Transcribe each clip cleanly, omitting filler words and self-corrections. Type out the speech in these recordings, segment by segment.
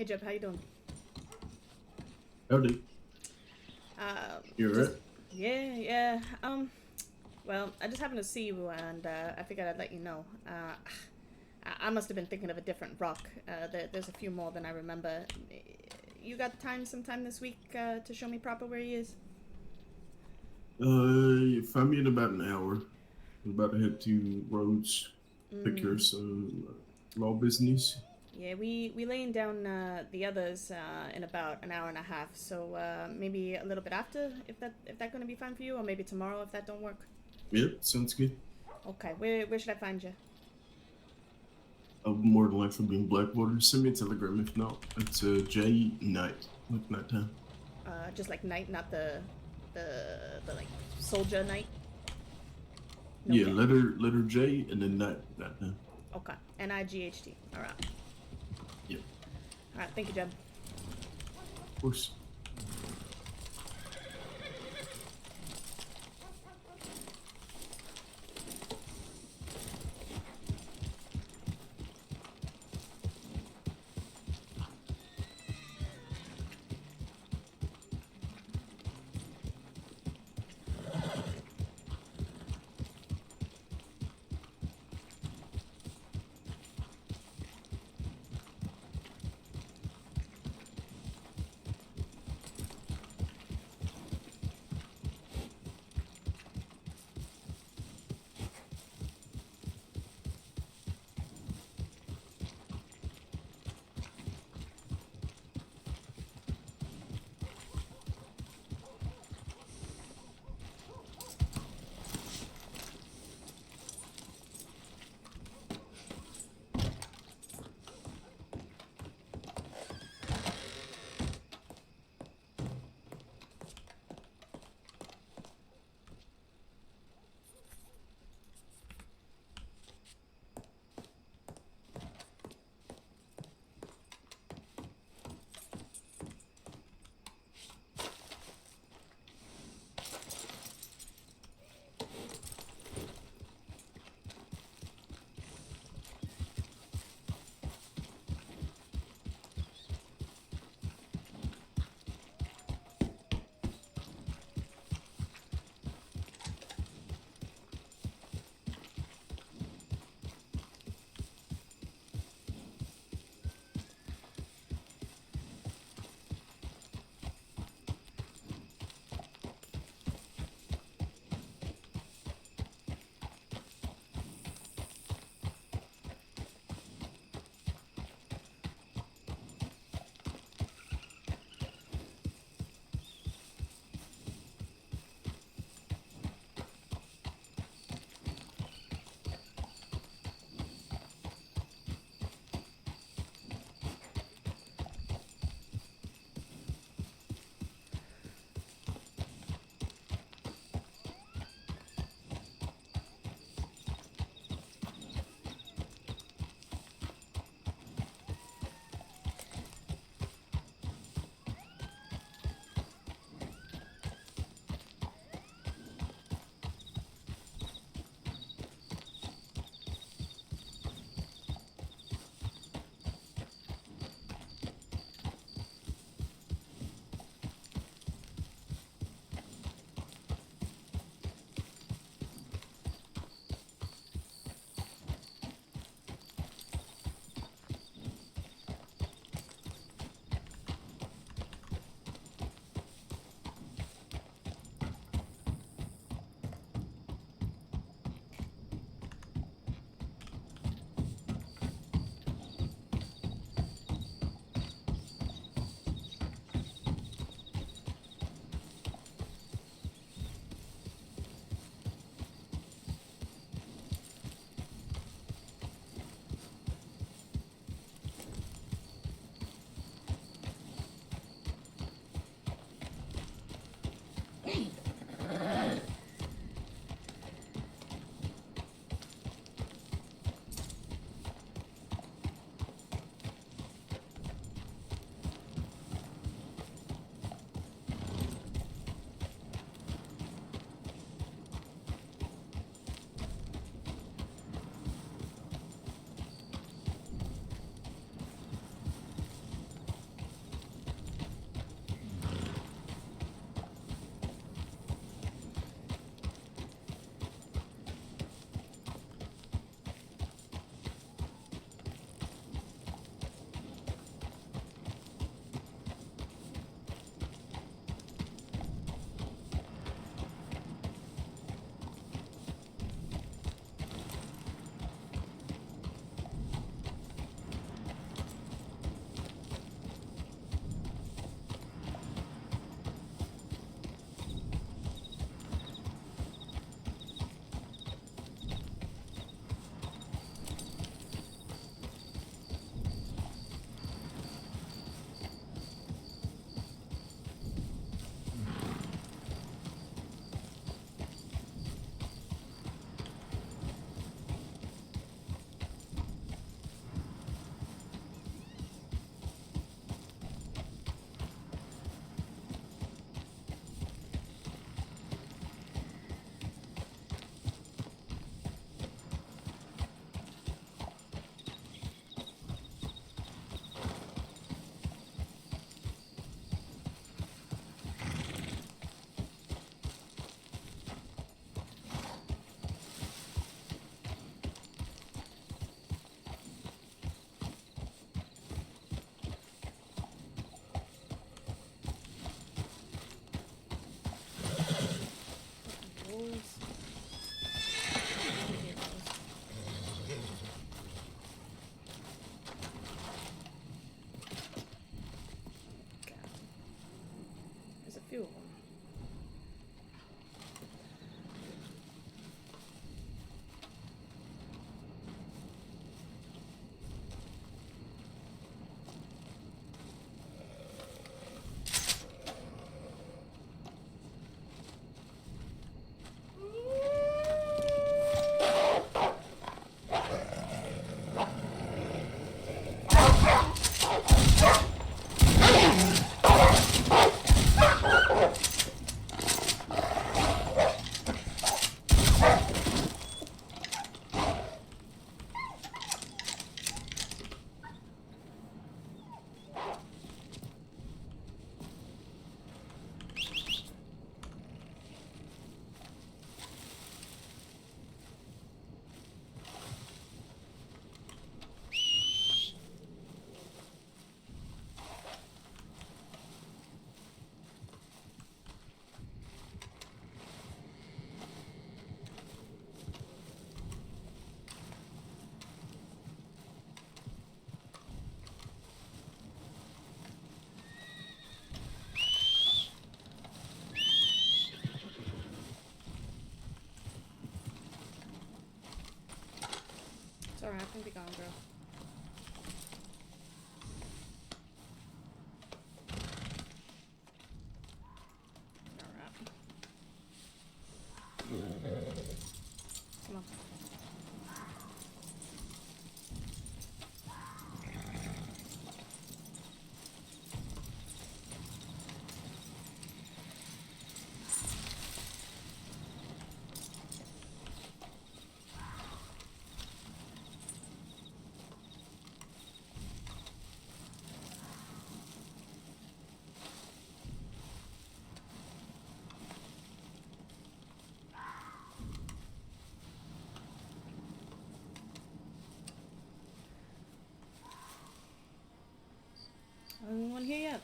Jeb, how you doing? Howdy. You're Just right. yeah. Well, I just happened to see you, and I figured I'd let you know. I must have been thinking of a different rock. There's a few more than I remember. You got time sometime this week to show me proper where he is? You find me in about an hour. I'm about to head to Rhodes, take care of some law business. Yeah, we laying down the others in about an hour and a half. So maybe a little bit after, if that gonna be fine for you, or maybe tomorrow if that don't work. Yep, sounds good. Okay, where should I find you? I'll more than likely be in Blackwater. Send me a telegram if not. It's J night, like nighttime. Just like night, not the like soldier night. No, Yeah, okay. letter J and then nighttime. Okay. NIGHT. All right. Yep, All right. Thank you, Jeb. of course. alright, I can be gone, girl. Alright. Come on. Anyone here yet?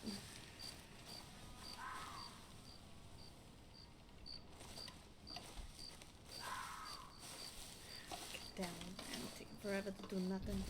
Damn, it's taking forever to do nothing.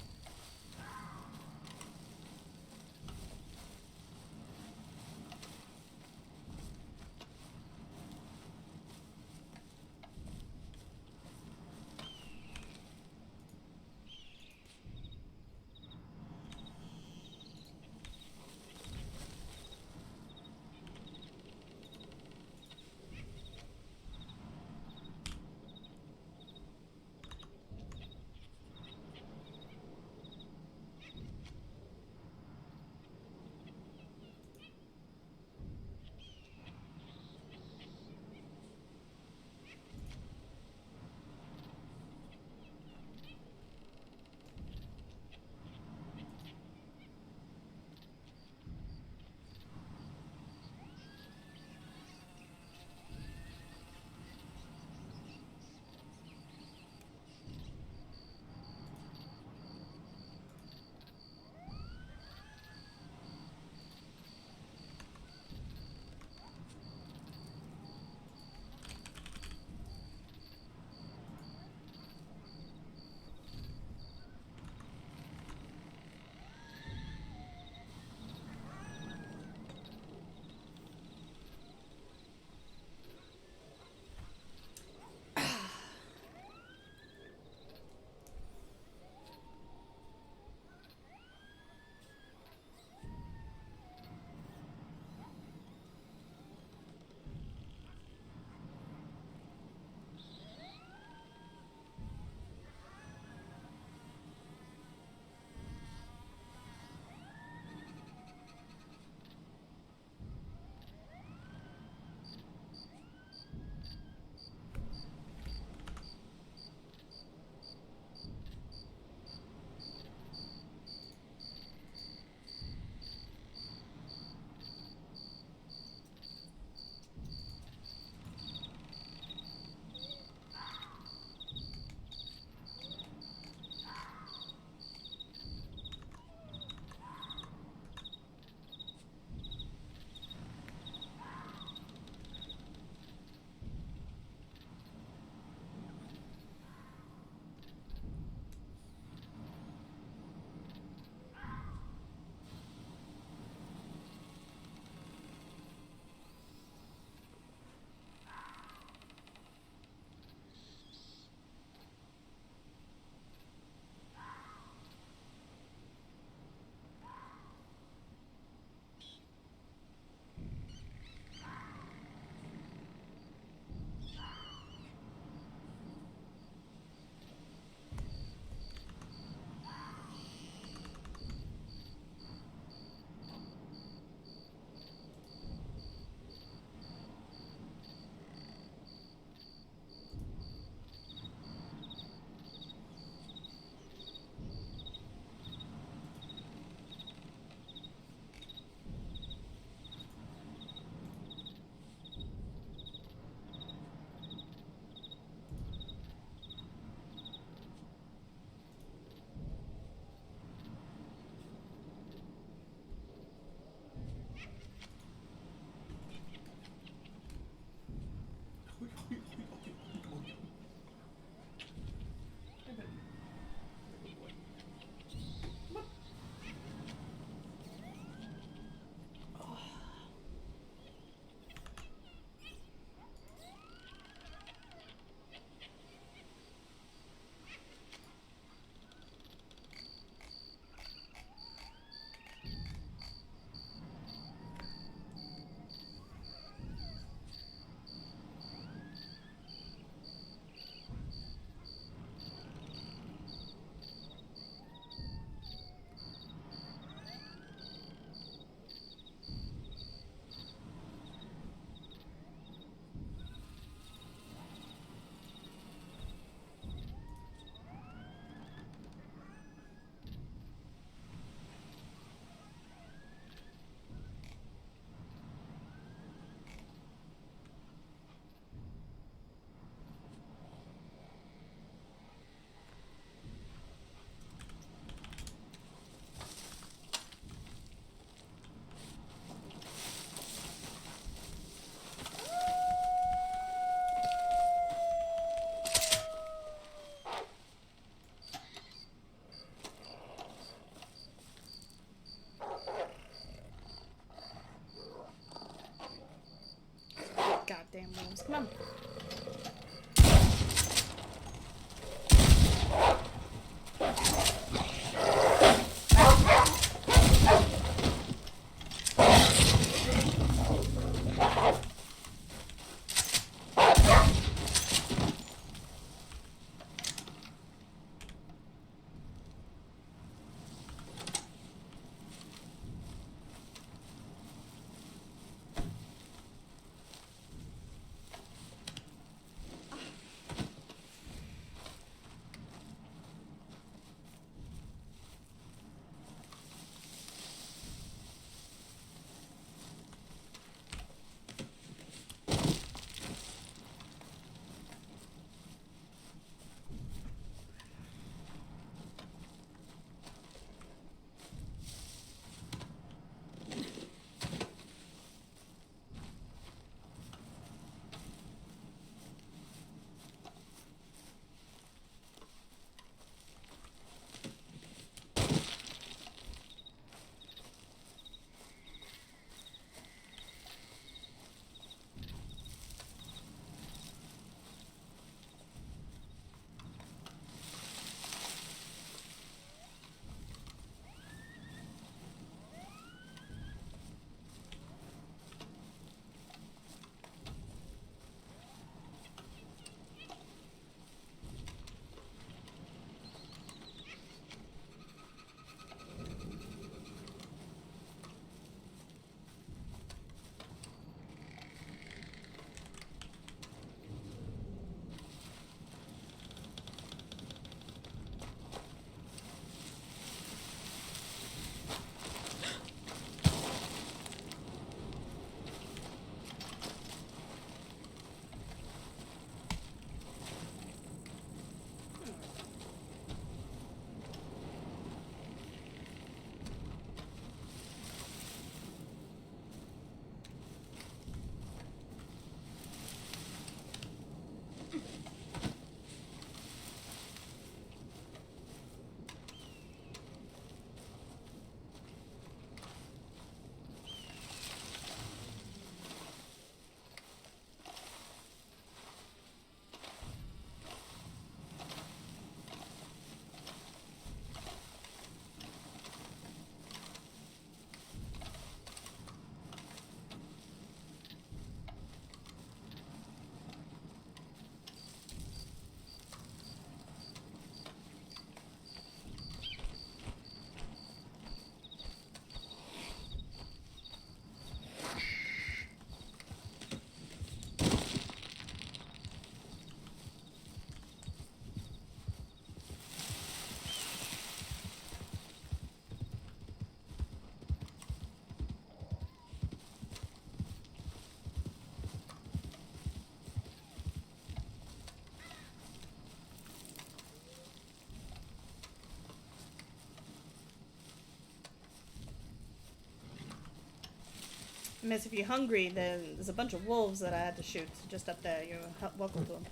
Miss, if you're hungry, then there's a bunch of wolves that I had to shoot just up there. You're welcome to them.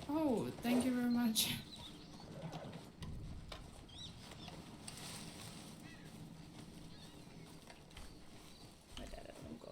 Oh, thank you very much. My dad let them go.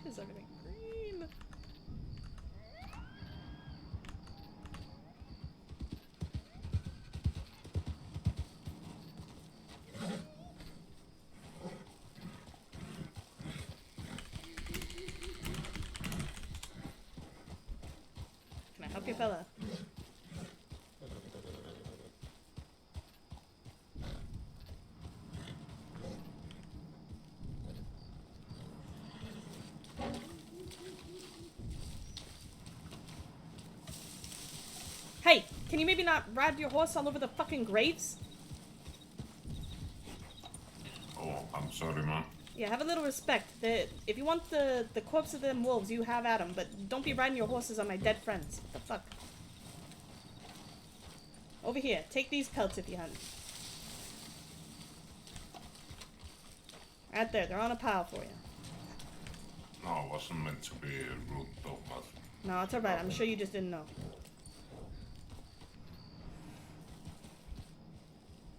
Why is everything green? Can I help you, fella? Hey, can you maybe not ride your horse all over the fucking graves? Oh, I'm sorry, man. Yeah, have a little respect. If you want the corpse of them wolves, you have at them, but don't be riding your horses on my dead friends. What the fuck? Over here, take these pelts if you hunt. Right there, they're on a pile for you. No, I wasn't meant to be rude though, but No, it's alright, I'm sure you just didn't know.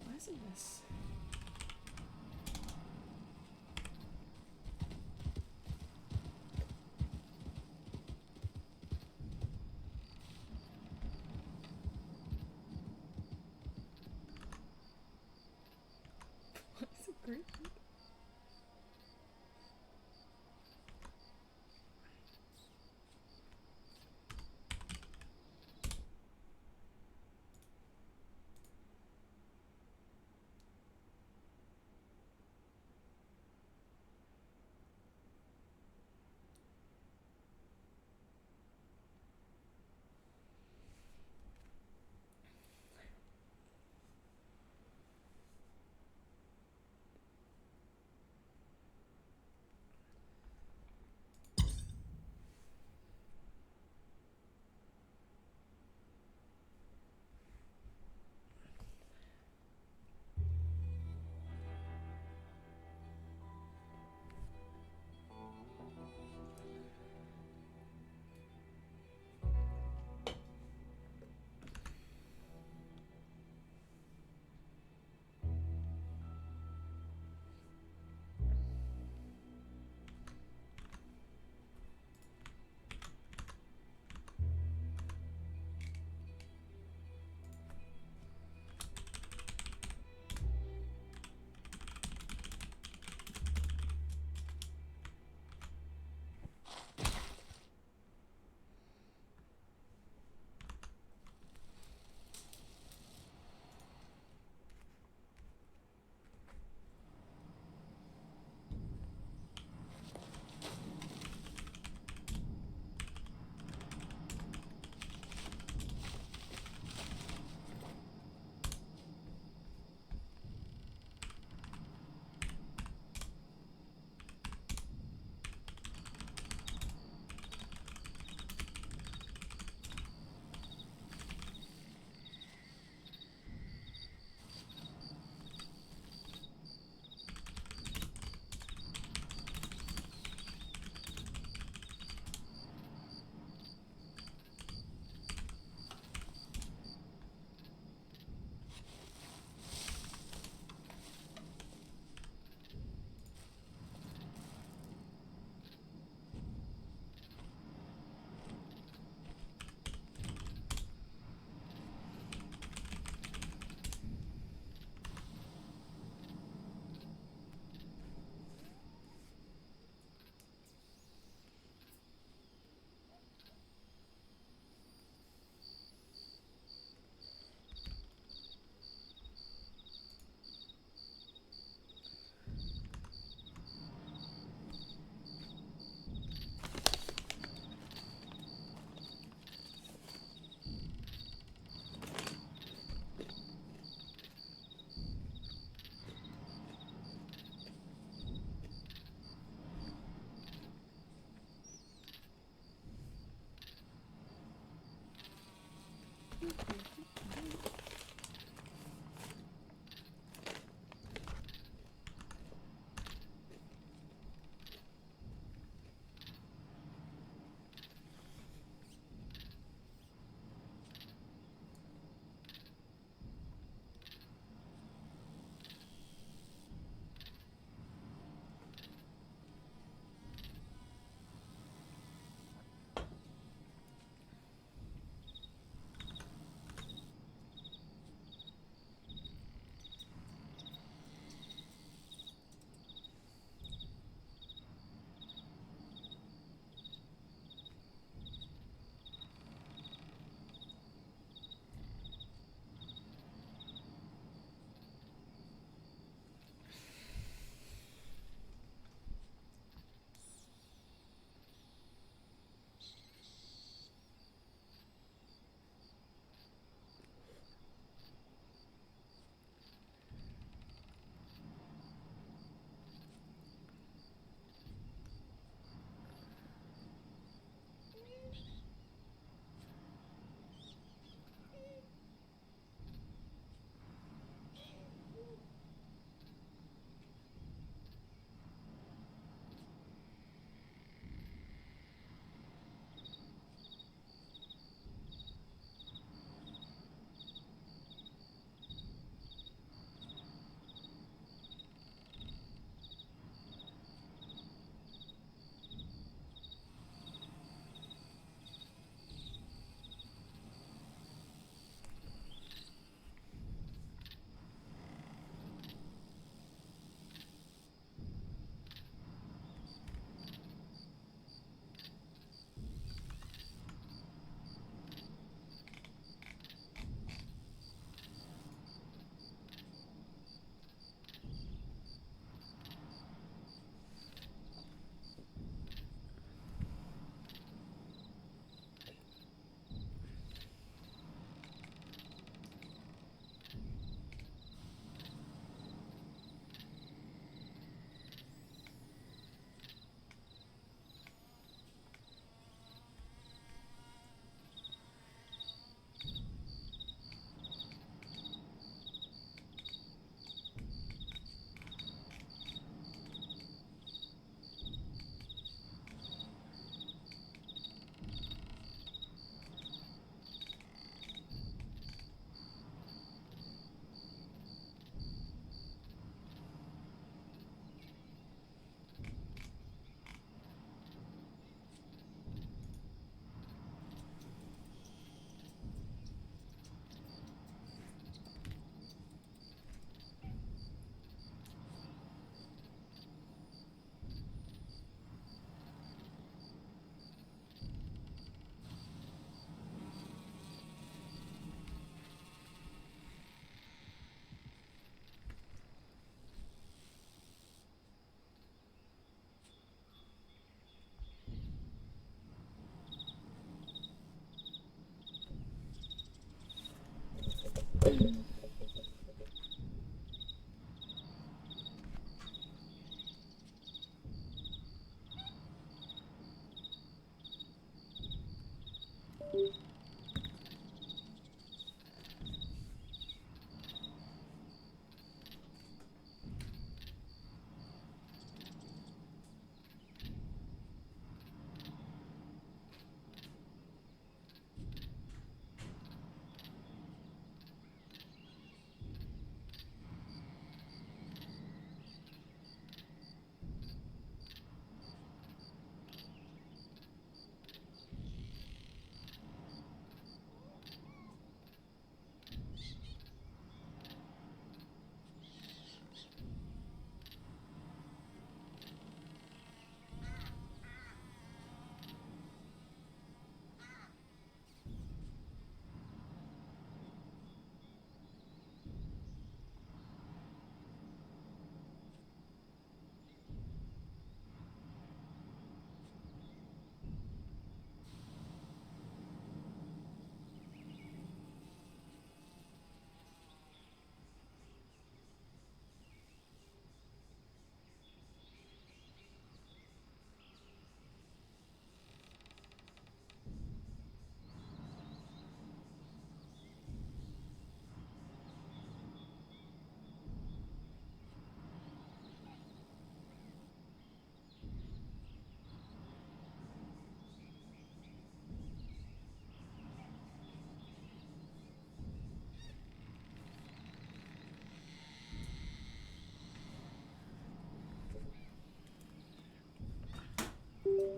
Why isn't this? Why is it green?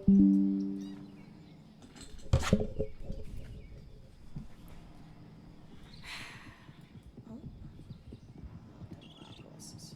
Oh. Wild horses.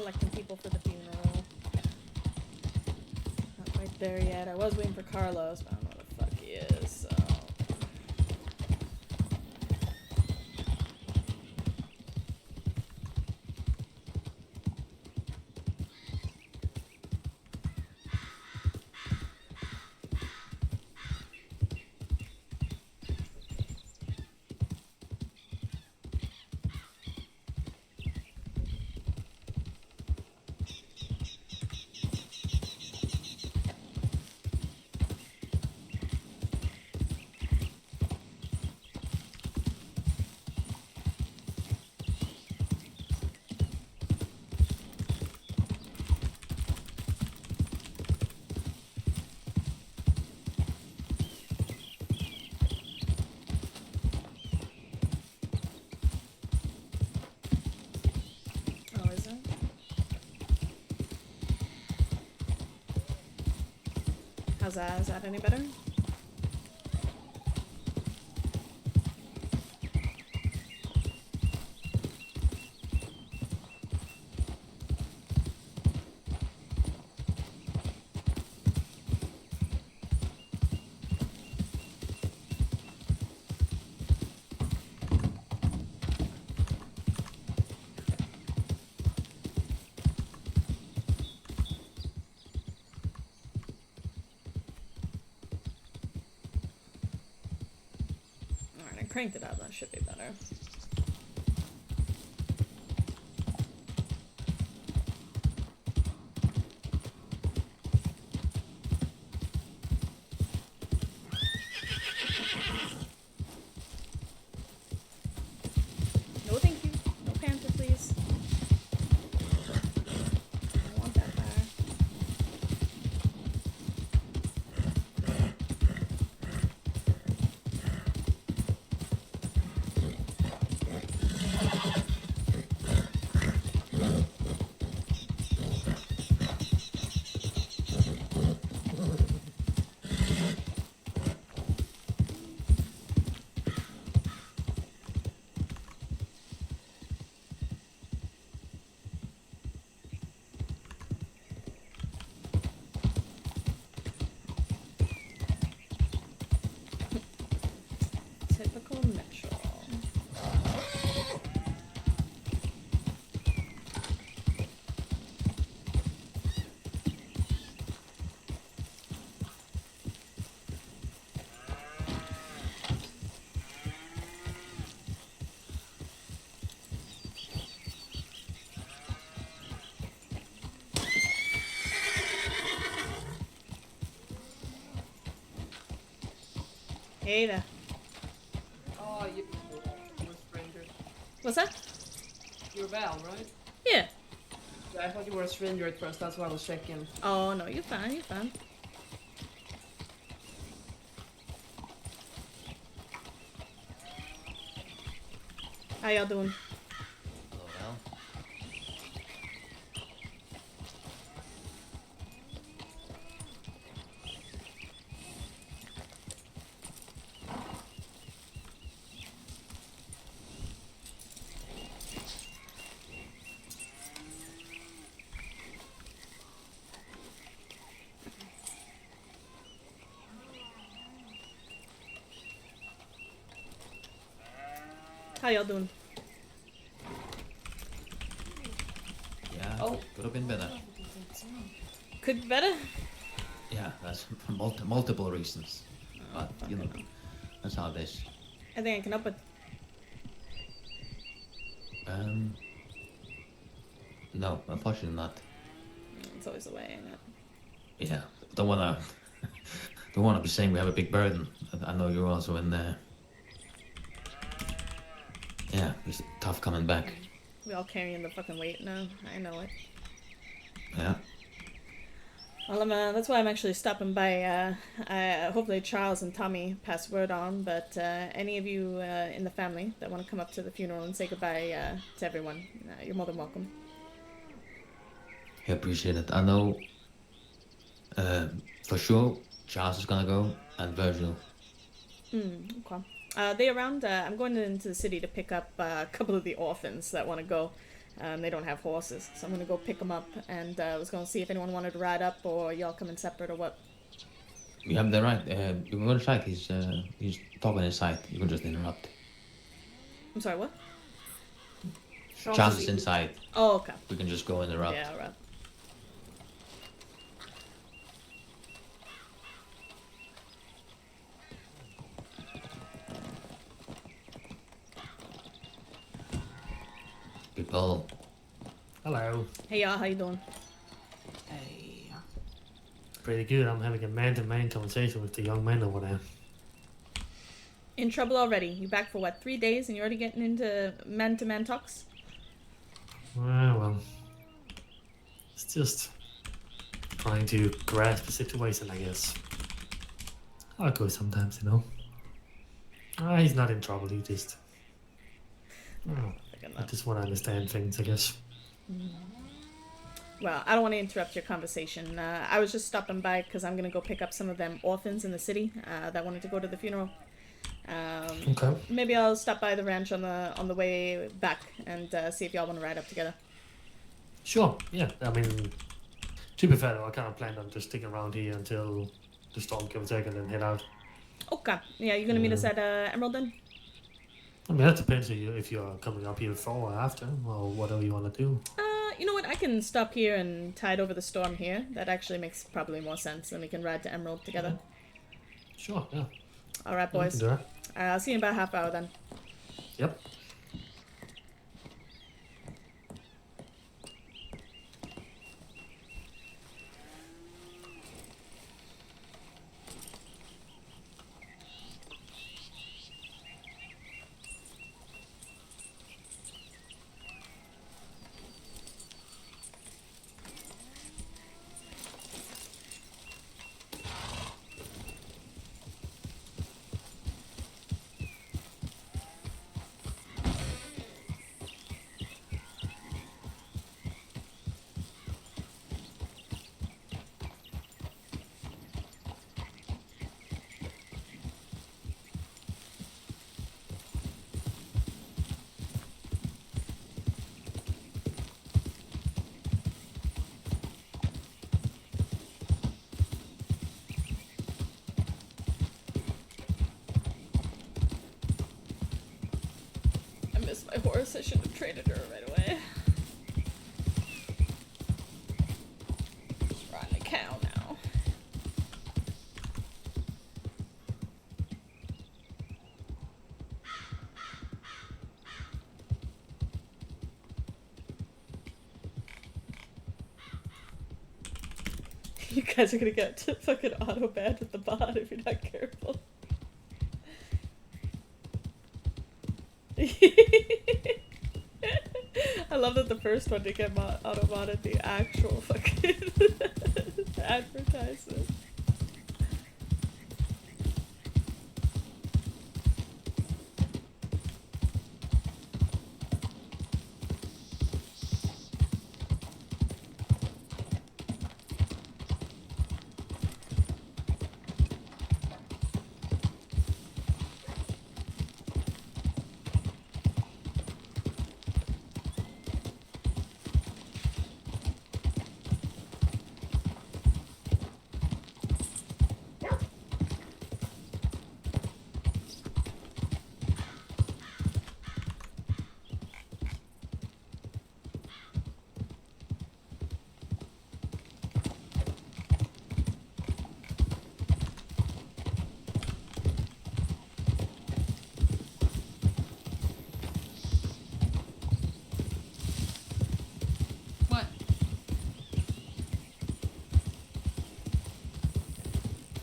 collecting people for the funeral. Not quite there yet. I was waiting for Carlos, but I don't know where the fuck he is, so... Oh, is it? How's that? Is that any better? Alright, I cranked it up. That should be better. No thank you. No panther, please. I don't want that fire. Typical metro. Hey there. Oh, you're a stranger. What's that? You're Val, right? Yeah. Yeah, I thought you were a stranger at first, that's why I was checking. Oh, no, you're fine, you're fine. How y'all doing? Hello, Al. How y'all doing? Yeah, Oh. could have been better. Could be better? Yeah, that's for multiple reasons. But, you know, that's how it is. I think I can up it. No, unfortunately not. It's always the way, ain't it? Yeah, don't wanna be saying we have a big burden. I know you're also in there. Yeah, it's tough coming back. We all carrying the fucking weight now. I know it. Yeah. Well, that's why I'm actually stopping by. Hopefully Charles and Tommy pass word on, but any of you in the family that want to come up to the funeral and say goodbye to everyone, you're more than welcome. I appreciate it. I know for sure Charles is gonna go and Virgil. Okay. They around? I'm going into the city to pick up a couple of the orphans that want to go. They don't have horses, so I'm gonna go pick them up, and was gonna see if anyone wanted to ride up, or y'all coming separate, or what. You have the right. You can go to side. He's talking inside. You can just interrupt. I'm sorry, what? Charles is inside. Oh, okay. We can just go interrupt. Yeah, alright. People. Hello. Hey y'all, how you doing? Hey. Pretty good. I'm having a man-to-man conversation with the young man over there. In trouble already. You back for what, 3 days, and you're already getting into man-to-man talks? Well, it's just trying to grasp the situation, I guess. How it goes sometimes, you know. He's not in trouble. He just, I just want to understand things, I guess. Well, I don't want to interrupt your conversation. I was just stopping by because I'm gonna go pick up some of them orphans in the city that wanted to go to the funeral. Okay. Maybe I'll stop by the ranch on the way back and see if y'all want to ride up together. Sure. Yeah. I mean, to be fair, though, I kind of planned on just sticking around here until the storm comes back and then head out. Okay. Yeah, you're gonna meet us at Emerald then? I mean, that depends on you if you're coming up here before or after, or whatever you want to do. You know what? I can stop here and tide over the storm here. That actually makes probably more sense, and we can ride to Emerald together. Sure. Yeah. All right, We boys. can do that. I'll see you in about a half hour then. Yep. I missed my horse. I should have traded her right away. Just riding a cow now. You guys are gonna get fucking auto banned with the bot if you're not careful. I love that the first one to get auto-botted the actual fucking advertisement. What?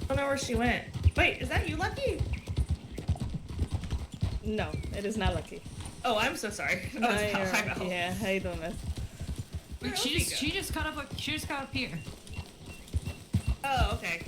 I don't know where she went. Wait, is that you, Lucky? No, it is not Lucky. Oh, I'm so sorry. Oh, it's Pal. Hi, Pal. Yeah, how you doing, man? Where Wait, else she you just go? she just got up. She just got up here. Oh, okay.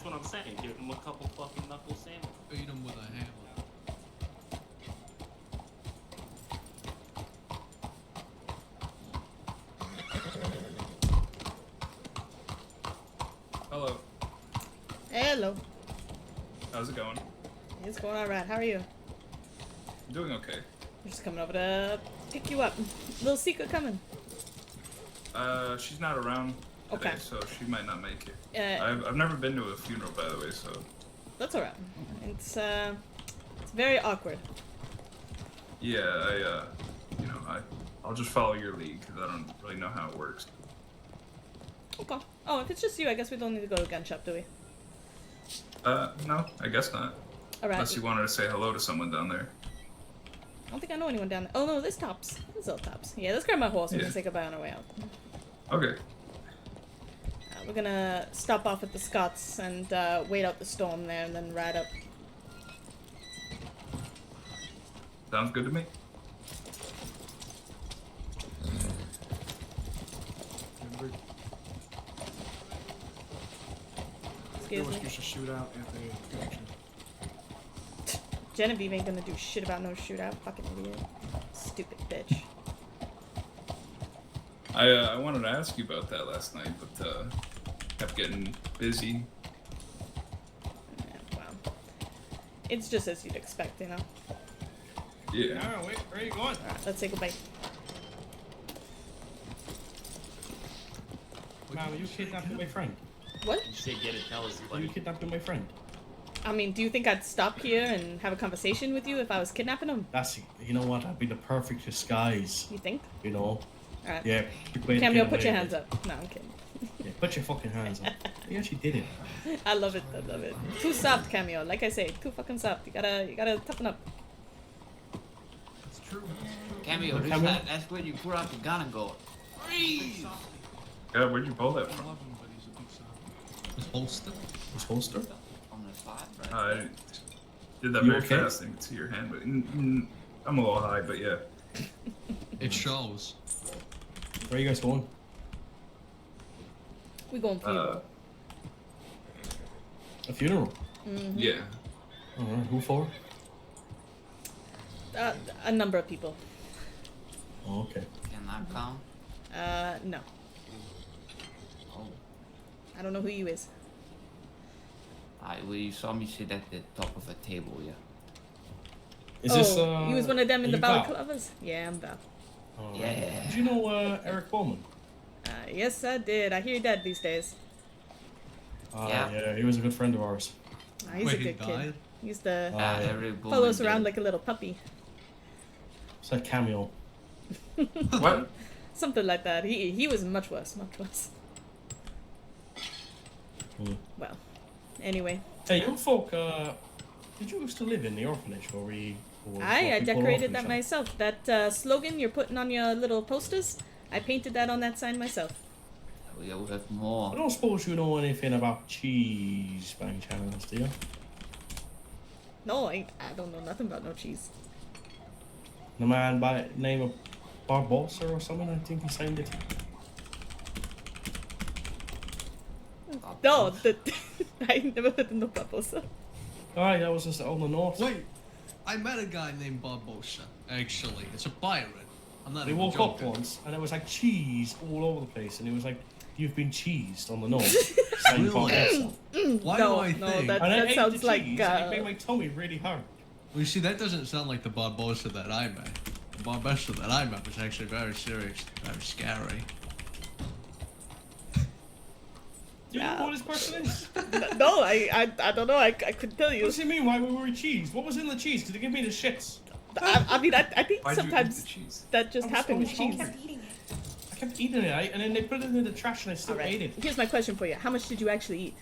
what I'm saying. Give him a couple fucking knuckle sandwiches. Beat him with a hammer. Hello. Hello. How's it going? It's going all right. How are you? I'm doing okay. I'm just coming over to pick you up. Little secret coming. She's not around today, Okay. so she might not make it. I've never been to a funeral, by the way, so. That's all right. It's very awkward. Yeah, I'll just follow your lead because I don't really know how it works. Okay. Oh, if it's just you, I guess we don't need to go to the gun shop, do we? No, I guess not. All right. Unless you wanted to say hello to someone down there. I don't think I know anyone down there. Oh no, this Tops. This all Tops. Yeah, let's grab my horse. We Yeah. can say goodbye on our way out. Okay. We're gonna stop off at the Scots and wait out the storm there, and then ride up. Sounds good to me. Excuse me. Excuse a shootout at the junction. Genevieve ain't gonna do shit about no shootout. Fucking idiot. Stupid bitch. I wanted to ask you about that last night, but kept getting busy. Yeah, wow. It's just as you'd expect, you know. Yeah. Oh, wait, where are you going? Alright, let's say goodbye. Mom, you kidnapped my friend. What? You say get it, tell us, You buddy. kidnapped my friend. I mean, do you think I'd stop here and have a conversation with you if I was kidnapping him? That's, you know what, that'd be the perfect disguise. You think? You know? Alright. Yeah. quick way to Cameo, get put your away hands with up. No, I'm kidding. it. Yeah, put your fucking hands up. You actually did it. I love it. I love it. Too soft, Cameo. Like I say, too fucking soft. You gotta toughen up. That's true. Cameo, Cameo? that's where you pull out the gun and go, freeze! God, where'd you pull that from? His holster. His holster? On the side, right? I did that You very okay? fast. I can see your hand, but I'm a little high, but yeah. It shows. Where are you guys going? We going funeral. A funeral? Yeah. Alright, who for? A number of people. Oh, okay. Can I come? No. Oh. I don't know who you is. Well, you saw me sit at the top of a table, yeah. Is this, you was one of them in are the you Val? balaclavas? Yeah, I'm Val. Alright. Yeah. Did you know, Eric Bowman? Yes, I did. I hear you're dead these days. Yeah. Yeah, he was a good friend of ours. He's Wait, a he good kid. died? He used to Yeah. Every follow us woman around did. like a little puppy. It's like Cameo. What? Something like that. He was much worse, much worse. Well, anyway. Hey, you folk, did you used to live in the orphanage where we... I decorated that myself. That slogan you're putting on your little posters, I painted that on that sign myself. Yeah, we have more. I don't suppose you know anything about cheese by any chance, do you? No, I don't know nothing about no cheese. The man by the name of Barbosa or something, I think he signed it. No, I never heard of no Barbosa. Alright, that was just on the north. Wait, I met a guy named Barbosa, actually. It's a pirate. I'm not They even woke joking. up once and it was like cheese all over the place, and he was like, "You've been cheesed on the nose." Signed Really? Barbosa. Why No, do I no, think? that- And I ate sounds the like, cheese, and it made my tummy really hard. Well, you see, that doesn't sound like the Barbosa that I met. The Barbosa that I met was actually very serious, very scary. Do you know who this person is? No, I don't know. I couldn't tell What you. does he mean? Why we were cheesed? What was in the cheese? Because they give me the shits. I mean, I think Why'd you eat sometimes the cheese? that just I was happened with so cheese. hungry. I kept eating it, and then they put it in the trash, and I still ate it. Here's my question for you. How much did you actually eat?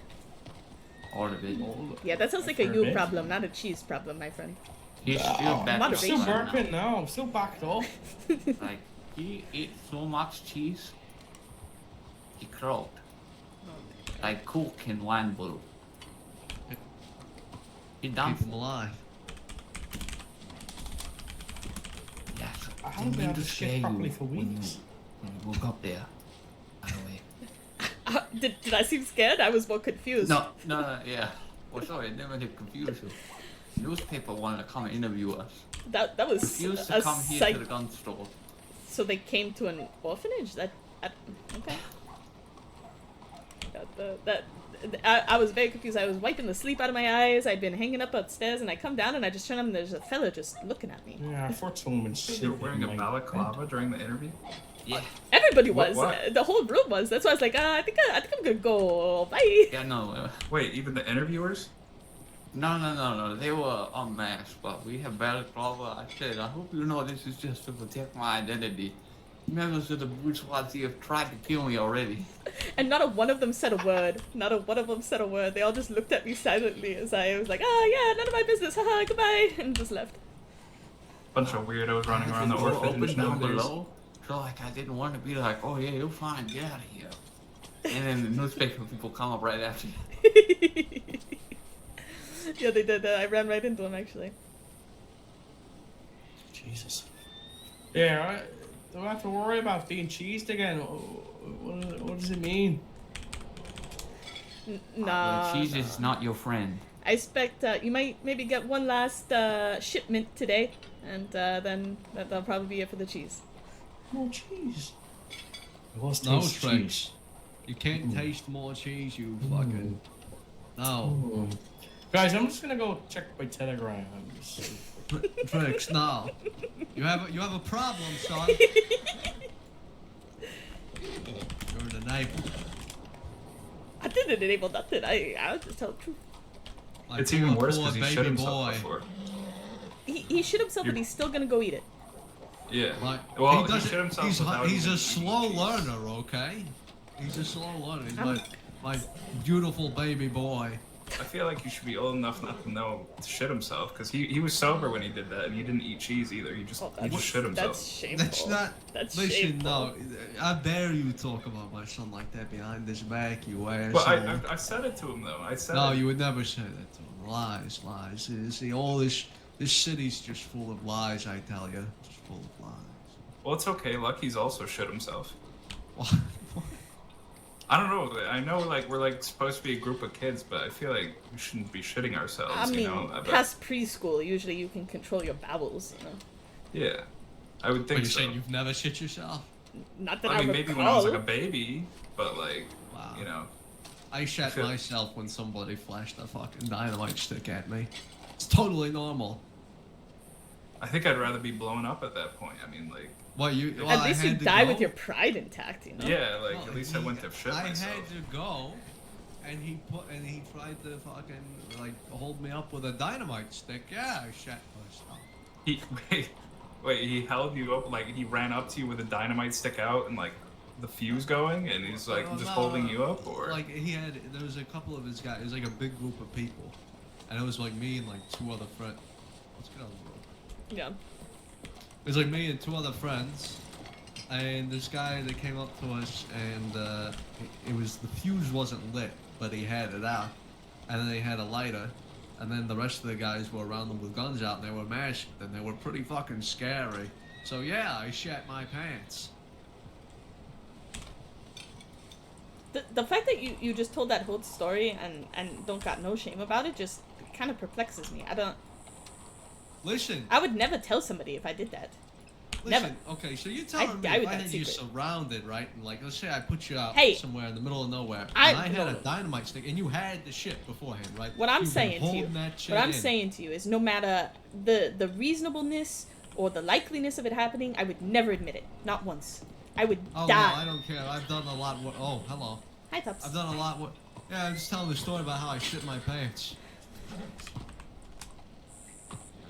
All of it. Yeah, that sounds like a Fair you bit. problem, not a cheese problem, my friend. He's still back. I'm still Moderation. burping now. I'm still backed off. Like, he ate so much cheese, he crawled. Like cook in wine bottle. He done. Keep him alive. Yes. I haven't been able to shit properly for when weeks. you woke up there. By the way. Did I seem scared? I was more confused. No, yeah. Well, sorry, I didn't mean to confuse you. Newspaper wanted to come interview us. That was Refused a to come here psych. to the gun store. So they came to an orphanage? Okay. I was very confused. I was wiping the sleep out of my eyes. I'd been hanging up upstairs, and I come down and I just turn on, and there's a fella just looking at me. Yeah, I thought someone was You were wearing a balaclava during the interview? Yeah. Everybody What- was. what? The whole room was. That's why I was like, I think I'm gonna go. Bye. Yeah, no. Wait, even the interviewers? No. They were unmasked, but we have balaclava. I said, I hope you know this is just to protect my identity. Members of the bourgeoisie have tried to kill me already. And not a one of them said a word. Not a one of them said a word. They all just looked at me silently as I was like, yeah, none of my business. Haha, goodbye, and just left. Bunch of weirdos running around the Door orphanage opened down nowadays. below. So like I didn't want to be like, oh yeah, you're fine, get out of here. And then the newspaper people come up right after you. Yeah, they did. I ran right into them actually. Jesus. Yeah, I don't have to worry about being cheesed again. What does it mean? Nah. Cheese is not your friend. I expect you might maybe get one last shipment today, and then that'll probably be it for the cheese. More cheese. No, Trix. You can't taste more cheese, you fucking... No. Guys, I'm just gonna go check my telegram. Trix, no. You have a problem, son. You're an enabler. I didn't enable nothing. I'll just tell the truth. Like It's even worse because he baby shit himself boy. before. He shit himself, but he's still gonna go eat it. Yeah. Like, Well, he doesn't- shit himself he's without a even slow eating cheese. learner, okay? He's a slow learner. He's my beautiful baby boy. I feel like you should be old enough not to know to shit himself because he was sober when he did that and he didn't eat cheese either. He just shit himself. That's shameful. That's not. That's Listen, shameful. no. I dare you talk about my son like that behind his back, you asshole. Well, I said it to him though. I said No, it. you would never say that to him. Lies. See, all this city's just full of lies. I tell you, just full of lies. Well, it's okay. Lucky's also shit himself. I don't know. I know, like we're like supposed to be a group of kids, but I feel like we shouldn't be shitting ourselves. I mean, you know? I bet- past preschool, usually you can control your bowels. You know? Yeah, I would think You're so. saying you've never shit yourself? Not that I mean, maybe when I was like a recall. baby, but like, you know. I shat feel- myself when somebody flashed a fucking dynamite stick at me. It's totally normal. I think I'd rather be blown up at that point. I mean, like. Well, At least you had to die go. with your pride intact, you know? Yeah, like Well, at least I went to shit I myself. had to go, and he tried to fucking like hold me up with a dynamite stick. Yeah, I shat myself. He wait, he held you up like he ran up to you with a dynamite stick out and like the fuse going, and he's like just holding you up, or like there was a couple of his guys. It was like a big group of people, and it was like me and like two other friends. Let's get on the road. Yeah. It was like me and two other friends, and this guy that came up to us, and it was the fuse wasn't lit, but he had it out, and then they had a lighter, and then the rest of the guys were around them with guns out, and they were masked, and they were pretty fucking scary. So yeah, I shat my pants. The fact that you just told that whole story and don't got no shame about it just kind of perplexes me. Listen. I would never tell somebody if I did that. Listen, Never. okay, so you're telling me die if with I that had you secret. surrounded, right, and like, let's say I put you out Hey. somewhere in the middle of nowhere, and I- I had no. a dynamite stick, and you had the shit beforehand, right? What I'm You've been saying to you, holding that shit what I'm in. saying to you is, no matter the reasonableness or the likeliness of it happening, I would never admit it. Not once. I would Oh, die. no, I don't care. I've done a lot. Oh, hello. Hi, Tubbs. I've done a lot. Yeah, I'm just telling the story about how I shit my pants.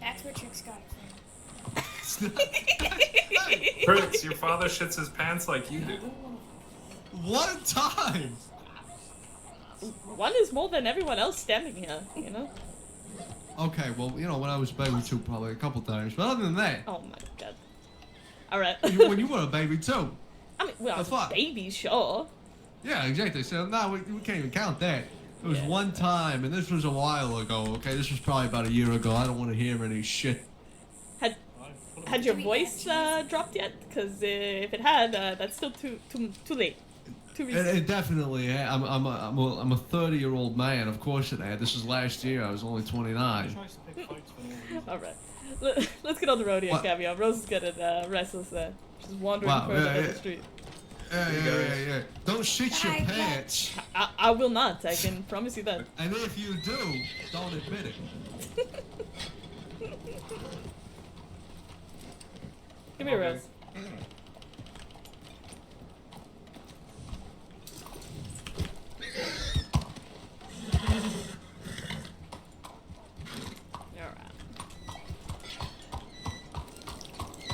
That's where Trix got it Fritz, your father shits his pants like you do. One time. One is more than everyone else standing here, you know? Okay, well, you know, when I was a baby too, probably a couple times. But other than that, Oh my god. Alright. when you were a baby too. I mean, well, I was The a fuck? baby, sure. Yeah, exactly. So now we can't even count that. It was one time, and this was a while ago. Okay, this was probably about a year ago. I don't want to hear any shit. Had your voice dropped yet? Because if it had, that's still too late. To be It definitely. I'm a 30-year-old man. Of course it had. This was last year. I was only 29. All right. Let's get on the road here, What? Cameo. Rose is getting restless there. She's wandering Wow, further yeah, down yeah. the street. Yeah. Don't shit your pants. I will not. I can promise you that. And if you do, don't admit it. Give me a rose.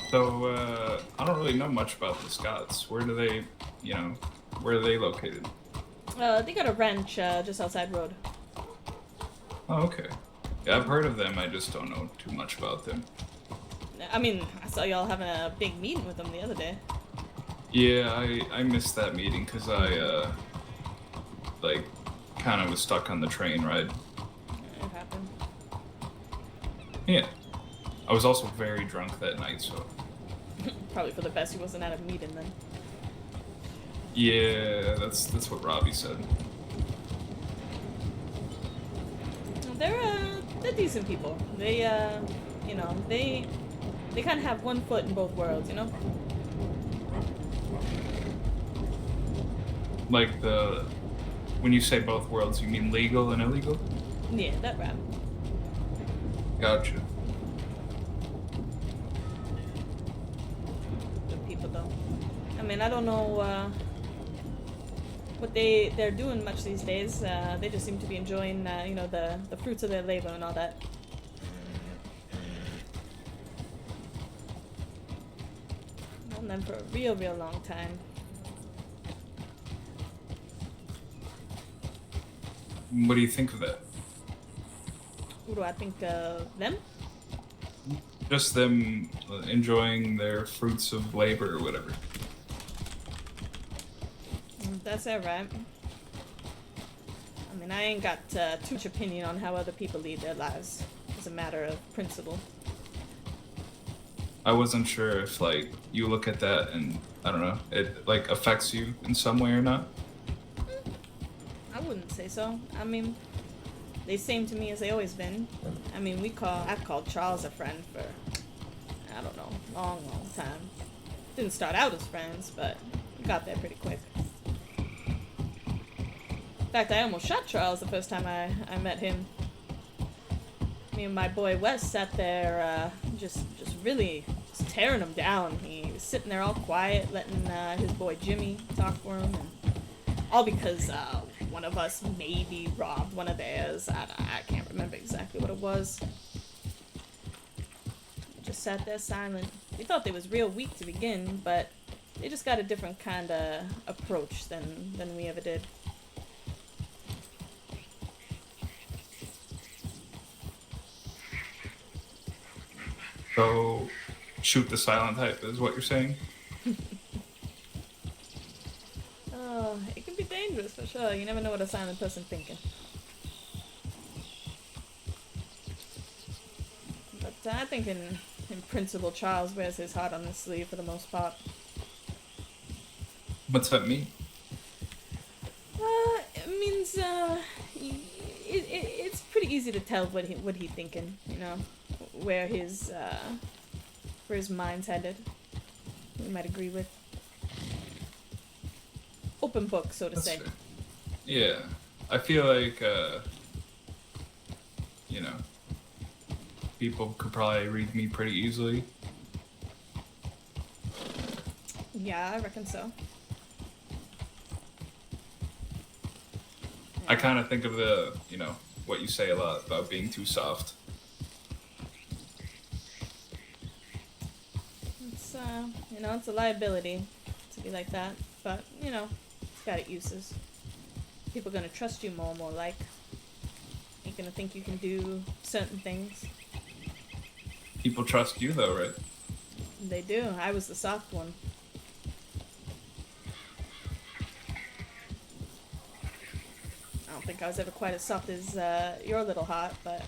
So, I don't really know much about the Scots. Where do they, where are they located? They got a ranch just outside road. Oh, okay. Yeah, I've heard of them. I just don't know too much about them. I mean, I saw y'all having a big meeting with them the other day. Yeah, I missed that meeting because I, kind of was stuck on the train ride. It happened. Yeah. I was also very drunk that night, so... Probably for the best he wasn't at a meeting then. Yeah, that's what Robbie said. They're decent people. They, they kind of have one foot in both worlds, you know? Like when you say both worlds, you mean legal and illegal? Yeah, that right. Gotcha. Good people, though. I mean, I don't know what they're doing much these days. They just seem to be enjoying, the fruits of their labor and all that. Known them for a real, real long time. What do you think of that? What do I think of them? Just them enjoying their fruits of labor or whatever. That's alright. I mean, I ain't got too much opinion on how other people lead their lives. It's a matter of principle. I wasn't sure if, you look at that and, I don't know, it, affects you in some way or not? I wouldn't say so. I mean, they same to me as they always been. I mean, I've called Charles a friend for, I don't know, long, long time. Didn't start out as friends, but we got there pretty quick. In fact, I almost shot Charles the first time I met him. Me and my boy Wes sat there, just really just tearing him down. He was sitting there all quiet, letting his boy Jimmy talk for him, and all because one of us maybe robbed one of theirs. I can't remember exactly what it was. Just sat there silent. They thought they was real weak to begin, but they just got a different kind of approach than we ever did. So, shoot the silent type is what you're saying? Oh, it can be dangerous for sure. You never know what a silent person thinking. But I think in principle, Charles wears his heart on his sleeve for the most part. What's that mean? It means it's pretty easy to tell what he thinking. You know, where his mind's headed. We might agree with. Open book, so to say. Fair. Yeah. I feel like, people could probably read me pretty easily. Yeah, I reckon so. I kind of think of what you say a lot about being too soft. It's, it's a liability to be like that, but, it's got its uses. People are gonna trust you more like. You're gonna think you can do certain things. People trust you though, right? They do. I was the soft one. I don't think I was ever quite as soft as your little heart, but...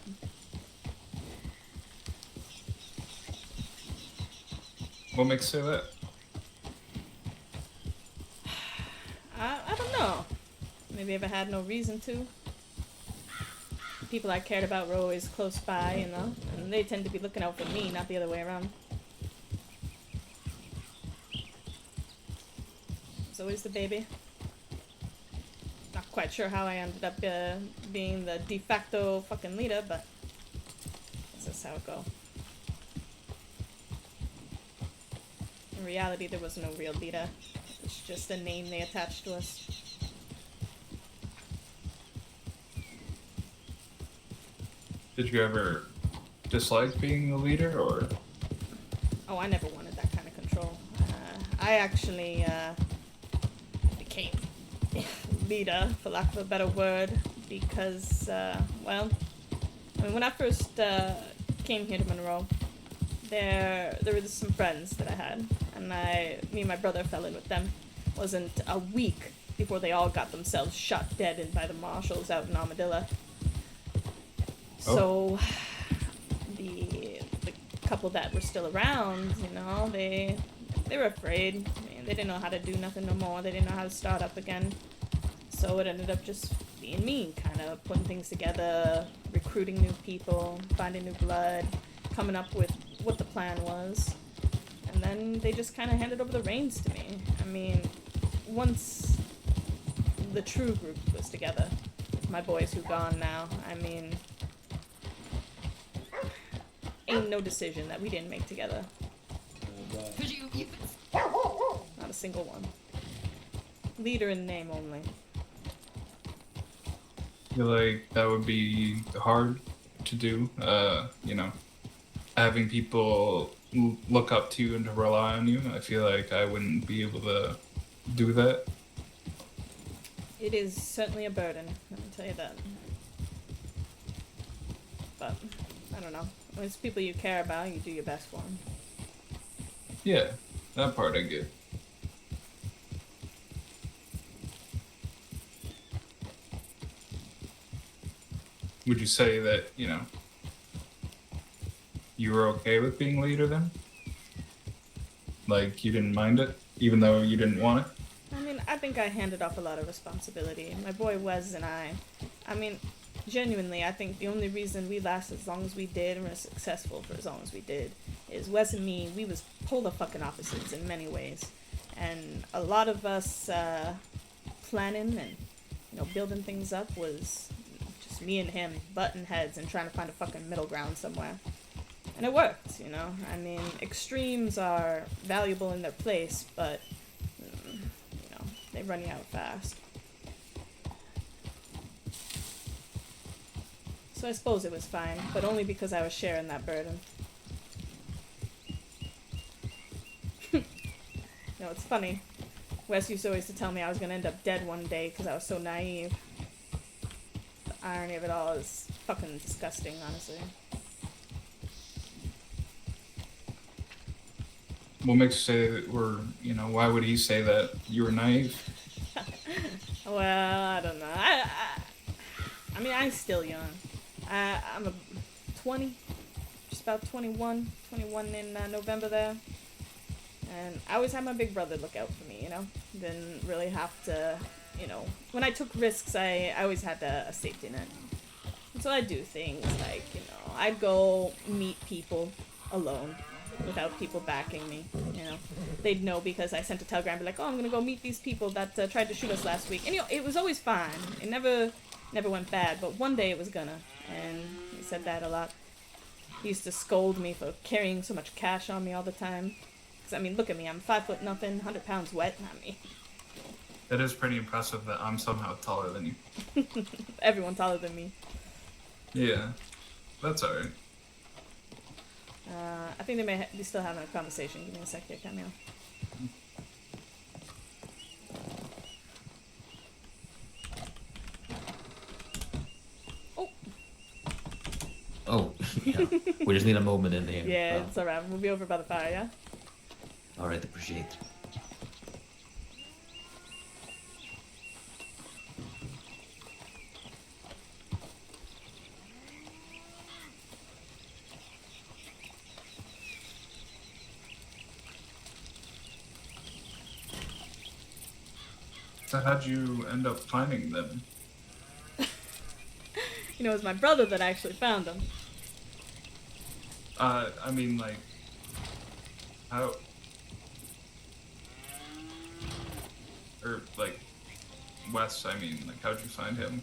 What makes you say that? I No. Maybe if I had no reason to. The people I cared about were always close by, you know? And they tend to be looking out for me, not the other way around. It's always the baby. Not quite sure how I ended up being the de facto fucking leader, but this is how it goes. In reality, there was no real leader. It's just a name they attached to us. Did you ever dislike being the leader, or? Oh, I never wanted that kind of control. I actually became leader, for lack of a better word, because, well, I mean, when I first came here to Monroe, there were some friends that I had, and me and my brother fell in with them. Wasn't a week before they all got themselves shot dead in by the marshals out in Armadillo. So, the couple that were still around, you know, they were afraid. I mean, they didn't know how to do nothing no more. They didn't know how to start up again. So it ended up just being me, kind of putting things together, recruiting new people, finding new blood, coming up with what the plan was. And then they just kind of handed over the reins to me. I mean, once the true group was together, my boys who gone now, I mean, ain't no decision that we didn't make together. Could you Not a single one. Leader in name only. I feel like that would be hard to do, you know, having people look up to you and to rely on you. I feel like I wouldn't be able to do that. It is certainly a burden, let me tell you that. But, I don't know. When it's people you care about, you do your best for them. Yeah, that part I get. Would you say that, you know, you were okay with being leader then? Like, you didn't mind it, even though you didn't want it? I mean, I think I handed off a lot of responsibility. My boy Wes and I mean, genuinely, I think the only reason we lasted as long as we did and were successful for as long as we did is Wes and me, we was polar fucking opposites in many ways. And a lot of us planning and, you know, building things up was just me and him butting heads and trying to find a fucking middle ground somewhere. And it worked, you know? I mean, extremes are valuable in their place, but, you know, they run you out fast. So I suppose it was fine, but only because I was sharing that burden. You know, it's funny. Wes used always to tell me I was going to end up dead one day because I was so naive. The irony of it all is fucking disgusting, honestly. What makes you say that you know, why would he say that you were naive? Well, I don't know. I mean, I'm still young. I'm 20, just about 21 in November there. And I always had my big brother look out for me, you know? Didn't really have to, you know, when I took risks, I always had a safety net. And so I'd do things like, you know, I'd go meet people alone without people backing me, you know? They'd know because I sent a telegram, be like, oh, I'm gonna go meet these people that tried to shoot us last week. And, you know, it was always fine. It never went bad, but one day it was gonna. And he said that a lot. He used to scold me for carrying so much cash on me all the time. Because, I mean, look at me. I'm 5 foot nothing, 100 pounds wet. I mean, It is pretty impressive that I'm somehow taller than you. everyone taller than me. Yeah, that's alright. I think they may be still having a conversation. Give me a sec here, Camille. Oh, yeah. We just need a moment in here. Yeah, it's alright. We'll be over by the fire, yeah? Alright, appreciate it. So how'd you end up finding them? You know, it was my brother that actually found them. I mean, like, how? Or like, Wes. I mean, like, how'd you find him?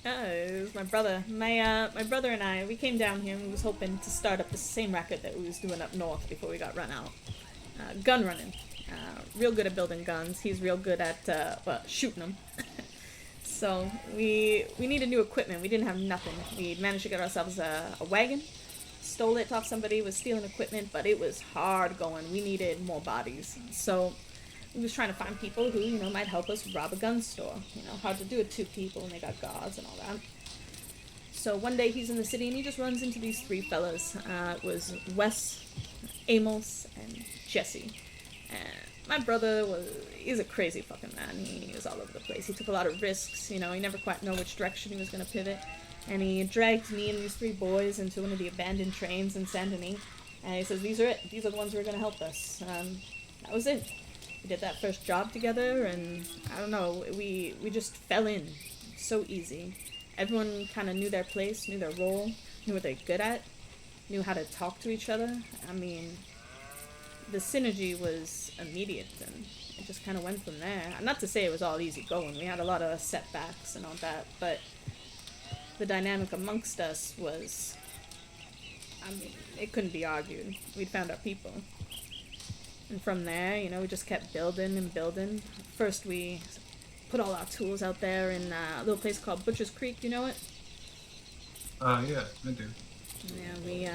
It was my brother. My brother and I, we came down here and we was hoping to start up the same racket that we was doing up north before we got run out. Gun running. Real good at building guns. He's real good at, well, shooting them. So we needed new equipment. We didn't have nothing. We managed to get ourselves a wagon. Stole it off somebody, was stealing equipment, but it was hard going. We needed more bodies. So we was trying to find people who, you know, might help us rob a gun store. You know, hard to do with 2 people and they got guards and all that. So one day he's in the city and he just runs into these 3 fellas. It was Wes, Amos, and Jesse. And my brother he's a crazy fucking man. He was all over the place. He took a lot of risks, you know, he never quite know which direction he was going to pivot. And he dragged me and these 3 boys into one of the abandoned trains in Saint Denis. And he says, these are it. These are the ones who are going to help us. That was it. We did that first job together, and I don't know, we just fell in so easy. Everyone kind of knew their place, knew their role, knew what they're good at, knew how to talk to each other. I mean, the synergy was immediate, and it just kind of went from there. Not to say it was all easy going. We had a lot of setbacks and all that, but the dynamic amongst us was, I mean, it couldn't be argued. We'd found our people. And from there, you know, we just kept building and building. First, we put all our tools out there in a little place called Butcher's Creek. You know it? Yeah, I do. Yeah, we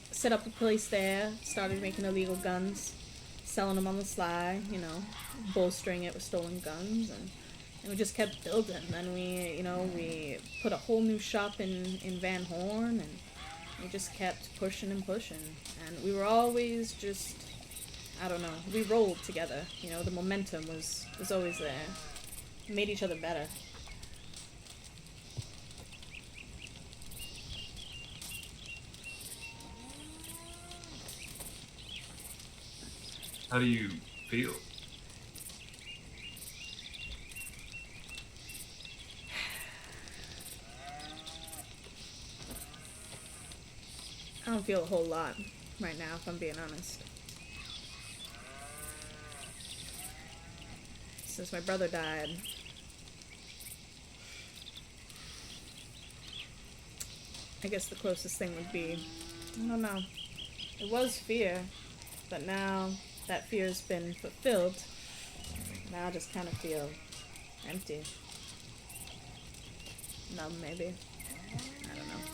set up a place there, started making illegal guns, selling them on the sly, you know, bolstering it with stolen guns, and we just kept building. Then we put a whole new shop in Van Horn, and we just kept pushing and pushing. And we were always just, I don't know, we rolled together. You know, the momentum was always there. We made each other better. How do you feel? I don't feel a whole lot right now, if I'm being honest. Since my brother died, I guess the closest thing would be, I don't know, it was fear, but now that fear's been fulfilled, now I just kind of feel empty. Numb, maybe. I don't know.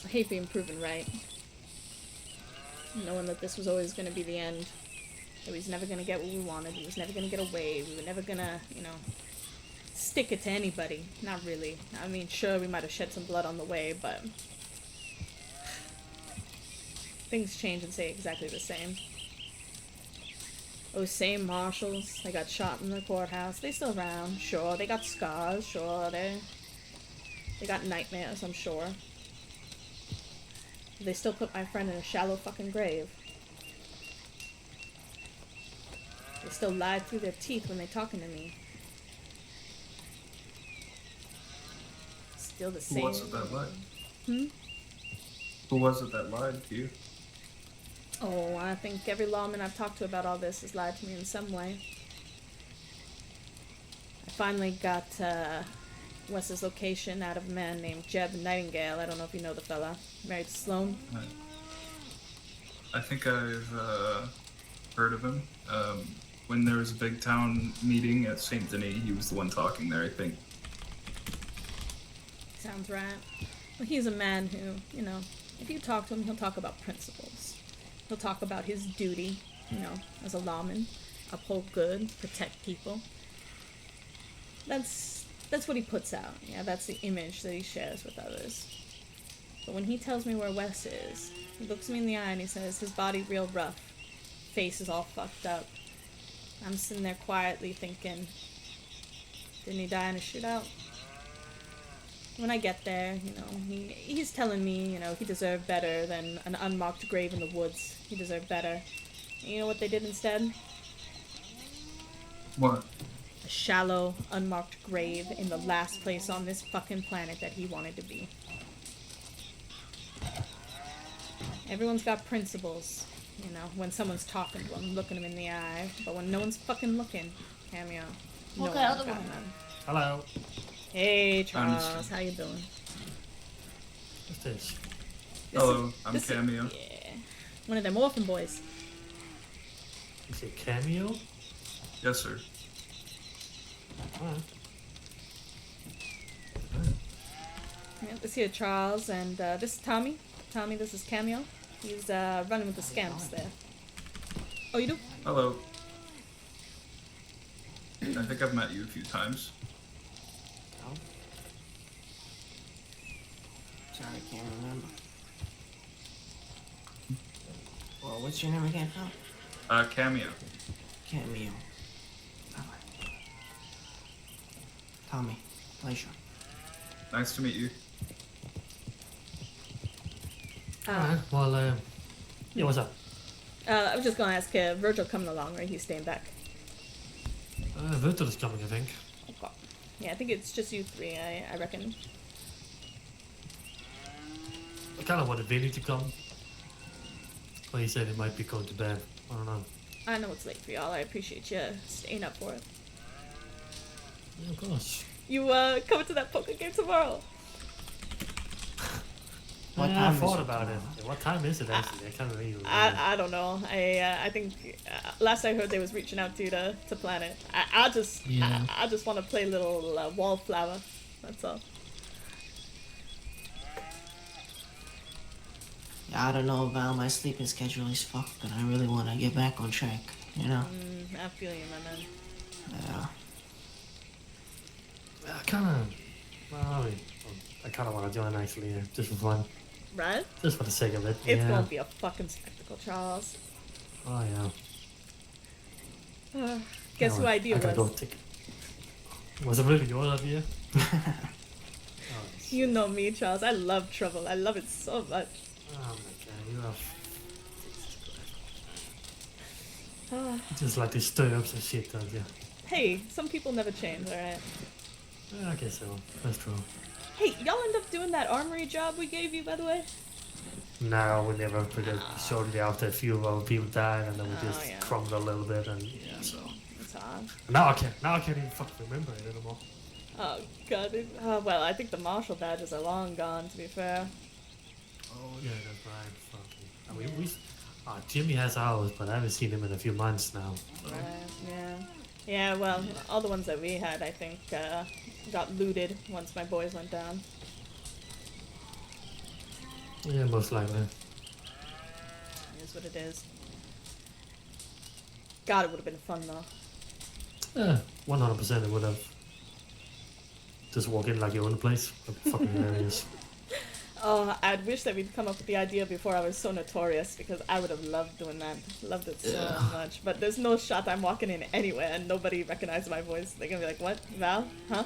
I hate being proven right. Knowing that this was always going to be the end. That we was never going to get what we wanted. We was never going to get away. We were never going to, you know, stick it to anybody. Not really. I mean, sure, we might have shed some blood on the way, but things change and stay exactly the same. Those same marshals, they got shot in the courthouse. They still around, sure. They got scars, sure. They got nightmares, I'm sure. They still put my friend in a shallow fucking grave. They still lied through their teeth when they talking to me. Still the same. Who was it that lied? Hmm? Who was it that lied to you? Oh, I think every lawman I've talked to about all this has lied to me in some way. I finally got Wes's location out of a man named Jeb Nightingale. I don't know if you know the fella. Married to Sloan. I think I've heard of him. When there was a big town meeting at Saint Denis, he was the one talking there, I think. Sounds right. Well, he's a man who, you know, if you talk to him, he'll talk about principles. He'll talk about his duty, you know, as a lawman. Uphold good, protect people. That's what he puts out. Yeah, that's the image that he shares with others. But when he tells me where Wes is, he looks me in the eye and he says his body real rough, face is all fucked up. I'm sitting there quietly thinking, didn't he die in a shootout? When I get there, you know, he's telling me, you know, he deserved better than an unmarked grave in the woods. He deserved better. And you know what they did instead? What? A shallow, unmarked grave in the last place on this fucking planet that he wanted to be. Everyone's got principles, you know, when someone's talking to them, looking them in the eye. But when no one's fucking looking, Cameo, no Okay, one's other got one. none. Hello. Hey, Charles, Understood. how you doing? What's this? Hello, I'm this is- Cameo. Yeah. One of them orphan boys. You say cameo? Yes, sir. Alright. Yeah, this here Charles, and this is Tommy. Tommy, this is Cameo. He's running with the scamps there. Oh, you do? Hello. I think I've met you a few times. Oh. Sorry, I can't remember. Well, what's your name again, pal? Cameo. Cameo. Alright. Tommy, pleasure. Nice to meet you. Alright, well, yeah, what's up? I was just gonna ask Virgil coming along, or he's staying back. Virgil is coming, I think. Okay. Yeah, I think it's just you three, I reckon. I kind of wanted Vinny to come. But he said he might be going to bed. I don't know. I know it's late for y'all. I appreciate you staying up for it. Yeah, of course. You coming to that poker game tomorrow? What I time is thought it about it. tomorrow? What time is it actually? I can't really remember. I don't know. I think last I heard they was reaching out to you to plan it. I just Yeah. I just want to play little wallflower. That's all. I don't know, Val. My sleeping schedule is fucked, and I really want to get back on track. You know? I feel you, my man. Yeah. I kind of. Well, I kind of want to join actually, just for fun. Right? Just for the sake of it. It's yeah. gonna be a fucking spectacle, Charles. Oh yeah. Guess who idea I gotta was? go take. Was it really your idea? You know me, Charles. I love trouble. I love it so much. Oh my god, you have. Ah. Just like to stir up some shit, don't you? Hey, some people never change, alright? I guess so. That's true. Hey, y'all end up doing that armory job we gave you, by the way? No, we never forget. Shortly after a few of our people died, and then we Oh, just yeah. crumbled a little bit, and yeah, so. It's odd. Now I can't even fucking remember it anymore. Oh, God. Well, I think the marshal badges are long gone, to be fair. Oh yeah, that's right. Fucking. I mean, Jimmy has ours, but I haven't seen him in a few months now. So. Right, yeah. Yeah, well, all the ones that we had, I think, got looted once my boys went down. Yeah, most likely. It is what it is. God, it would have been fun, though. Yeah, 100% it would have. Just walk in like you own the place. Fucking hilarious. Oh, I'd wish that we'd come up with the idea before I was so notorious, because I would have loved doing that. Loved it so much. But there's no shot I'm walking in anywhere and nobody recognizes my voice. They're gonna be like, what? Val? Huh?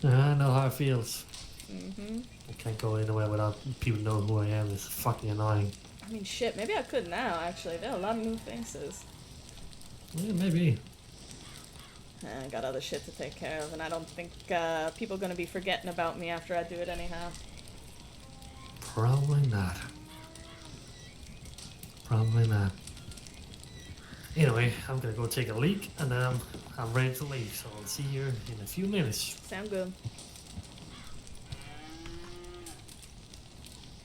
I know how it feels. Mm-hmm. I can't go anywhere without people knowing who I am. It's fucking annoying. I mean, shit, maybe I could now, actually. There are a lot of new faces. Yeah, maybe. I got other shit to take care of, and I don't think people are gonna be forgetting about me after I do it anyhow. Probably not. Probably not. Anyway, I'm gonna go take a leak, and then I'm ready to leave. So I'll see you in a few minutes. Sound good.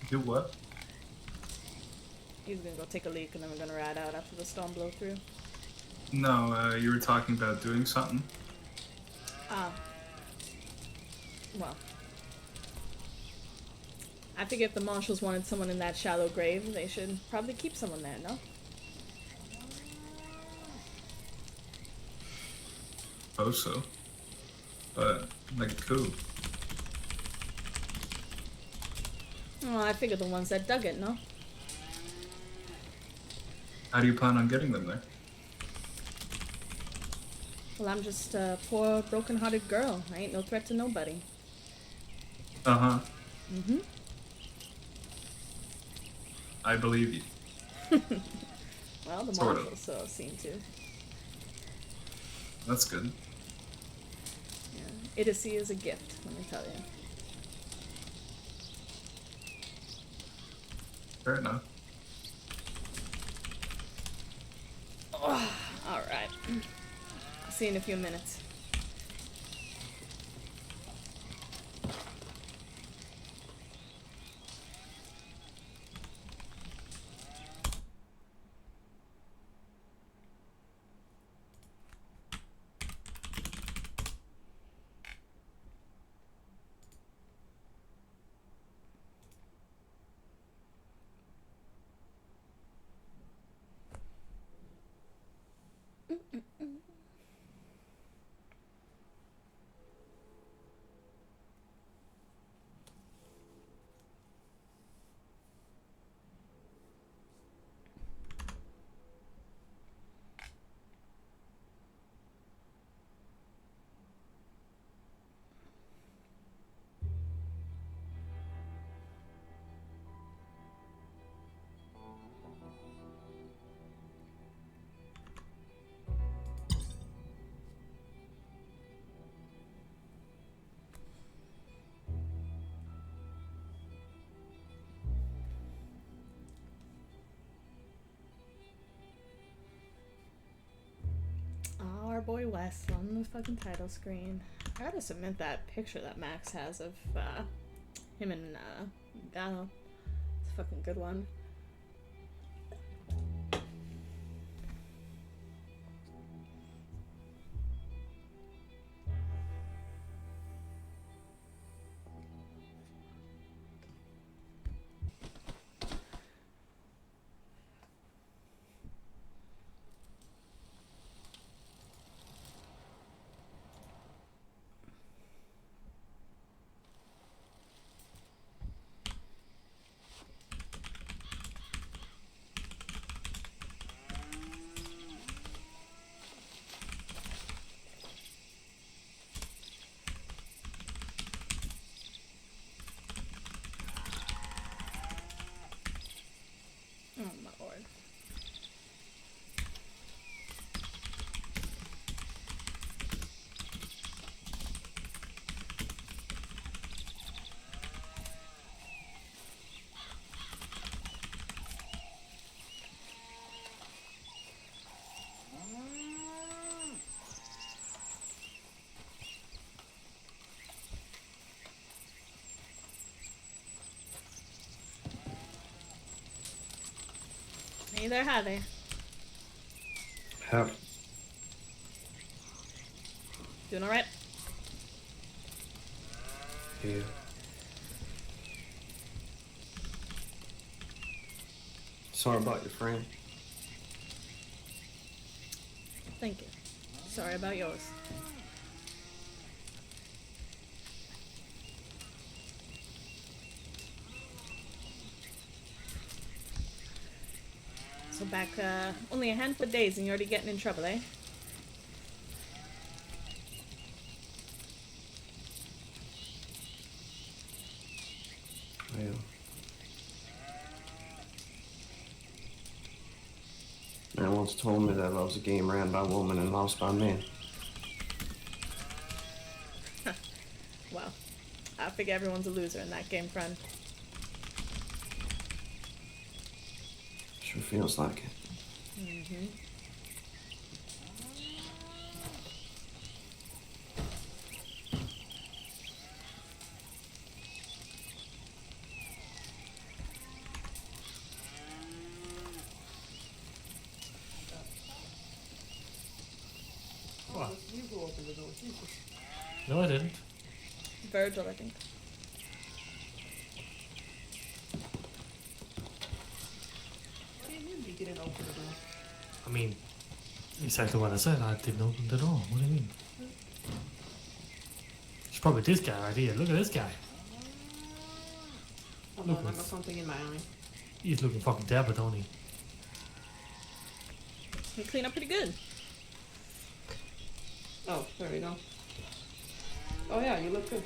Do what? He's gonna go take a leak, and then we're gonna ride out after the storm blow through. No, you were talking about doing something. Ah. Well. I figure if the marshals wanted someone in that shallow grave, they should probably keep someone there, no? Suppose so. But, like, who? Oh, I figure the ones that dug it, no? How do you plan on getting them there? Well, I'm just a poor, broken-hearted girl. I ain't no threat to nobody. Uh-huh. Mm-hmm. I believe you. Well, the Sort of. marshals seem to. That's good. Yeah. Idiocy is a gift, let me tell you. Fair enough. Oh, alright. I'll see you in a few minutes. Oh, our boy Wes on the fucking title screen. I gotta submit that picture that Max has of him and Gano. It's a fucking good one. Oh my lord. Hey there, hi there. How? Doing alright? Yeah. Sorry about your friend. Thank you. Sorry about yours. So back only a handful of days and you're already getting in trouble, eh? Yeah. Man once told me that love's a game ran by woman and lost by men. Well, I figure everyone's a loser in that game, friend. Sure feels like it. Mm-hmm. What? You go open the door, Jesus. No, I didn't. Virgil, I think. What do you mean you didn't open the door? I mean, exactly what I said. I didn't open the door. What do you mean? It's probably this guy right here. Look at this guy. Hold on, I got something in my eye. He's looking fucking dapper, don't he? You clean up pretty good. Oh, there we go. Oh yeah, you look good.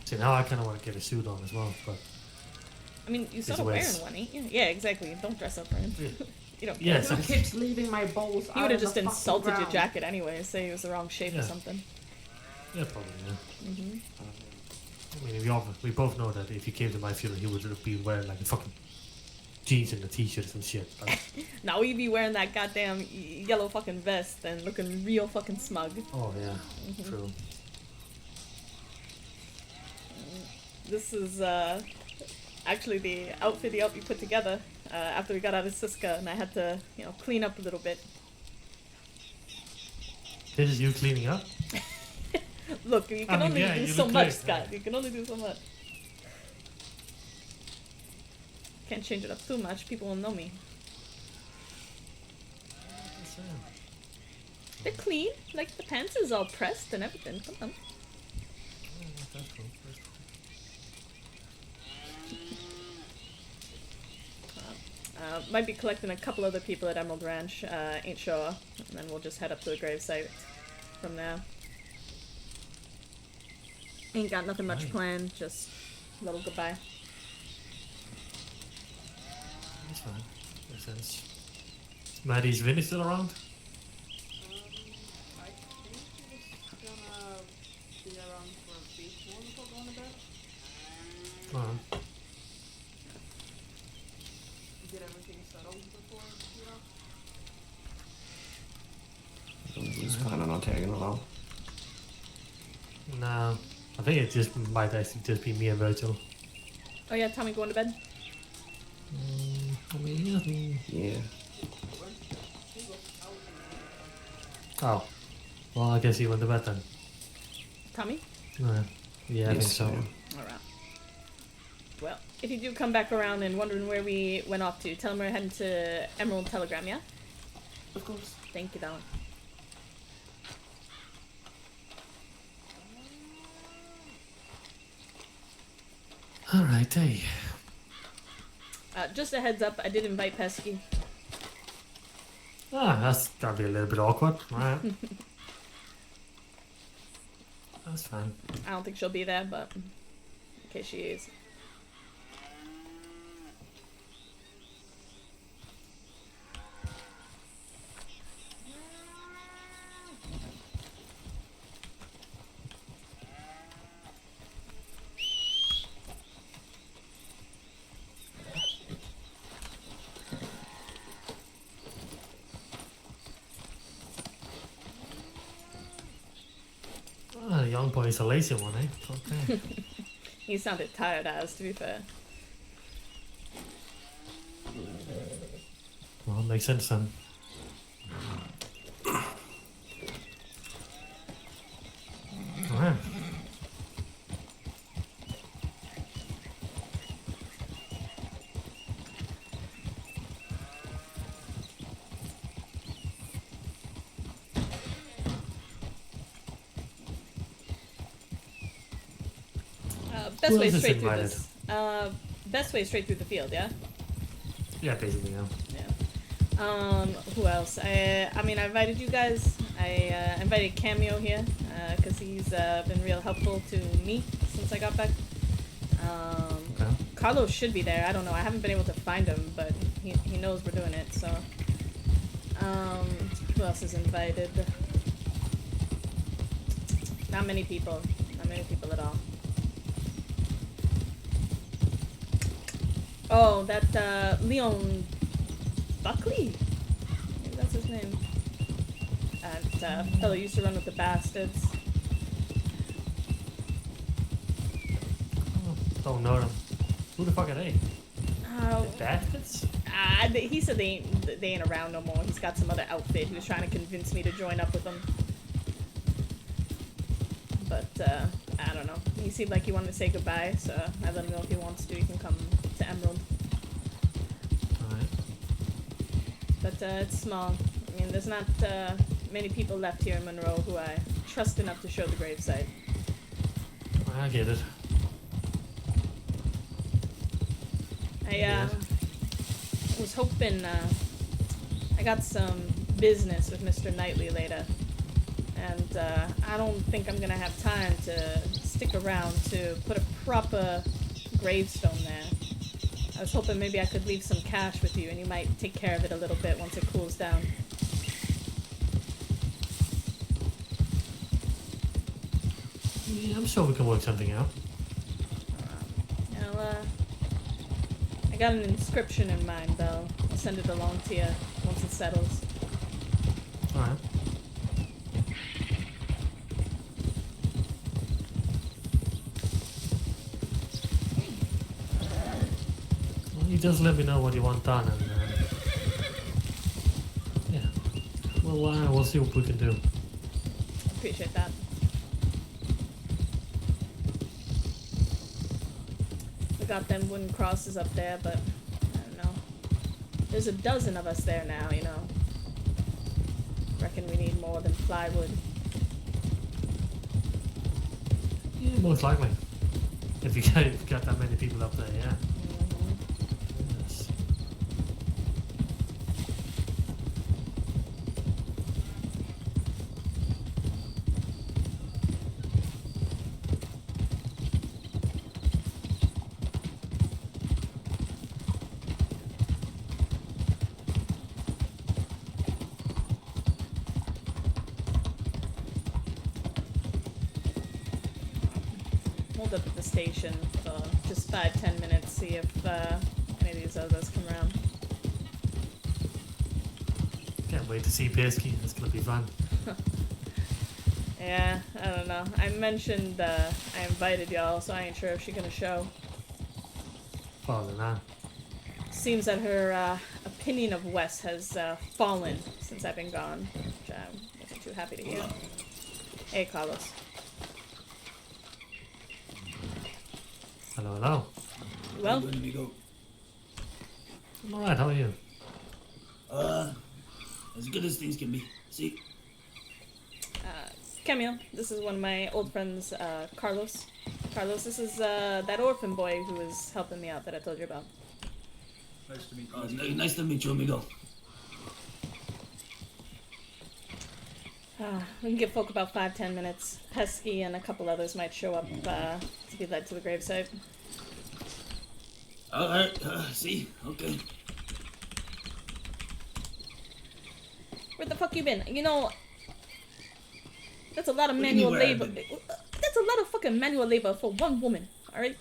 See, now I kind of want to get a suit on as well, but I mean, you These sort of wearing ways. one, ain't you? Yeah, exactly. Don't dress up for him. You don't Yeah, care. exactly. Who keeps leaving my bowls He out would have on just the fucking insulted your ground? jacket anyway, say it was the wrong shape or Yeah. something. yeah, probably, yeah. Hmm. I mean, we both know that if he came to my funeral, he would be wearing like a fucking jeans and a t-shirt and shit. Like, Now he'd be wearing that goddamn yellow fucking vest and looking real fucking smug. oh yeah, Mhm. true. This is actually the outfit he helped me put together after we got out of Siska, and I had to, you know, clean up a little bit. This is you cleaning up? Look, you can I mean, only yeah, do you so look much, great, Scott. yeah. You can only do so much. Can't change it up too much. People will know me. They're clean. Like, the pants is all pressed and everything. Come on. That's cool. That's cool. Might be collecting a couple other people at Emerald Ranch. Ain't sure. And then we'll just head up to the gravesite from there. Ain't got nothing much Nice. planned. Just a little goodbye. That's fine. Makes sense. Is Maddie's Vinny still around? I think he was gonna be around for a bit more before going to bed. Oh, Get everything settled before, you know? He's planning on tagging along. no. I think it just might actually just be me and Virgil. Oh yeah, Tommy going to bed? I mean, Yeah. oh. Well, I guess he went to bed then. Tommy? Yeah, I think Yes, so. ma'am. Alright. Well, if you do come back around and wondering where we went off to, tell him we're heading to Emerald Telegram, yeah? Of course. Thank you, darling. Alright, hey. Just a heads up, I did invite Pesky. Ah, that's gotta be a little bit awkward. Alright. That's fine. I don't think she'll be there, but in case she is. Ah, the young boy's a lazy one, eh? Okay. He sounded tired as, to be fair. Well, makes sense then. Alright. Best Who way else is straight through invited? this. Best way straight through the field, yeah? Yeah, basically, yeah. Who else? I mean, I invited you guys. I invited Cameo here, because he's been real helpful to me since I got back. Okay. Carlos should be there. I don't know. I haven't been able to find him, but he knows we're doing it, so. Who else is invited? Not many people. Not many people at all. Oh, that, Leon Buckley? Maybe that's his name. That, fellow used to run with the Bastards. Oh, don't know them. Who the fuck are they? Oh, The bastards? he said they ain't around no more. He's got some other outfit. He was trying to convince me to join up with him. But, I don't know. He seemed like he wanted to say goodbye, so I let him know if he wants to, he can come to Emerald. Alright. But, it's small. I mean, there's not, many people left here in Monroe who I trust enough to show the gravesite. I get it. I was hoping, I got some business with Mr. Knightley later. And, I don't think I'm gonna have time to stick around to put a proper gravestone there. I was hoping maybe I could leave some cash with you and you might take care of it a little bit once it cools down. Yeah, I'm sure we can work something out. I got an inscription in mind, though. I'll send it along to you once it settles. Alright. Well, you just let me know what you want done, and yeah, we'll see what we can do. Appreciate that. We got them wooden crosses up there, but I don't know. There's a dozen of us there now, you know. Reckon we need more than plywood. Yeah, most likely. If you got that many people up there, yeah. Yes. Hold up at the station for just 5-10 minutes, see if any of these others come around. Can't wait to see Pesky. It's gonna be fun. Yeah, I don't know. I mentioned I invited y'all, so I ain't sure if she's gonna show. Probably not. Seems that her opinion of Wes has fallen since I've been gone, which I wasn't too happy to hear. Hey, Carlos. Hello, hello. Well, I'm alright, how are you? As good as things can be. See? Camille, this is one of my old friends, Carlos. Carlos, this is that orphan boy who was helping me out that I told you about. Nice to meet you. Nice to meet you, amigo. We can give folk about 5-10 minutes. Pesky and a couple others might show up to be led to the gravesite. Alright, see? Okay. Where the fuck you been? You know, that's a lot of manual labor. That's a lot of fucking manual labor for one woman, alright?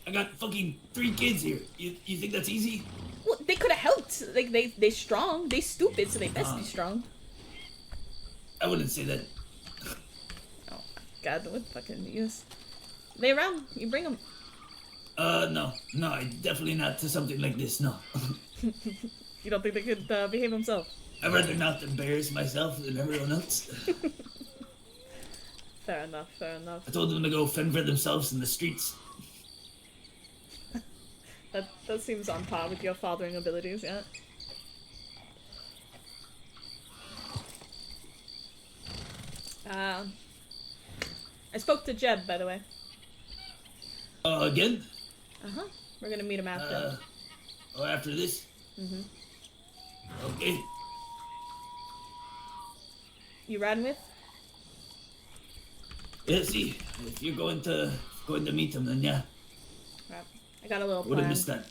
I got fucking 3 kids here. You think that's easy? Well, they could have helped. Like, they strong. They stupid, so they best be strong. I wouldn't say that. Oh, God, what fucking use? They around? You bring them. No, definitely not to something like this, no. You don't think they could behave themselves? I'd rather not embarrass myself than everyone else. Fair enough, fair enough. I told them to go fend for themselves in the streets. That seems on par with your fathering abilities, yeah? I spoke to Jeb, by the way. Again? Uh-huh. We're gonna meet him after. After this? Mm-hmm. Okay. You riding with? Yeah, see, if you're going to meet him, then yeah. Right. I got a little plan. Wouldn't miss that.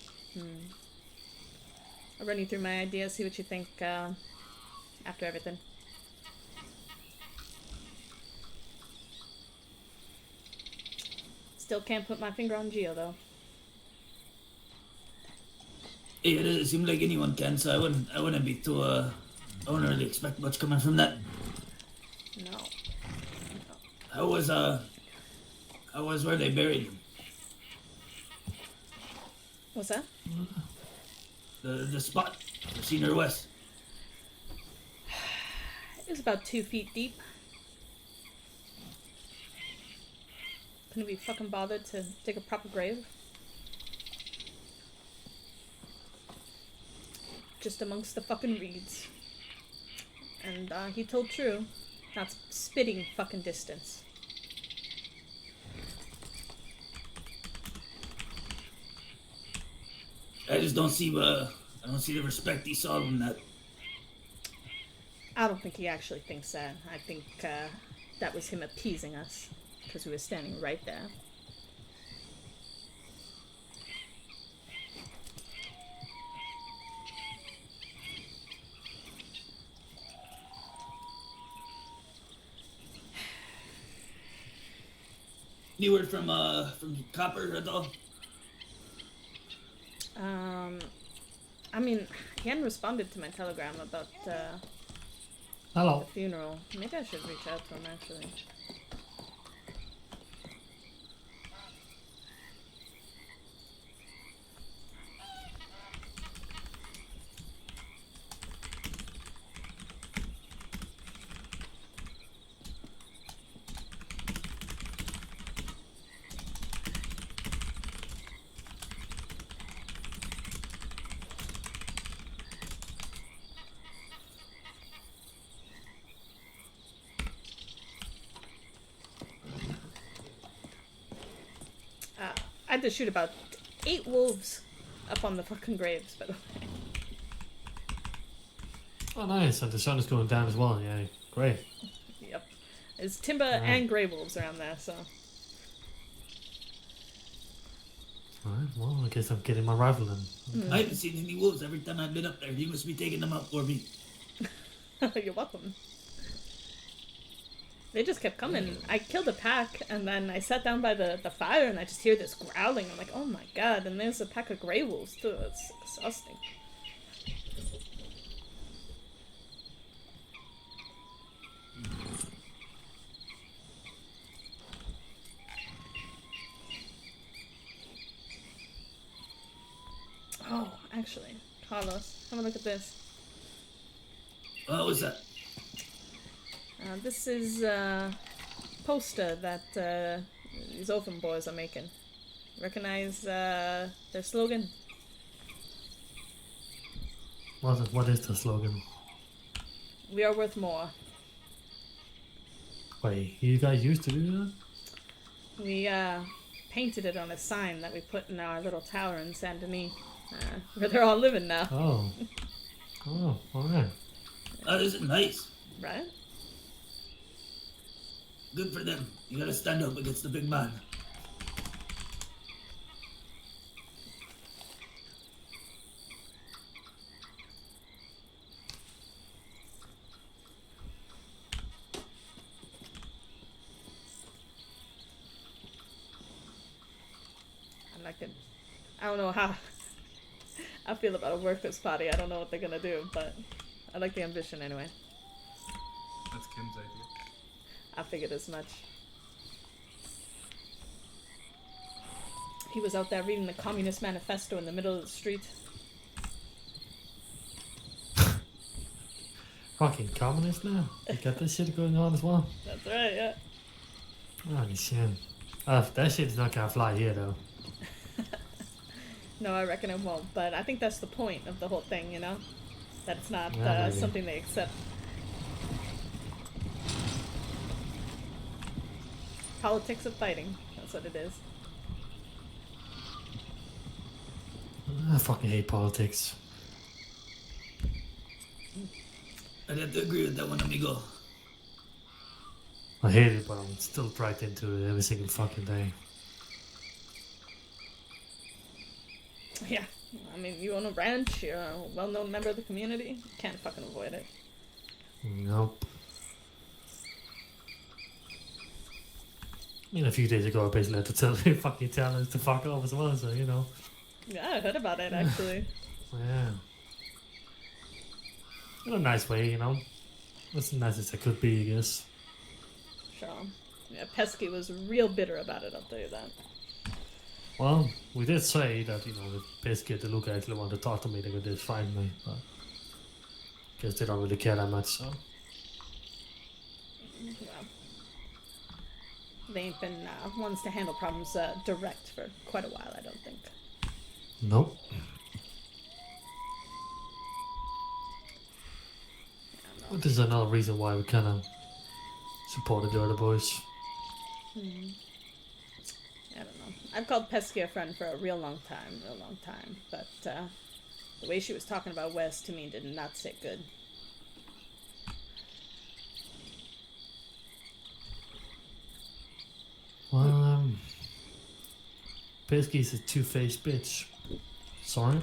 I'll run you through my ideas, see what you think after everything. Still can't put my finger on Geo, though. Yeah, it doesn't seem like anyone can, so I wouldn't be too, I wouldn't really expect much coming from that. No. How was where they buried him? What's that? The spot, the Senior West. It was about 2 feet deep. Couldn't be fucking bothered to dig a proper grave. Just amongst the fucking reeds. And he told true. That's spitting fucking distance. I just don't see the respect he saw in that. I don't think he actually thinks that. I think that was him appeasing us. because we were standing right there. Any word from Copper at all? I mean, he hadn't responded to my telegram about Hello. the funeral. Maybe I should reach out to him actually. I had to shoot about 8 wolves up on the fucking graves, by the way. Oh, nice. And the sun is going down as well. Yeah, great. Yep. There's timber and grey wolves around there, so. Alright, well, I guess I'm getting my rifle then. I haven't seen any wolves every time I've been up there. You must be taking them out for me. You're welcome. They just kept coming. I killed a pack, and then I sat down by the fire, and I just hear this growling. I'm like, oh my god, and there's a pack of grey wolves, too. It's disgusting. Oh, actually, Carlos, have a look at this. What's that? This is a poster that these orphan boys are making. Recognize their slogan? What is the slogan? We are worth more. Wait, you guys used to do that? We painted it on a sign that we put in our little tower in Saint Denis, where they're all living now. Oh. Oh, alright. That is nice. Right? Good for them. You gotta stand up against the big man. I like it. I don't know how I feel about a workers' party. I don't know what they're gonna do, but I like the ambition anyway. That's Kim's idea. I figured as much. He was out there reading the Communist Manifesto in the middle of the street. Fucking communist now? You got this shit going on as well? That's right, yeah. Oh, shit. That shit's not gonna fly here, though. No, I reckon it won't, but I think that's the point of the whole thing, you know? That it's not Yeah, maybe. something they accept. Politics of fighting, that's what it is. I fucking hate politics. I'd have to agree with that one, amigo. I hate it, but I'm still dragged into it every single fucking day. Yeah, I mean, you own a ranch, you're a well-known member of the community, you can't fucking avoid it. Nope. I mean, a few days ago, I basically had to tell the fucking tenants to fuck off as well, so, you know. Yeah, I heard about it, actually. Yeah. In a nice way, you know. As nice as it could be, I guess. Sure. Yeah, Pesky was real bitter about it, I'll tell you that. Well, we did say that, you know, if Biscuit the Luca actually wanted to talk to me, they could just find me, but I guess they don't really care that much, so. Well, they ain't been ones to handle problems direct for quite a while, I don't think. Nope. But this is another reason why we kind of supported the other boys. I don't know. I've called Pesky a friend for a real long time, but the way she was talking about Wes to me did not sit good. Pesky's a two-faced bitch. Sorry?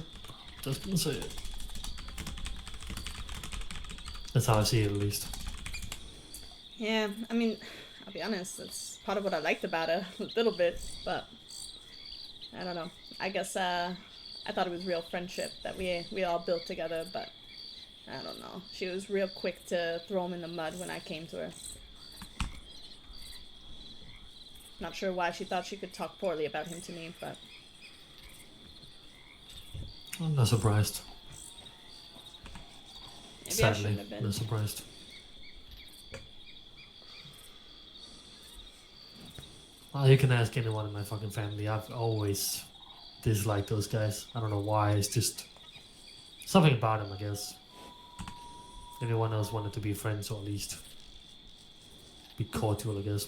Just gonna say it. That's how I see it, at least. Yeah, I mean, I'll be honest, that's part of what I liked about her, a little bit, but I don't know. I guess, I thought it was real friendship that we all built together, but I don't know. She was real quick to throw him in the mud when I came to her. Not sure why she thought she could talk poorly about him to me, but... I'm not surprised. Maybe I Sadly, shouldn't have been. not surprised. Well, you can ask anyone in my fucking family. I've always disliked those guys. I don't know why. It's just something about them, I guess. Everyone else wanted to be friends, or at least be cordial, I guess.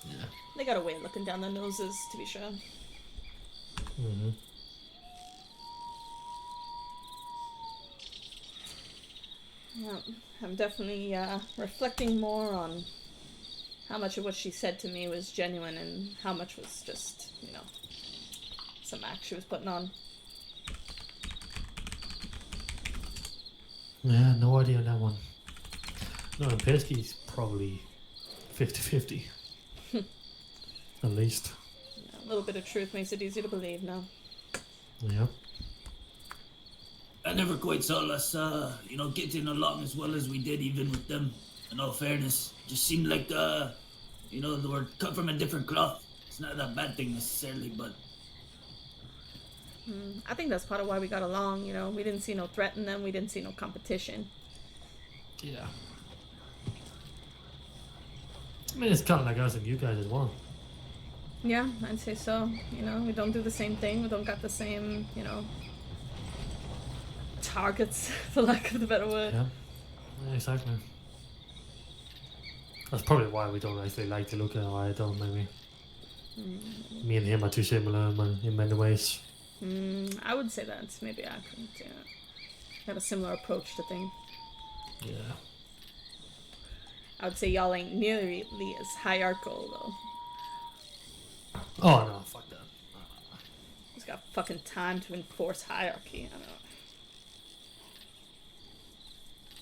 Yeah. They got a way of looking down their noses, to be sure. Mm-hmm. Yeah, I'm definitely reflecting more on how much of what she said to me was genuine and how much was just, you know, some act she was putting on. Yeah, no idea on that one. No, and Pesky's probably 50-50. At least. Yeah, a little bit of truth makes it easy to believe now. Yeah. I never quite saw us, getting along as well as we did, even with them. In all fairness, just seemed like, they were cut from a different cloth. It's not a bad thing necessarily, but I think that's part of why we got along, you know. We didn't see no threat in them. We didn't see no competition. Yeah. I mean, it's kind of like us and you guys as well. Yeah, I'd say so. You know, we don't do the same thing. We don't got the same, you know, targets, for lack of a better word. Yeah, exactly. That's probably why we don't actually like to look at why I don't, maybe. Me and him are too similar in many ways. I would say that. Maybe I couldn't, yeah. Got a similar approach to things. Yeah. I would say y'all ain't nearly as hierarchical, though. Oh, no, fuck that. Who's got fucking time to enforce hierarchy? I don't know.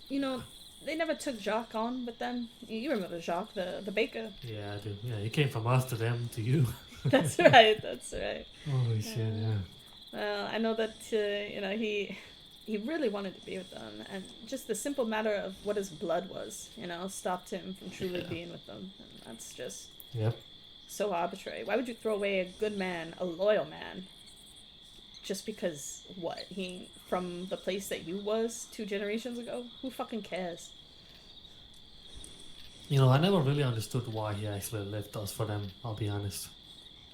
You know, they never took Jacques on with them. You remember Jacques, the baker. Yeah, I do. Yeah, he came from us to them to you. That's right, that's right. Holy shit, yeah. Well, I know that, you know, he really wanted to be with them, and just the simple matter of what his blood was, you know, stopped him from truly being with them. And that's just so arbitrary. Why would you throw away a good man, a loyal man, just because, what, he, from the place that you was 2 generations ago? Who fucking cares? You know, I never really understood why he actually left us for them, I'll be honest.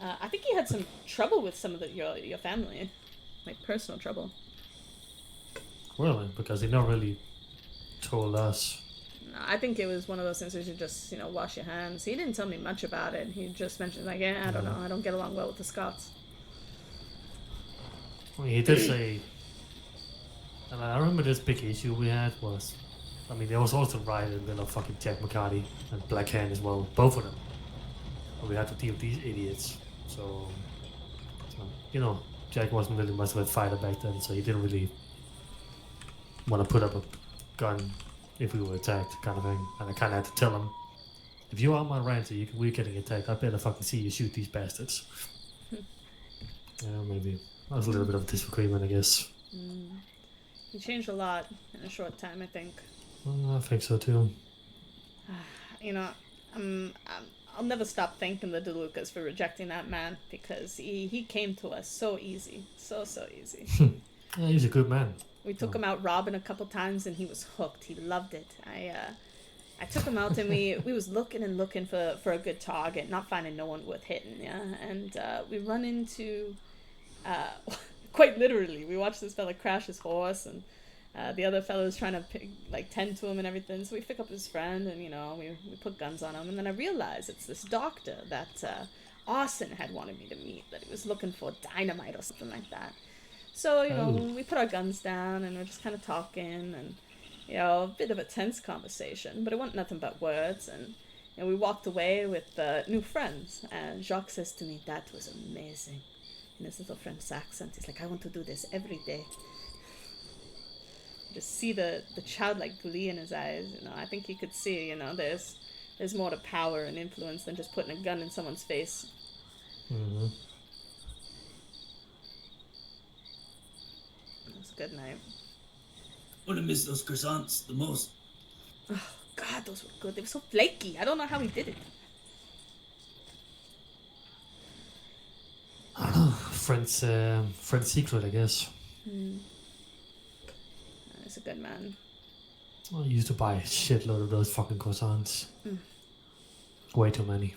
I think he had some trouble with some of your family, like personal trouble. Really? Because he never really told us. No, I think it was one of those things where you just, you know, wash your hands. He didn't tell me much about it. He just mentioned, like, yeah, I don't know, I don't get along well with the Scots. Well, he did say, and I remember this big issue we had was, I mean, there was also Ryan and little fucking Jack McCarty and Black Hand as well, both of them. But we had to deal with these idiots. So, you know, Jack wasn't really much of a fighter back then, so he didn't really want to put up a gun if we were attacked, kind of thing. And I kind of had to tell him, if you are my rancher, we're getting attacked, I better fucking see you shoot these bastards. Yeah, maybe. That was a little bit of a disagreement, I guess. He changed a lot in a short time, I think. I think so too. You know, I'll never stop thanking the DeLucas for rejecting that man, because he came to us so easy. So easy. Yeah, he's a good man. We took him out robbing a couple times and he was hooked. He loved it. I took him out and we was looking and looking for a good target, not finding no one worth hitting, yeah. And we run into, quite literally, we watched this fella crash his horse, and the other fellow was trying to tend to him and everything. So we pick up his friend and, you know, we put guns on him. And then I realized it's this doctor that Austin had wanted me to meet, that he was looking for dynamite or something like that. So, you know, we put our guns down and we're just kind of talking, and, you know, a bit of a tense conversation, but it wasn't nothing but words. And, you know, we walked away with new friends, and Jacques says to me, "That was amazing." in his little French accent. He's like, I want to do this every day. Just see the childlike glee in his eyes. You know, I think he could see. You know, there's more to power and influence than just putting a gun in someone's face. Mm-hmm. It was a good night. I'm gonna miss those croissants the most. Oh God, those were good. They were so flaky. I don't know how he did it. Friend's secret, I guess. He's a good man. I used to buy a shitload of those fucking croissants. Way too many.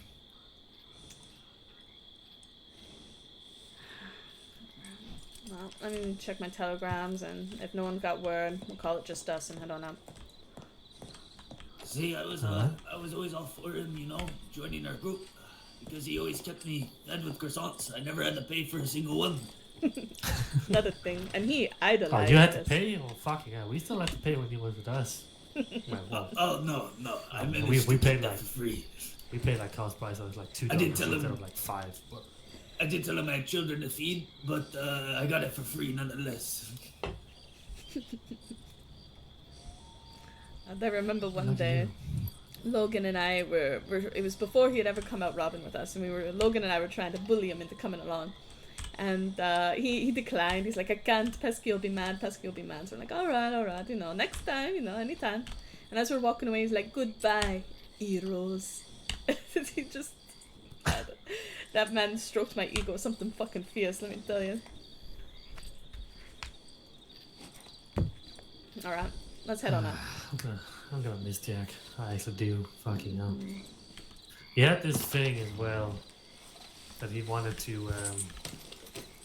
Well, let me check my telegrams, and if no one got word, we'll call it just us and head on up. See, I was always all for him, you know, joining our group, because he always kept me fed with croissants. I never had to pay for a single one. Another thing, and he idolized. Oh, you had to us. pay? Oh, fucking hell. We still had to pay when you was with us. Oh no, I managed we to paid get that like for free. We paid like cost price of like $2 I did tell instead him- of like $5. But I did tell him I had children to feed, but I got it for free nonetheless. I remember one day, Logan and I were it was before he had ever come out robbing with us, and Logan and I were trying to bully him into coming along. And he declined. He's like, I can't, Pesky will be mad, Pesky will be mad. So we're like, alright, you know, next time, you know, anytime. And as we're walking away, he's like, goodbye, heroes. He just, that man stroked my ego with something fucking fierce, let me tell you. Alright, let's head on up. I'm gonna miss Jack. I actually do. Fucking hell. He had this thing as well that he wanted to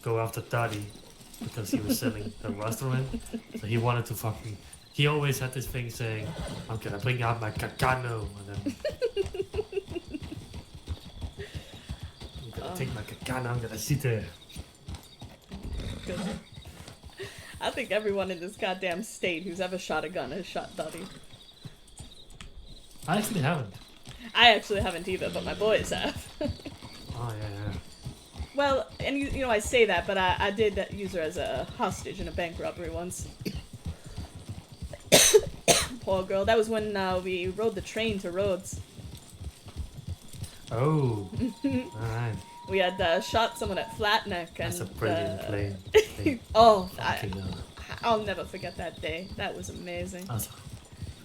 go after Daddy because he was selling the restaurant. So he wanted to fucking. He always had this thing saying, I'm gonna bring out my cacano, and then I'm gonna take my cacano, I'm gonna sit there. Good. I think everyone in this goddamn state who's ever shot a gun has shot Daddy. I actually haven't. I actually haven't either, but my boys have. Oh yeah. Well, and you know, I say that, but I did use her as a hostage in a bank robbery once. Poor girl. That was when we rode the train to Rhodes. Oh. Alright. We had shot someone at Flatneck. And, That's a brilliant plane. Oh, Fucking hell. I'll never forget that day. That was amazing.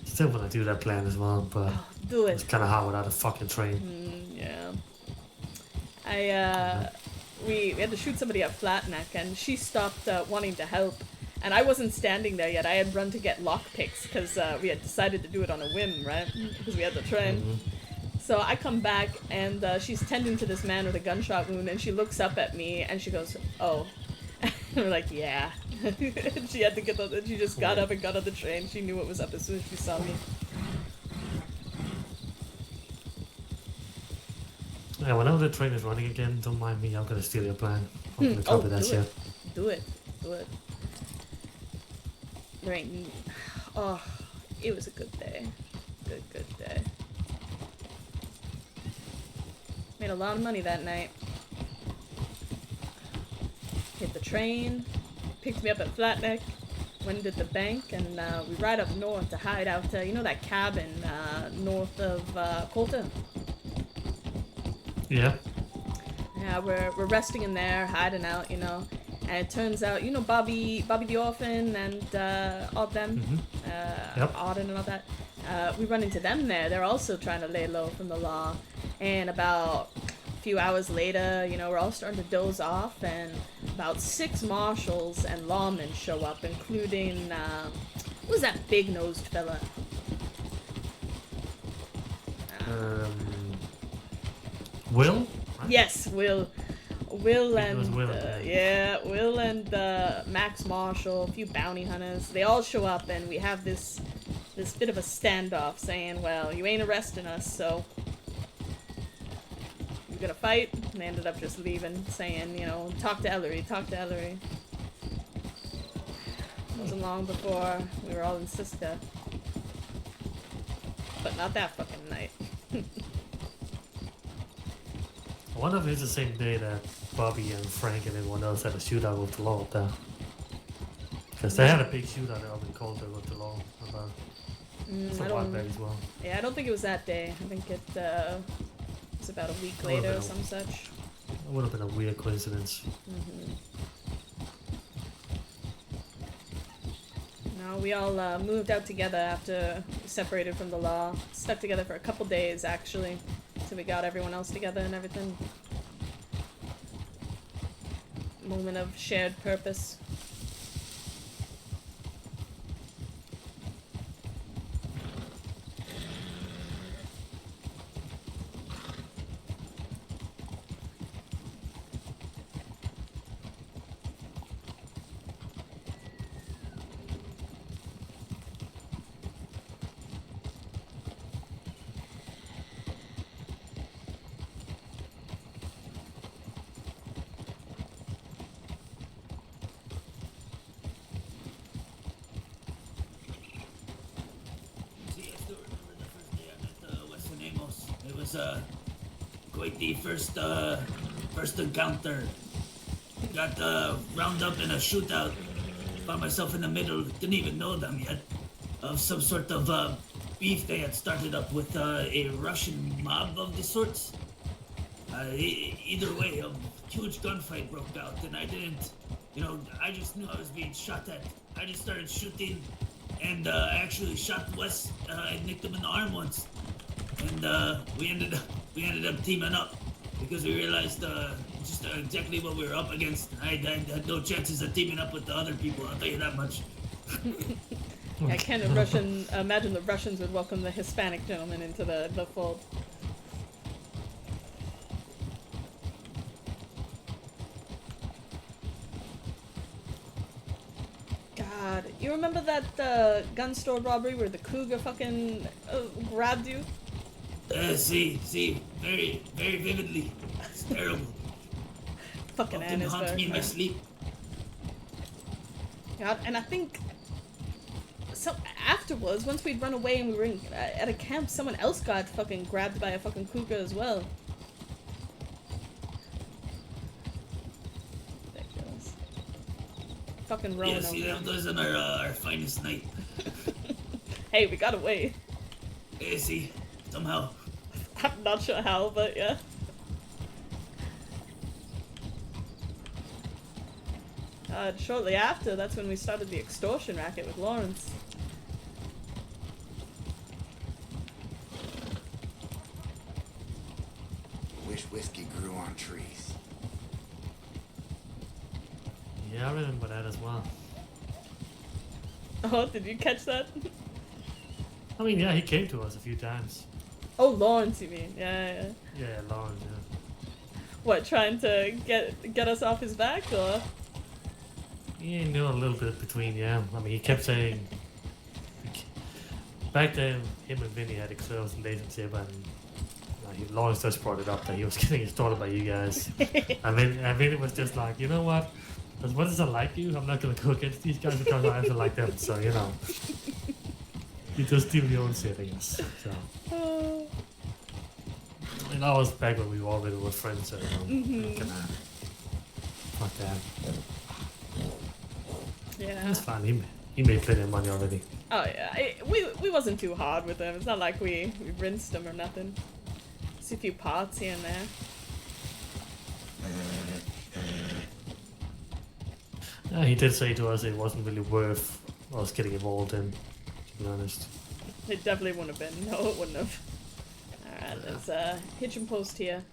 Still want to do that plan as well, but do it. It's kind of hard without a fucking train. Yeah. We had to shoot somebody at Flatneck, and she stopped wanting to help. And I wasn't standing there yet. I had run to get lockpicks because we had decided to do it on a whim, right? Because we had the train. So I come back, and she's tending to this man with a gunshot wound, and she looks up at me, and she goes, oh. And we're like, yeah. She had to get the, she just got up and got on the train. She knew what was up as soon as she saw me. Yeah, whenever the train is running again, don't mind me, I'm gonna steal your plan. I'm gonna copy that shit. Do it. There ain't... Oh, it was a good day. Good day. Made a lot of money that night. Hit the train, picked me up at Flatneck, went to the bank, and we ride up north to hide out, you know that cabin north of Colton? Yeah. Yeah, we're resting in there, hiding out, you know. And it turns out, you know, Bobby the Orphan and all them, Yep. Auden and all that. We run into them there. They're also trying to lay low from the law. And about a few hours later, you know, we're all starting to doze off, and about 6 marshals and lawmen show up, including, what was that big-nosed fella? Will? Yes, Will. Will and Will, Will and Max Marshall, a few bounty hunters. They all show up, and we have this bit of a standoff, saying, "Well, you ain't arresting us, so you're gonna fight." And they ended up just leaving, saying, you know, talk to Ellery. It wasn't long before we were all in Siska, but not that fucking night. I wonder if it's the same day that Bobby and Frank and everyone else had a shootout with the law up there. Because they had a big shootout up in Calder with the law about some I while don't. back as well. Yeah, I don't think it was that day. I think it was about a week That would've later or been some such. It would have been a weird coincidence. No, we all moved out together after we separated from the law. Stuck together for a couple days, actually, till we got everyone else together and everything. Moment of shared purpose. See, I still remember the first day I met Weston Amos. It was quite the first encounter. Got round up in a shootout. Found myself in the middle. Didn't even know them yet. Of some sort of beef they had started up with a Russian mob of the sorts. Either way, a huge gunfight broke out, and I didn't, I just knew I was being shot at. I just started shooting, and I actually shot Wes. I nicked him in the arm once, and we ended up teaming up because we realized just exactly what we were up against. I had no chances of teaming up with the other people. I'll tell you that much. I can't imagine the Russians would welcome the Hispanic gentleman into the fold. God, you remember that gun store robbery where the cougar fucking grabbed you? See, very, very vividly. It's terrible. Fucking Often haunts Annisburg, me in my man. sleep. God, and I think so afterwards, once we'd run away and we were at a camp, someone else got fucking grabbed by a fucking cougar as well. Ridiculous. Fucking Rowan Yeah, see, over that wasn't our finest night. Hey, we got away. Yeah, see, somehow. I'm not sure how, but yeah. Shortly after, that's when we started the extortion racket with Lawrence. Wish whiskey grew on trees. Yeah, I remember that as well. Oh, did you catch that? I mean, yeah, he came to us a few times. Oh, Lawrence, you mean? Yeah. Yeah, Lawrence, yeah. What, trying to get us off his back, or? Yeah, you know, a little bit between, yeah. I mean, he kept saying... Back then, him and Vinny had a close relationship, and Lawrence just brought it up that he was getting extorted by you guys. and Vinny was just like, you know what? As much as I like you, I'm not going to go against these guys because I also like them, so, you know. You just do your own shit, I guess. So. And that was back when we already were friends, so, you know. Fuck that. Yeah. That's fine. He made plenty of money already. Oh yeah, we wasn't too hard with him. It's not like we rinsed him or nothing. Just a few parts here and there. Yeah, he did say to us it wasn't really worth us getting involved in, to be honest. It definitely wouldn't have been. No, it wouldn't have. Alright, there's a hitching post here.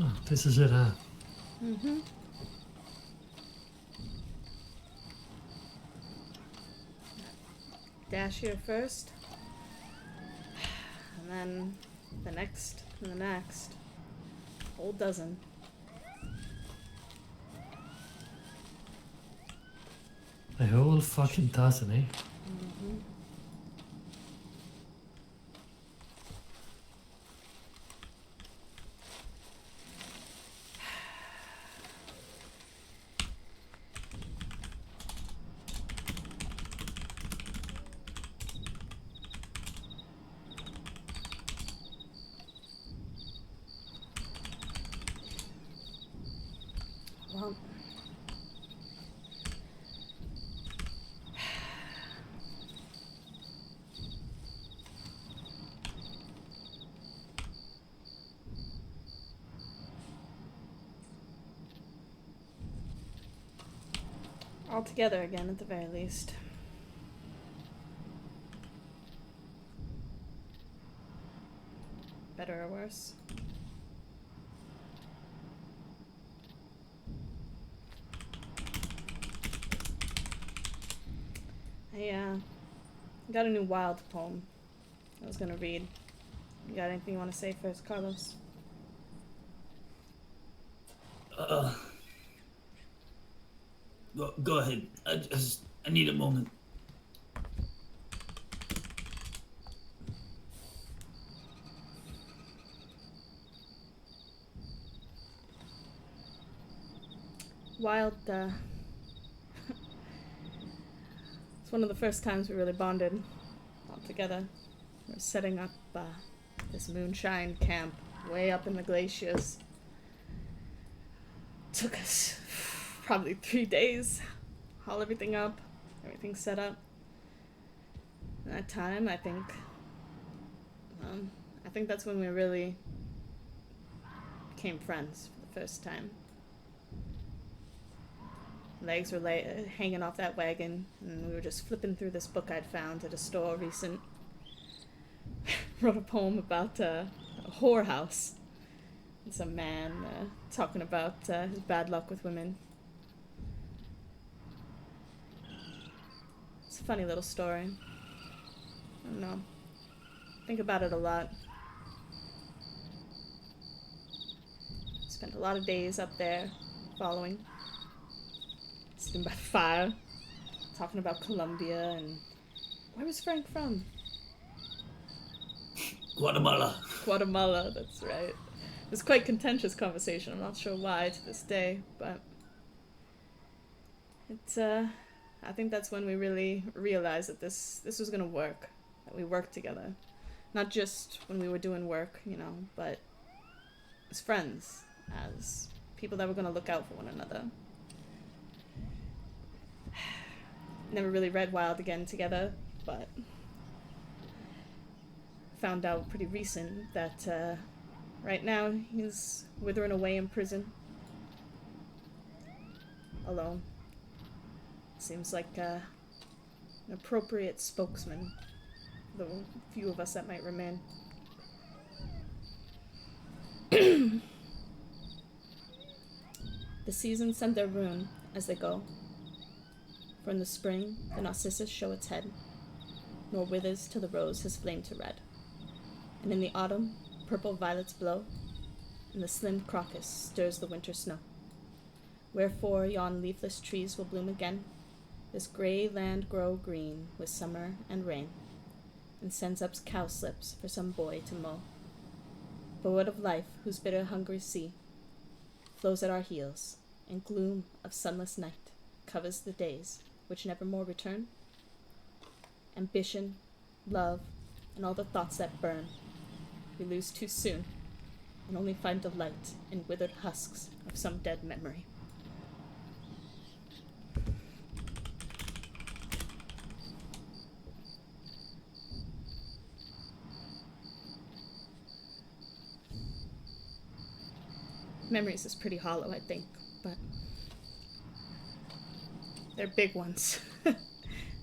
Oh, this is it, huh? Dash here first. And then the next and the next. Whole dozen. A whole fucking dozen, eh? All together again, at the very least. Better or worse? I got a new wild poem I was gonna read. You got anything you want to say first, Carlos? Go ahead. I need a moment. Wild, it's one of the first times we really bonded all together. We're setting up this moonshine camp way up in the glaciers. Took us probably 3 days, haul everything up, everything set up. And that time, I think that's when we really became friends for the first time. Legs were hanging off that wagon, and we were just flipping through this book I'd found at a store recent. Wrote a poem about a whorehouse. And some man talking about his bad luck with women. It's a funny little story. I don't know. Think about it a lot. Spent a lot of days up there, following. Sitting by the fire, talking about Colombia and... Where was Frank from? Guatemala. Guatemala, that's right. It was quite contentious conversation. I'm not sure why to this day, but... It's, I think that's when we really realized that this was gonna work. That we worked together. Not just when we were doing work, you know, but as friends. As people that were gonna look out for one another. Never really read Wild again together, but found out pretty recent that right now he's withering away in prison. Alone. Seems like an appropriate spokesman for the few of us that might remain. The seasons send their rune as they go. For in the spring, the narcissus show its head, nor withers till the rose has flamed to red. And in the autumn, purple violets blow, and the slim crocus stirs the winter snow. Wherefore yon leafless trees will bloom again, this grey land grow green with summer and rain, and sends up cowslips for some boy to mow. But what of life, whose bitter hungry sea flows at our heels, and gloom of sunless night covers the days which never more return? Ambition, love, and all the thoughts that burn, we lose too soon, and only find delight in withered husks of some dead memory. Memories is pretty hollow, I think, but they're big ones.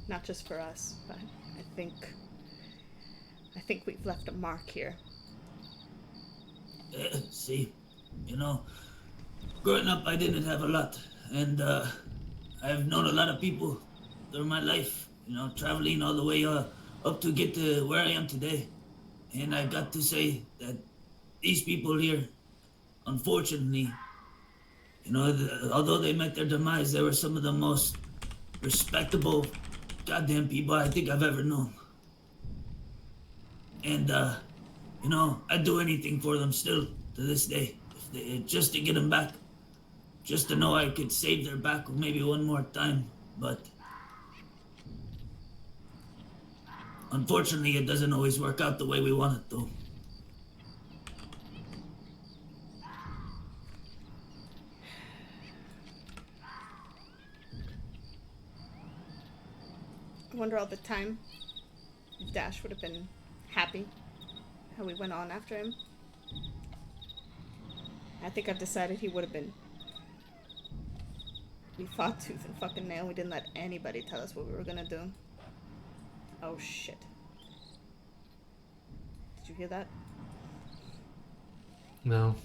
Not just for us, but I think we've left a mark here. See, you know, growing up I didn't have a lot, and I've known a lot of people through my life, you know, traveling all the way up to get to where I am today. And I got to say that these people here, unfortunately, you know, although they met their demise, they were some of the most respectable goddamn people I think I've ever known. And, you know, I'd do anything for them still to this day, just to get them back. Just to know I could save their back maybe one more time, but unfortunately it doesn't always work out the way we want it to. I wonder all the time if Dash would have been happy how we went on after him. I think I've decided he would have been. We fought tooth and fucking nail. We didn't let anybody tell us what we were gonna do. Oh shit. Did you hear that? No.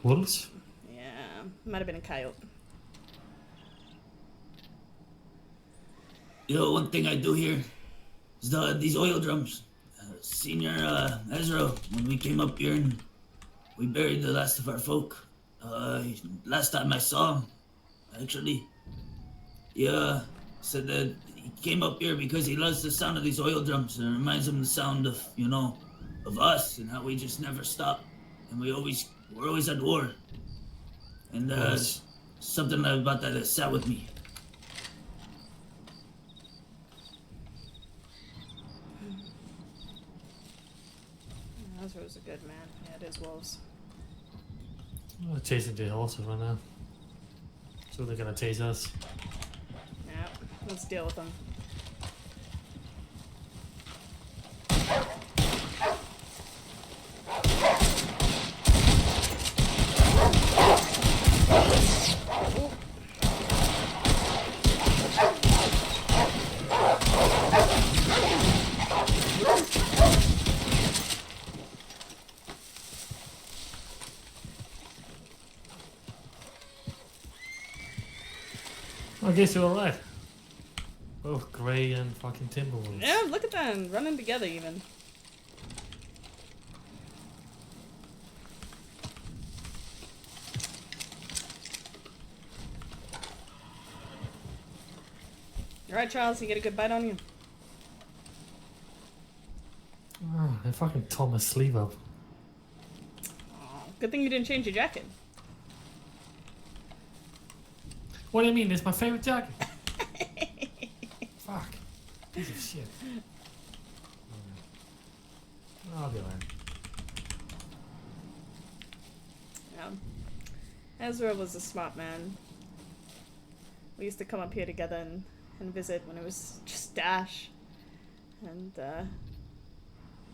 Wolves? Yeah, might have been a coyote. You know, one thing I do here is these oil drums. Senior Ezra, when we came up here and we buried the last of our folk, last time I saw him, actually, he said that he came up here because he loves the sound of these oil drums and it reminds him of the sound of, you know, of us and how we just never stop and we're always at war. And something about that sat with me. Ezra was a good man. Yeah, it is wolves. Oh, chasing the horses right now. So they're gonna chase us. Yeah, let's deal with them. I guess you're alright. Both Grey and fucking Timberwolves. Yeah, look at them running together even. Alright, Charles, you get a good bite on you. Oh, they fucking tore my sleeve up. Oh, good thing you didn't change your jacket. What do you mean? It's my favorite jacket. Fuck. Piece of shit. I'll be alright. Yeah. Ezra was a smart man. We used to come up here together and visit when it was just Dash. And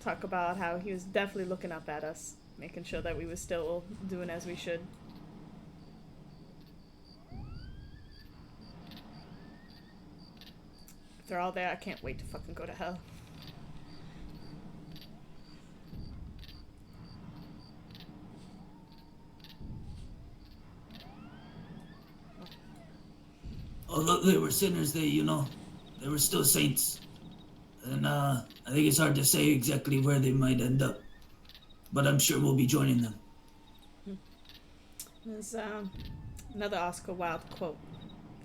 talk about how he was definitely looking up at us, making sure that we were still doing as we should. If they're all there, I can't wait to fucking go to hell. Although they were sinners, they were still saints. And I think it's hard to say exactly where they might end up. But I'm sure we'll be joining them. There's another Oscar Wilde quote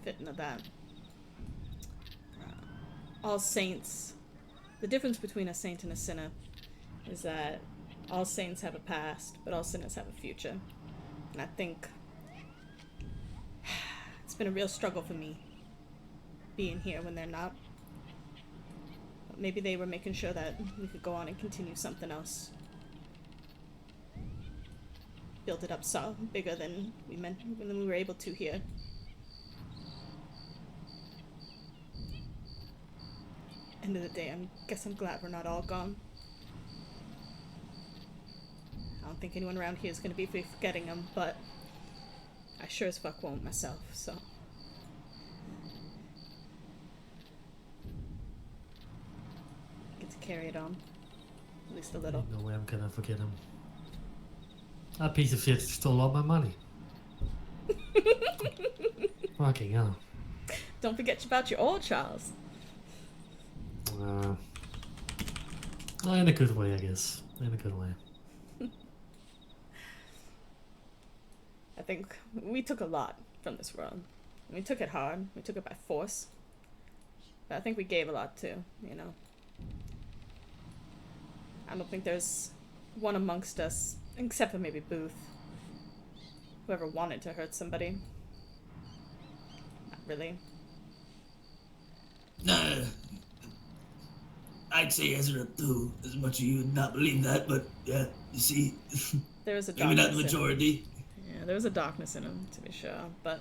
fitting to that. All saints, the difference between a saint and a sinner is that all saints have a past, but all sinners have a future. And I think it's been a real struggle for me being here when they're not. But maybe they were making sure that we could go on and continue something else. Build it up so bigger than we were able to here. End of the day, guess I'm glad we're not all gone. I don't think anyone around here is going to be forgetting them, but I sure as fuck won't myself, so. Get to carry it on. At least a little. No way I'm gonna forget him. That piece of shit stole all my money. Fucking hell. Don't forget about your old Charles. In a good way, I guess. In a good way. I think we took a lot from this world. We took it hard. We took it by force. But I think we gave a lot too, you know. I don't think there's one amongst us, except for maybe Booth, whoever wanted to hurt somebody. Not really. Nah. I'd say Ezra too, as much as you would not believe that, but yeah, you see. There was a maybe not darkness the majority. Yeah, there was a darkness in him, to be sure, but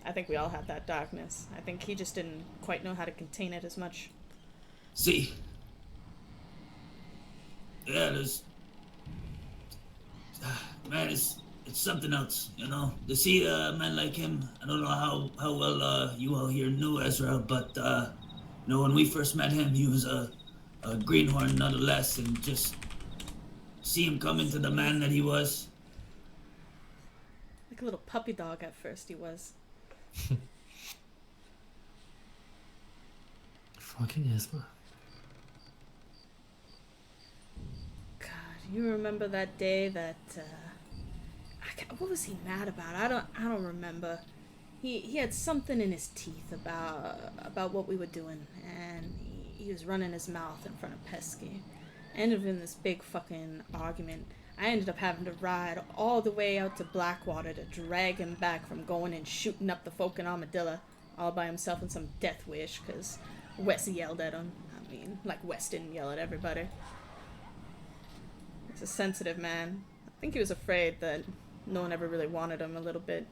I think we all had that darkness. I think he just didn't quite know how to contain it as much. See. Yeah, there's... Man, it's something else, you know. To see a man like him, I don't know how well you all here knew Ezra, but you know, when we first met him, he was a greenhorn nonetheless, and just see him come into the man that he was. Like a little puppy dog at first he was. Fucking Ezra. God, you remember that day that what was he mad about? I don't remember. He had something in his teeth about what we were doing, and he was running his mouth in front of Pesky. Ended up in this big fucking argument. I ended up having to ride all the way out to Blackwater to drag him back from going and shooting up the folk in Armadillo all by himself in some death wish because Wes yelled at him. I mean, like Wes didn't yell at everybody. He's a sensitive man. I think he was afraid that no one ever really wanted him a little bit.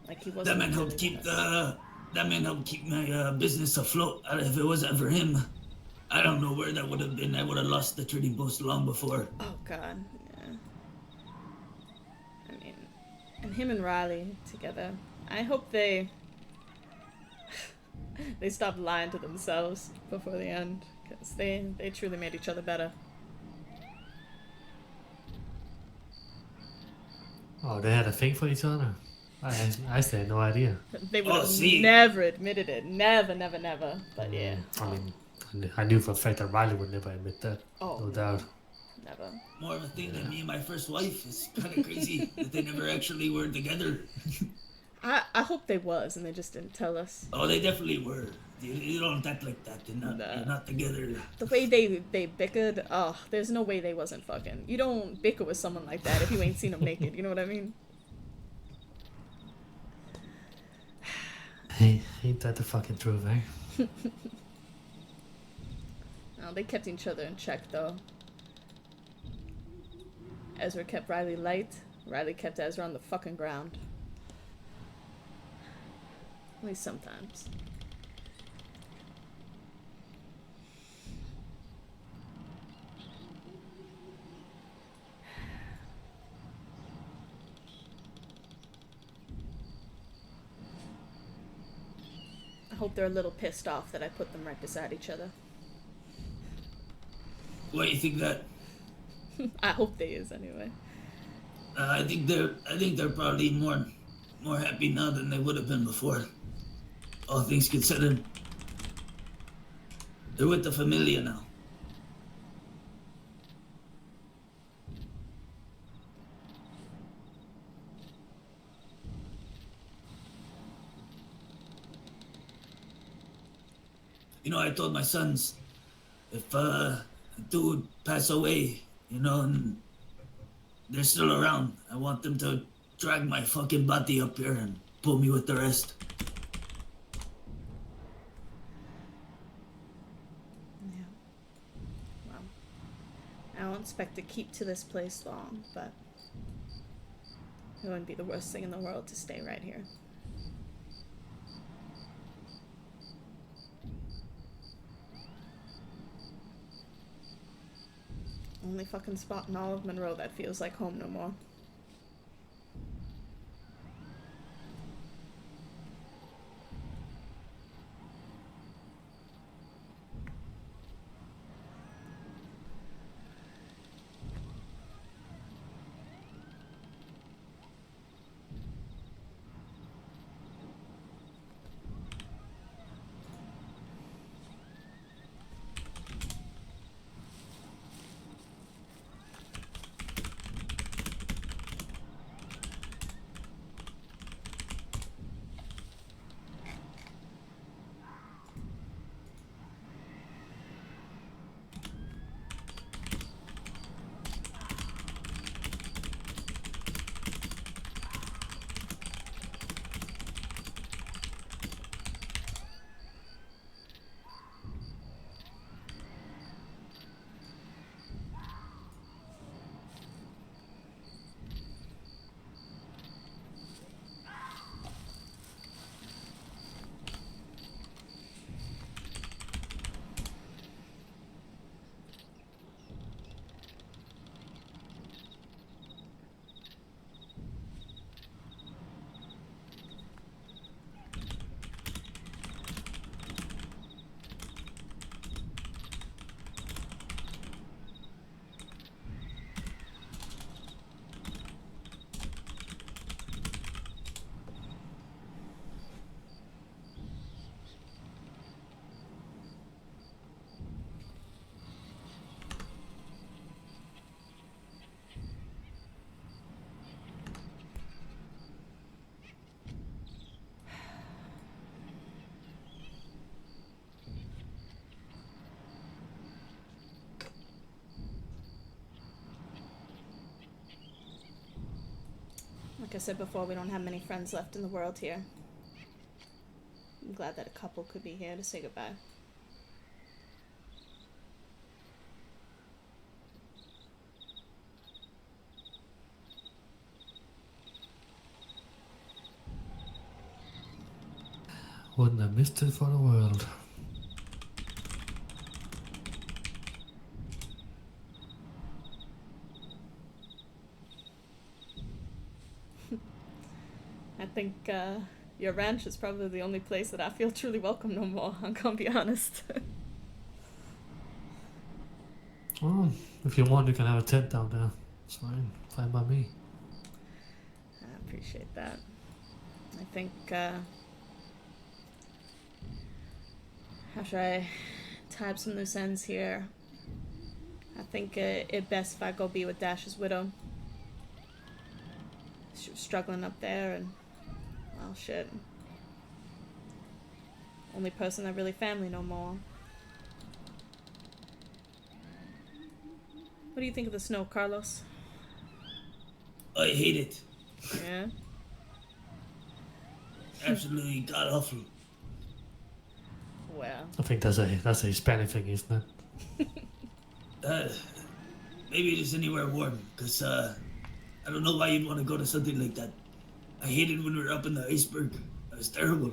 Like he wasn't. That man helped keep my business afloat. If it wasn't for him, I don't know where that would have been. I would have lost the trading post long before. Oh God, yeah. I mean, and him and Riley together. I hope they stop lying to themselves before the end, because they truly made each other better. Oh, they had a thing for each other? I still had no idea. They would have never admitted it. Never. But yeah. I mean, I knew for a fact that Riley would never admit that. Oh, no doubt. Never. More of a thing than me and my first wife. It's kind of crazy that they never actually were together. I hope they was, and they just didn't tell us. Oh, they definitely were. You don't act like that. They're not together. The way they bickered, oh, there's no way they wasn't fucking. You don't bicker with someone like that if you ain't seen them naked. You know what I mean? Hey, ain't that the fucking truth, eh? No, they kept each other in check, though. Ezra kept Riley light. Riley kept Ezra on the fucking ground. At least sometimes. I hope they're a little pissed off that I put them right beside each other. Why do you think that? I hope they is anyway. I think they're probably more happy now than they would have been before. All things considered, they're with the familia now. You know, I told my sons, if dude pass away, you know, and they're still around, I want them to drag my fucking body up here and pull me with the rest. Yeah. Well, I don't expect to keep to this place long, but it wouldn't be the worst thing in the world to stay right here. Only fucking spot in all of Monroe that feels like home no more. Like I said before, we don't have many friends left in the world here. I'm glad that a couple could be here to say goodbye. Wouldn't have missed it for the world. I think your ranch is probably the only place that I feel truly welcome no more, I'm gonna be honest. Well, if you want, you can have a tent down there. It's fine. Fine by me. I appreciate that. I think, after I tie up some loose ends here, I think it best if I go be with Dash's widow. She was struggling up there, and, well, shit. Only person that really family no more. What do you think of the snow, Carlos? I hate it. Yeah? Absolutely god awful. Well. I think that's a Hispanic thing, isn't it? Maybe just anywhere warm, because I don't know why you'd want to go to something like that. I hated when we were up in the iceberg. It was terrible.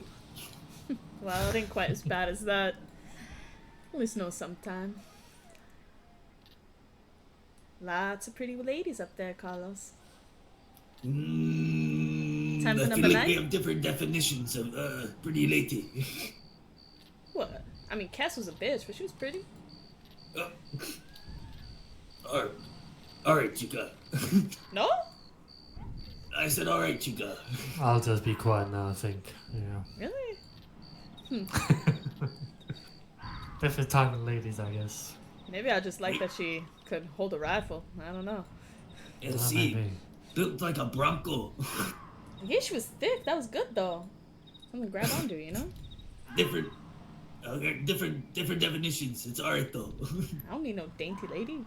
Well, it ain't quite as bad as that. Only snow sometime. Lots of pretty ladies up there, Carlos. Time for I number feel like 9? we have different definitions of pretty lady. What? I mean, Cass was a bitch, but she was pretty. Alright, chica. No? I said alright, chica. I'll just be quiet now, I think. Yeah. Really? Different time with ladies, I guess. Maybe I just like that she could hold a rifle. I don't know. Yeah, see, built like a bronco. Yeah, she was thick. That was good, though. Something to grab onto, you know? Different definitions. It's alright, though. I don't need no dainty lady.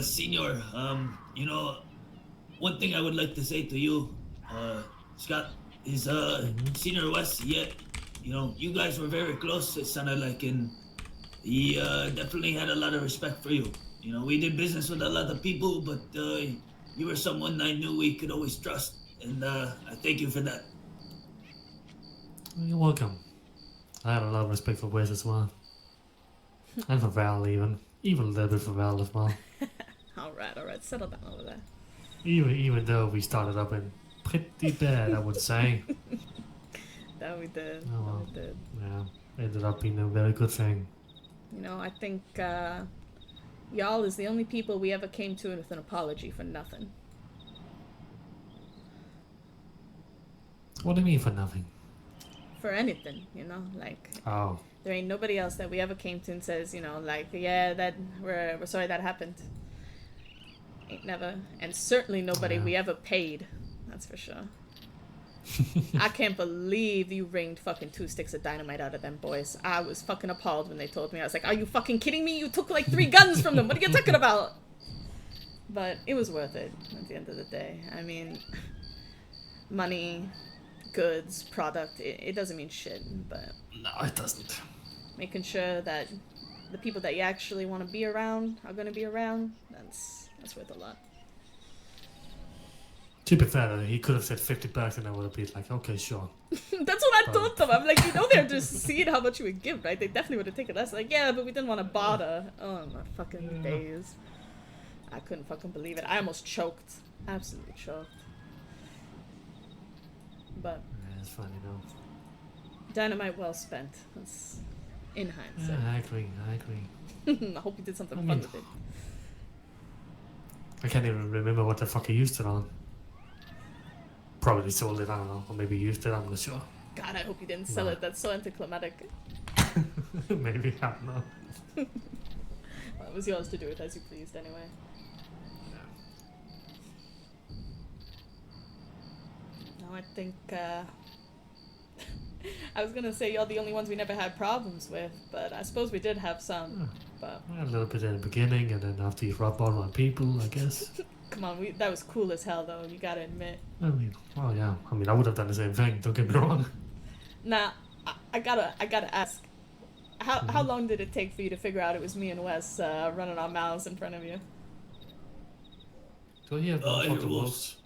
Senor, you know, one thing I would like to say to you, Scott, is, Senior West, yeah, you know, you guys were very close, it sounded like, and he, definitely had a lot of respect for you. You know, we did business with a lot of people, but, you were someone I knew we could always trust, and, I thank you for that. You're welcome. I have a lot of respect for Wes as well. And for Val, even. Even a little bit for Val as well. Alright, settle down over there. Even though we started up in pretty bad, I would say. That we did. Oh, well. That we did. Yeah, ended up being a very good thing. You know, I think, y'all is the only people we ever came to with an apology for nothing. What do you mean for nothing? For anything, you know? Like, Oh. there ain't nobody else that we ever came to and says, you know, like, yeah, that we're sorry that happened. Ain't never. And certainly nobody we ever paid. That's for sure. I can't believe you ringed fucking 2 sticks of dynamite out of them boys. I was fucking appalled when they told me. I was like, are you fucking kidding me? You took like 3 guns from them. What are you talking about? But it was worth it at the end of the day. I mean, money, goods, product, it doesn't mean shit, but... No, it doesn't. Making sure that the people that you actually want to be around are going to be around, that's worth a lot. To be fair, he could have said $50 and I would have been like, okay, sure. That's what I thought them. I'm like, you know, they're just seeing how much you would give, right? They definitely would have taken less. Like, yeah, but we didn't want to bother. Oh, my fucking days. I couldn't fucking believe it. I almost choked. Absolutely choked. But... yeah, it's funny, though. Dynamite well spent. That's in hindsight. Yeah, I agree. I hope you did something I fun mean, with it. I can't even remember what the fuck I used it on. Probably sold it, I don't know. Or maybe used it, I'm not sure. God, I hope you didn't sell it. That's so anticlimactic. Maybe, I don't know. Well, it was yours to do it as you pleased anyway. No, I think, I was gonna say you're the only ones we never had problems with, but I suppose we did have some. But A little bit in the beginning, and then after you rub on people, I guess. come on, that was cool as hell, though. You gotta admit. I mean, well, yeah. I mean, I would have done the same thing. Don't get me wrong. Now, I gotta ask. How long did it take for you to figure out it was me and Wes running our mouths in front of you? Do you have fucking wolves?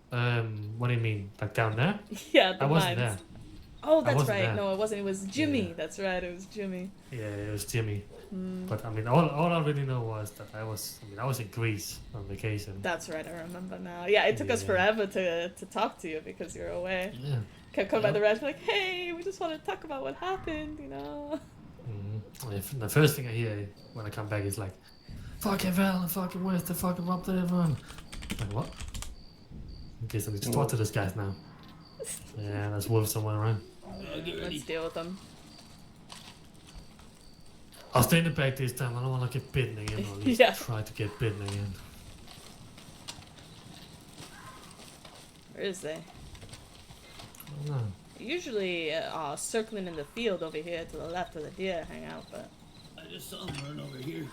What do you mean? Like down there? Yeah, the I wasn't mines. there. Oh, I that's wasn't right. there. No, it wasn't. It was Jimmy. Yeah. That's right. It was Jimmy. Yeah, it was Jimmy. Mm. But I mean, all I really know was that I was in Greece on vacation. That's right. I remember now. Yeah, it took us forever to talk to you because you were away. Yeah. Kept coming by the rest, like, hey, we just want to talk about what happened, you know. The first thing I hear when I come back is like, fucking Val and fucking West, they fucking robbed everyone. Like, what? In case I need to talk to this guys now. Yeah, there's wolves somewhere around. Let's deal with them. I'll stay in the back this time. I don't want to get bitten again, or at least try to get bitten again. Where is they? I don't know. Usually circling in the field over here to the left of the deer hang out, but... I just saw them run over here.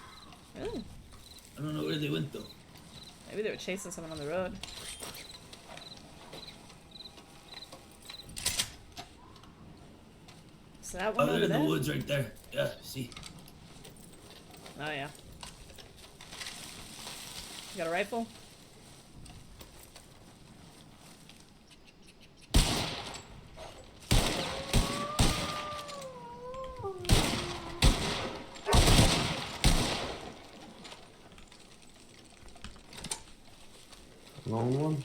Really? I don't know where they went though. Maybe they were chasing someone on the road. Is that one they're over in there? the woods right there. Yeah, see. Oh yeah. You got a rifle? Lone one?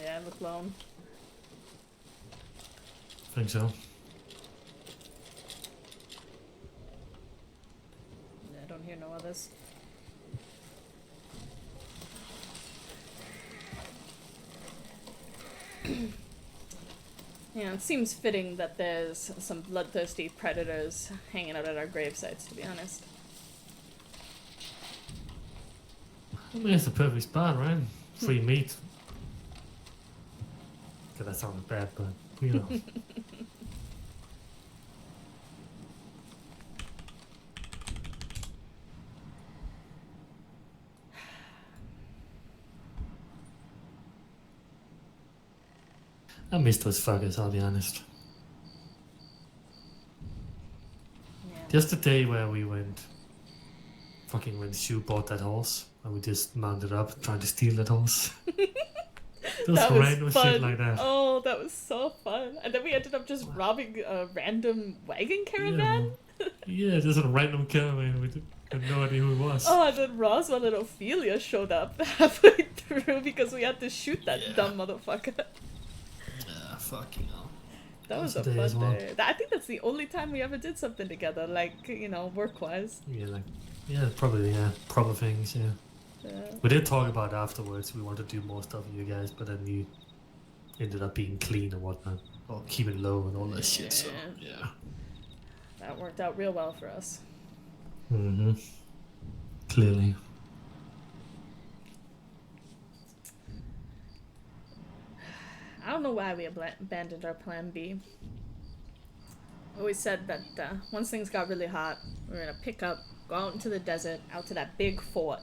Yeah, look lone. Think so. Yeah, I don't hear no others. Yeah, it seems fitting that there's some bloodthirsty predators hanging out at our grave sites, to be honest. I mean, it's the perfect spot, right? Free meat. Okay, that sounded bad, but you know. I miss those fuckers, I'll be honest. Yeah. Just the day where we went, fucking when Sue bought that horse, and we just mounted up trying to steal that horse. Just That was random fun. shit like that. Oh, that was so fun. And then we ended up just robbing a random wagon caravan. Yeah, just a random caravan. We had no idea who it was. Oh, and then Roswell and Ophelia showed up halfway through because we had to shoot that dumb motherfucker. Fucking hell. That was a That was a day as fun well. day. I think that's the only time we ever did something together, like, you know, work-wise. Yeah, probably, proper things, yeah. Yeah. We did talk about afterwards, we wanted to do more stuff with you guys, but then you ended up being clean and whatnot, or keeping low and all that shit, so, yeah. That worked out real well for us. Mm-hmm. Clearly. I don't know why we abandoned our plan B. We always said that once things got really hot, we were going to pick up, go out into the desert, out to that big fort,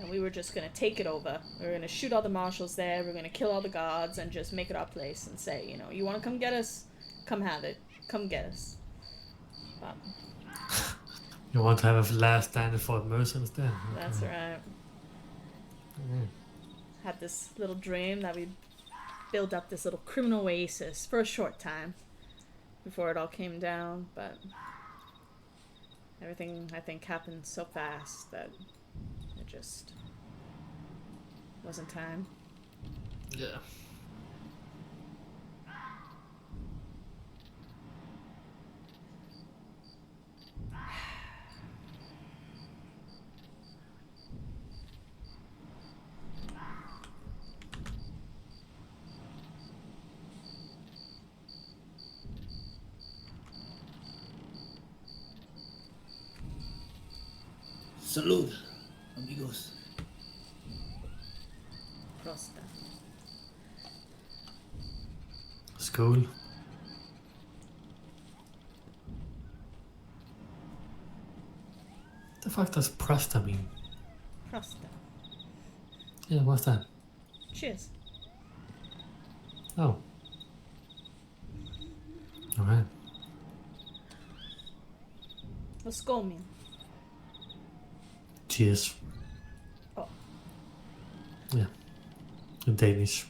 and we were just going to take it over. We were going to shoot all the marshals there, we were going to kill all the guards, and just make it our place and say, you know, you want to come get us? Come have it. Come get us. But You want to have a last stand at Fort Mercer instead? that's Okay. right. Mm. Had this little dream that we'd build up this little criminal oasis for a short time before it all came down, but everything, I think, happened so fast that it just wasn't time. Yeah. Salud, amigos. Prosta. School. The fuck does Presta mean? Prosta. Yeah, what's that? Cheers. Oh. Alright. What's skull mean? Cheers. Oh. Yeah. In Danish.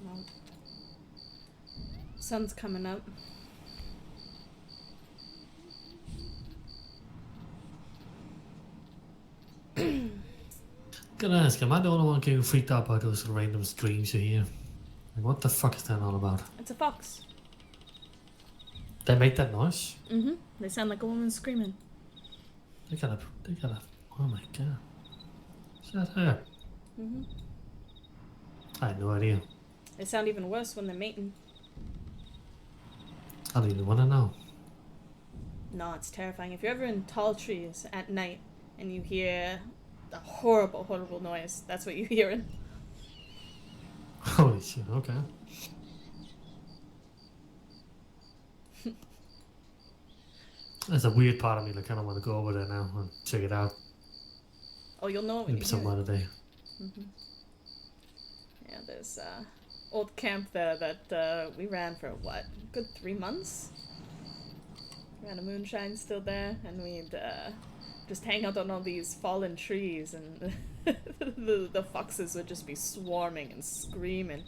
No. Sun's coming up. Gonna ask, am I the only one getting freaked out by those random screams you hear? Like, what the fuck is that all about? It's a fox. They make that noise? Mm-hmm. They sound like a woman screaming. They gotta, oh my god. Is that her? Mm-hmm. I had no idea. They sound even worse when they're mating. I don't even wanna know. No, it's terrifying. If you're ever in tall trees at night and you hear a horrible, horrible noise, that's what you're hearing. Holy shit, okay. That's a weird part of me that kind of want to go over there now and check it out. Oh, you'll know it when Maybe you some hear it. other day. Mm-hmm. Yeah, there's old camp there that we ran for, what, a good 3 months? Ran a moonshine still there, and we'd just hang out on all these fallen trees, and the foxes would just be swarming and screaming.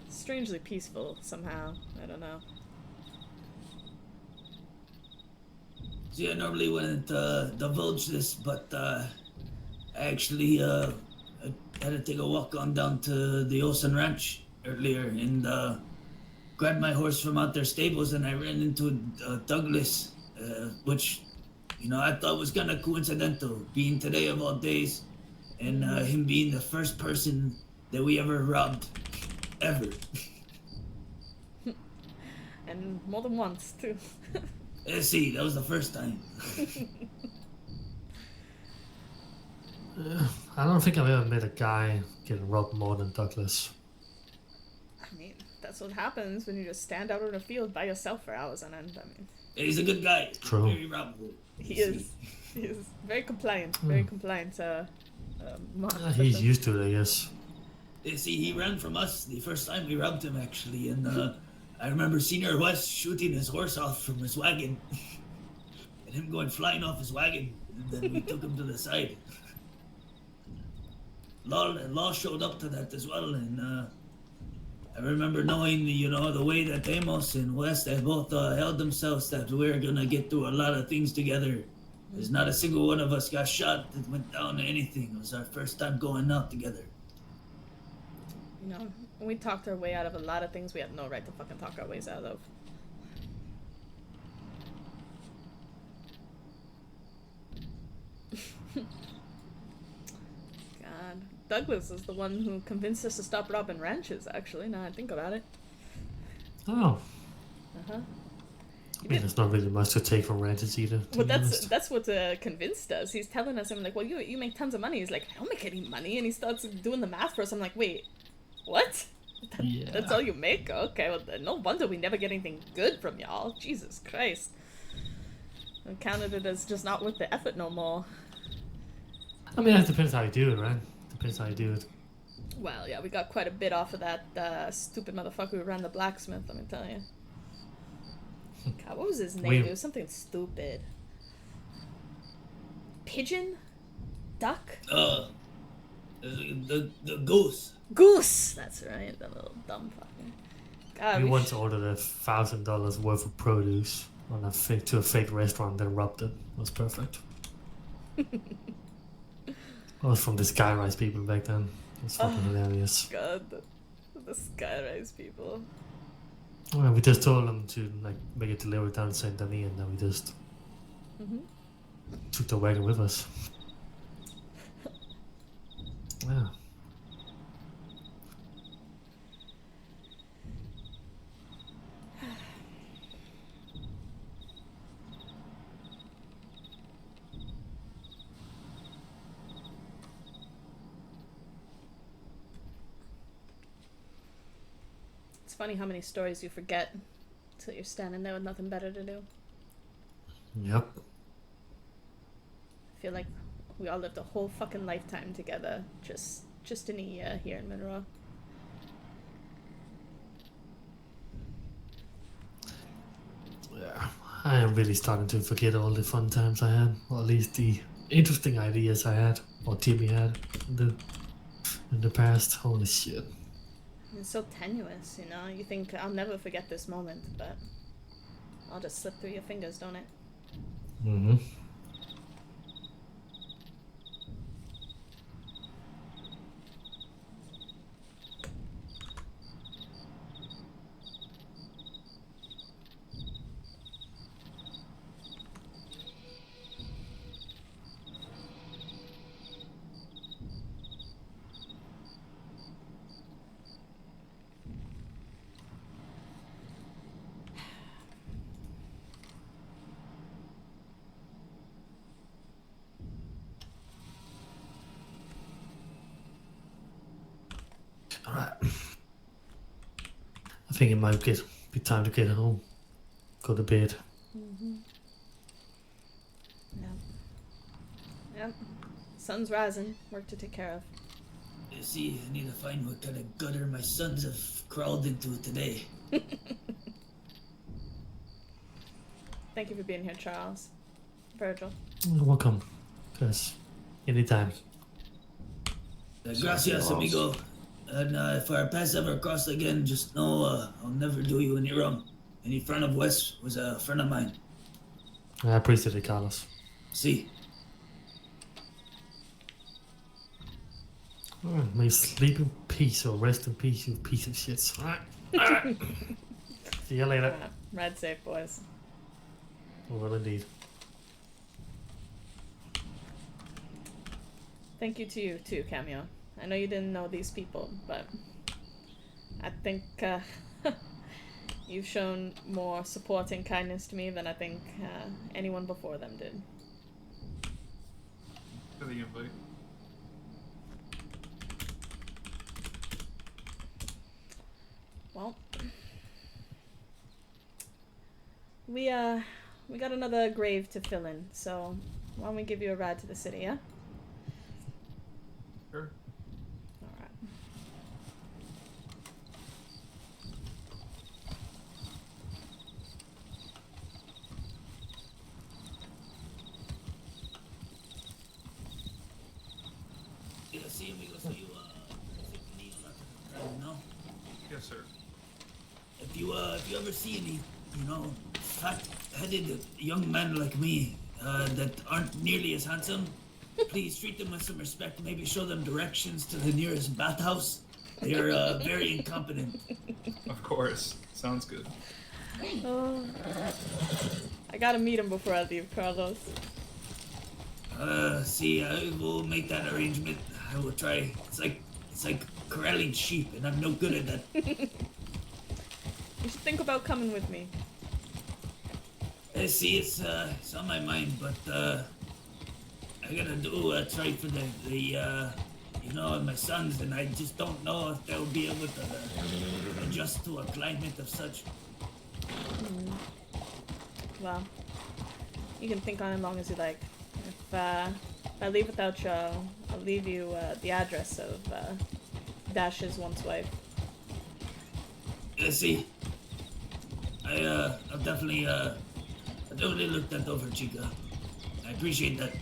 Strangely peaceful somehow, I don't know. See, I normally wouldn't divulge this, but I actually I had to take a walk on down to the Olsen Ranch earlier and grabbed my horse from out their stables, and I ran into Douglas, which, you know, I thought was kind of coincidental, being today of all days, and him being the first person that we ever robbed, ever. And more than once, too. See, that was the first time. I don't think I've ever met a guy getting robbed more than Douglas. I mean, that's what happens when you just stand out in a field by yourself for hours on end. I mean, He's a good guy. True. Very robbable. he is. He is very compliant. Very compliant. Monk, for He's sure. used to it, I guess. You see, he ran from us the first time we robbed him, actually, and I remember Senior West shooting his horse off from his wagon, and him going flying off his wagon, and then we took him to the side. Law showed up to that as well, and I remember knowing, you know, the way that Amos and West have both held themselves, that we're gonna get through a lot of things together. There's not a single one of us got shot that went down to anything. It was our first time going out together. You know, we talked our way out of a lot of things we have no right to fucking talk our ways out of. God. Douglas is the one who convinced us to stop robbing ranches, actually, now I think about it. Oh. Uh-huh. I mean, there's not really much to take from ranches either. Well, that's what convinced us. He's telling us, I'm like, well, you make tons of money. He's like, I don't make any money. And he starts doing the math for us. I'm like, wait, what? Yeah. That's all you make? Okay, well, no wonder we never get anything good from y'all. Jesus Christ. I counted it as just not worth the effort no more. I mean, it depends how you do it, right? Depends how you do it. Well, yeah, we got quite a bit off of that stupid motherfucker who ran the blacksmith, let me tell you. God, what was his name? It was something stupid. Pigeon? Duck? The goose. Goose! That's right, that little dumb fucker. God, We once ordered $1,000 worth of produce on to a fake restaurant, then robbed it. It was perfect. I was from the Skyrise people back then. It was fucking hilarious. God, the Skyrise people. Well, we just told them to like make it delivered down to Saint Denis, and then we just took the wagon with us. Yeah. It's funny how many stories you forget until you're standing there with nothing better to do. Yep. I feel like we all lived a whole fucking lifetime together just in a year here in Monroe. Yeah. I am really starting to forget all the fun times I had, or at least the interesting ideas I had, or Timmy had in the past. Holy shit. It's so tenuous, you know? You think, I'll never forget this moment, but I'll just slip through your fingers, don't it? Mm-hmm. Alright. I think it might be time to get home. Go to bed. Mm-hmm. Yep. Yep. Sun's rising. Work to take care of. You see, I need to find what kind of gutter my sons have crawled into today. Thank you for being here, Charles. Virgil. Welcome. Yes. Anytime. Gracias, amigo. And if our paths ever cross again, just know I'll never do you any wrong. Any friend of Wes was a friend of mine. I appreciate it, Carlos. See. Alright, may you sleep in peace or rest in peace, you piece of shit. Alright. See you later. Ride safe, boys. Well, indeed. Thank you to you, too, Cameo. I know you didn't know these people, but I think you've shown more support and kindness to me than I think anyone before them did. For the invite. Well, we got another grave to fill in, so why don't we give you a ride to the city, yeah? Sure. Alright. Yeah, see, amigo, so you need a lot of no? Yes, sir. If you ever see any, fat-headed young men like me that aren't nearly as handsome, please treat them with some respect. Maybe show them directions to the nearest bathhouse. They are very incompetent. Of course. Sounds good. I gotta meet him before I leave, Carlos. See, I will make that arrangement. I will try. It's like corralling sheep, and I'm no good at that. You should think about coming with me. See, it's on my mind, but I gotta do what's right for my sons, and I just don't know if they'll be able to adjust to a climate of such. Well, you can think on it as long as you like. If I leave without you, I'll leave you the address of Dash's once wife. Yeah, see, I'll definitely look that over, Chica. I appreciate that.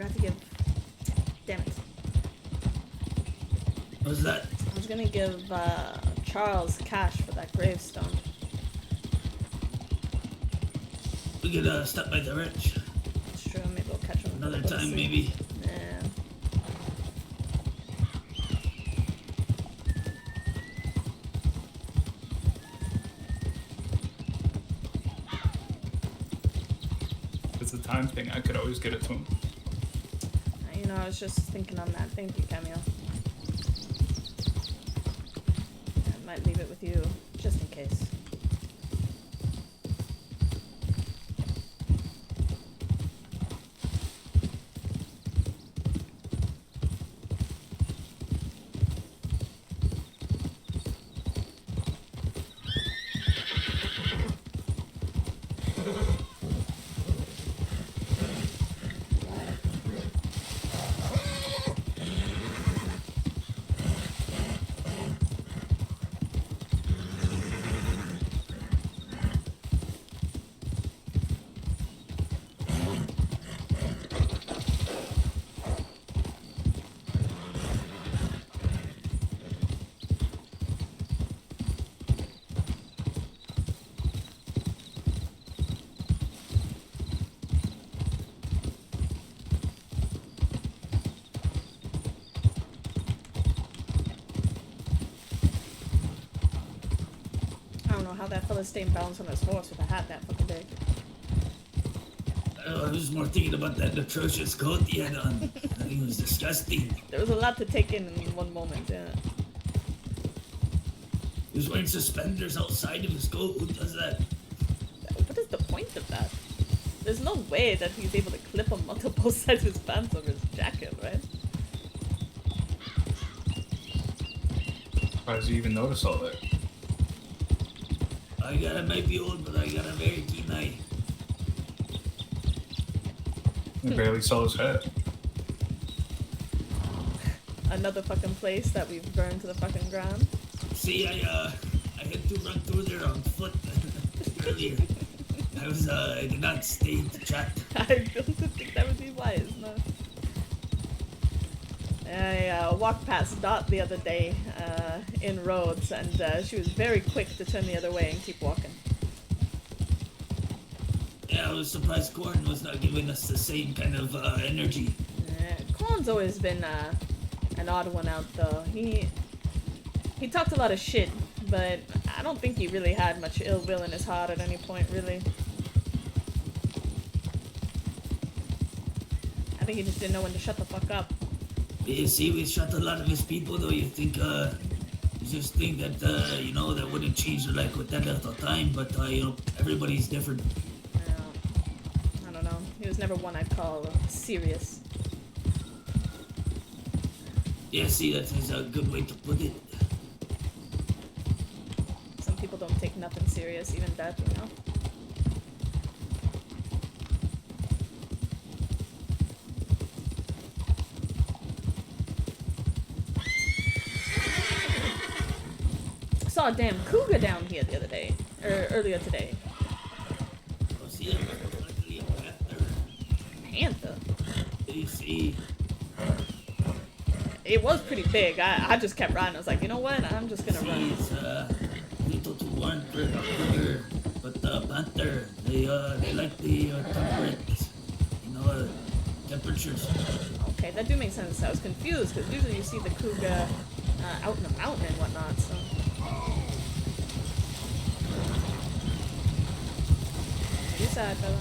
forgot to give. Damn it. What's that? I was gonna give Charles cash for that gravestone. We could stop by the ranch. It's true, maybe we'll catch him Another before the time, sleep. maybe. Yeah. If it's a time thing, I could always get it to him. You know, I was just thinking on that. Thank you, Cameo. I might leave it with you, just in case. I don't know how that fella stayed balanced on his horse with a hat that fucking big. I was more thinking about that atrocious coat he had on. I think it was disgusting. There was a lot to take in one moment, yeah. He was wearing suspenders outside of his coat. Who does that? What is the point of that? There's no way that he's able to clip them onto both sides of his pants over his jacket, right? Why does he even notice all that? I might be old, but I got a very keen eye. I barely saw his head. Another fucking place that we've burned to the fucking ground. See, I had to run through there on foot earlier. I did not stay to chat. I don't think that would be wise, no. I walked past Dot the other day in Rhodes, and she was very quick to turn the other way and keep walking. Yeah, I was surprised Corn was not giving us the same kind of energy. Corn's always been an odd one out, though. He talked a lot of shit, but I don't think he really had much ill will in his heart at any point, really. I think he just didn't know when to shut the fuck up. You see, we shot a lot of his people, though. You just think that, that wouldn't change their life with that little time, but, everybody's different. I don't know. He was never one I'd call serious. Yeah, see, that is a good way to put it. Some people don't take nothing serious, even death, you know? I saw a damn cougar down here the other day, or earlier today. Oh, see, I'm luckily a panther. Panther? You see, it was pretty big. I just kept riding. I was like, you know what? I'm just gonna run. It's little to warm for a cougar, but panther, they like the temperate, temperatures. Okay, that do make sense. I was confused because usually you see the cougar out in the mountain and whatnot. So. You side, fella.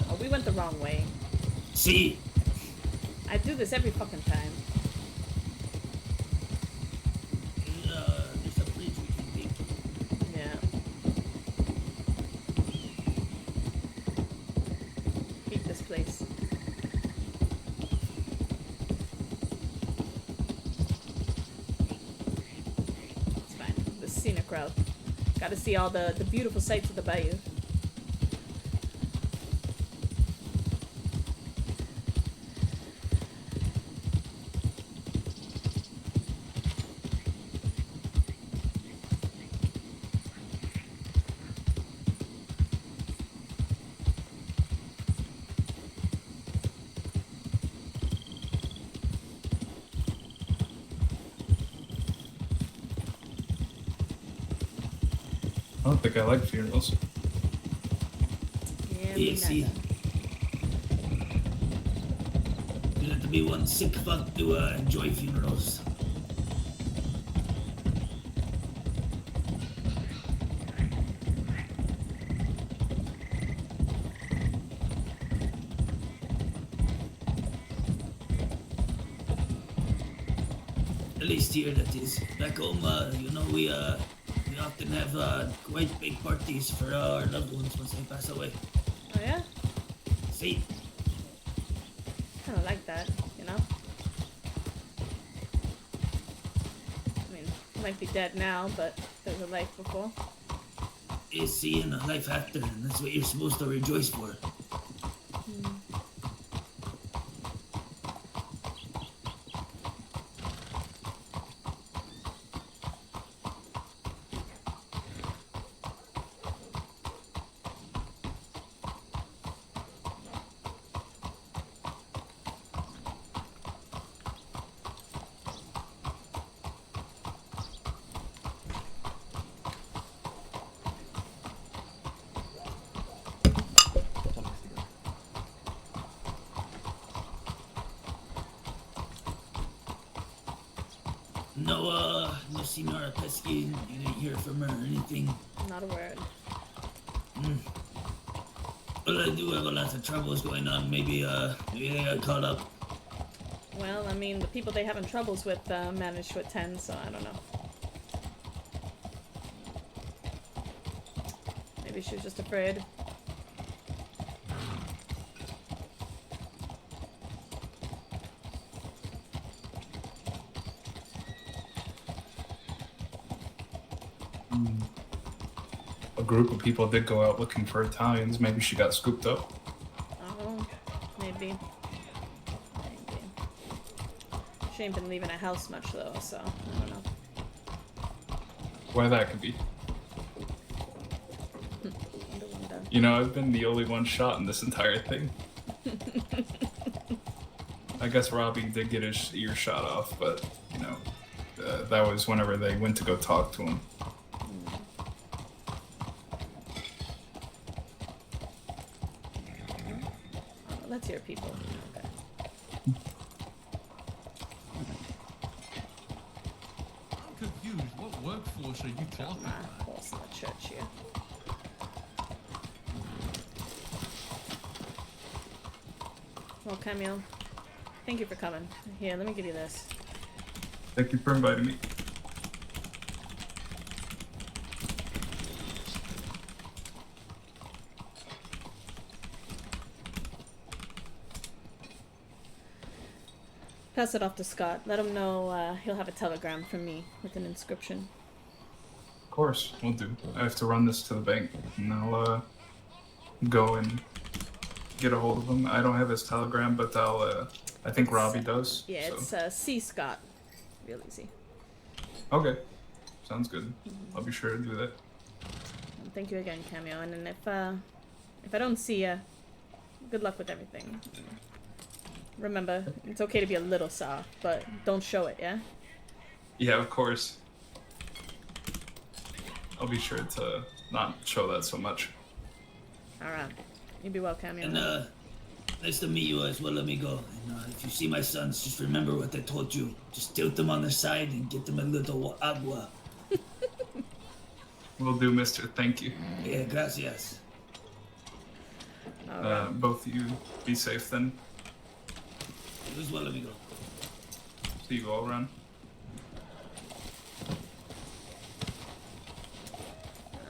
Oh, we went the wrong way. See? I do this every fucking time. There's a bridge we can take. Yeah. Beat this place. It's fine. The scenic route. Gotta see all the beautiful sights of the bayou. don't think I like funerals. Yeah, Yeah, me see. neither. You have to be one sick fuck to enjoy funerals. At least here, that is. Back home, you know, we often have quite big parties for our loved ones once they pass away. Oh yeah? See? Kind of like that, you know? I mean, he might be dead now, but there's a life before. Is seeing a life after, and that's what you're supposed to rejoice for. No Senora Pesky, you didn't hear from her or anything? Not a word. Well, I do have a lot of troubles going on. Maybe they got caught up. Well, I mean, the people they having troubles with managed to attend, so I don't know. Maybe she was just afraid. A group of people did go out looking for Italians. Maybe she got scooped up. Oh, maybe. She ain't been leaving the house much though, so I don't know. Why that could be. You know, I've been the only one shot in this entire thing. I guess Robbie did get his ear shot off, but, you know, that was whenever they went to go talk to him. Oh, that's your people. Okay. I'm confused. What workforce are you talking about? Horse in the church here. Well, Camille, thank you for coming. Here, let me give you this. Thank you for inviting me. Pass it off to Scott. Let him know he'll have a telegram from me with an inscription. Of course, we'll do. I have to run this to the bank, and I'll go and get a hold of him. I don't have his telegram, but I think Robbie does. Yeah, so. it's C. Scott. Real easy. Okay, sounds good. I'll be sure to do that. And thank you again, Cameo. And then if I don't see you, good luck with everything. Remember, it's okay to be a little soft, but don't show it, yeah? Yeah, of course. I'll be sure to not show that so much. Alright. You be well, Cameo. And nice to meet you as well, amigo. And if you see my sons, just remember what I told you. Just tilt them on the side and get them a little agua. Will do, mister. Thank you. Yeah, gracias. Both of you be safe then. You as well, amigo. See you all around.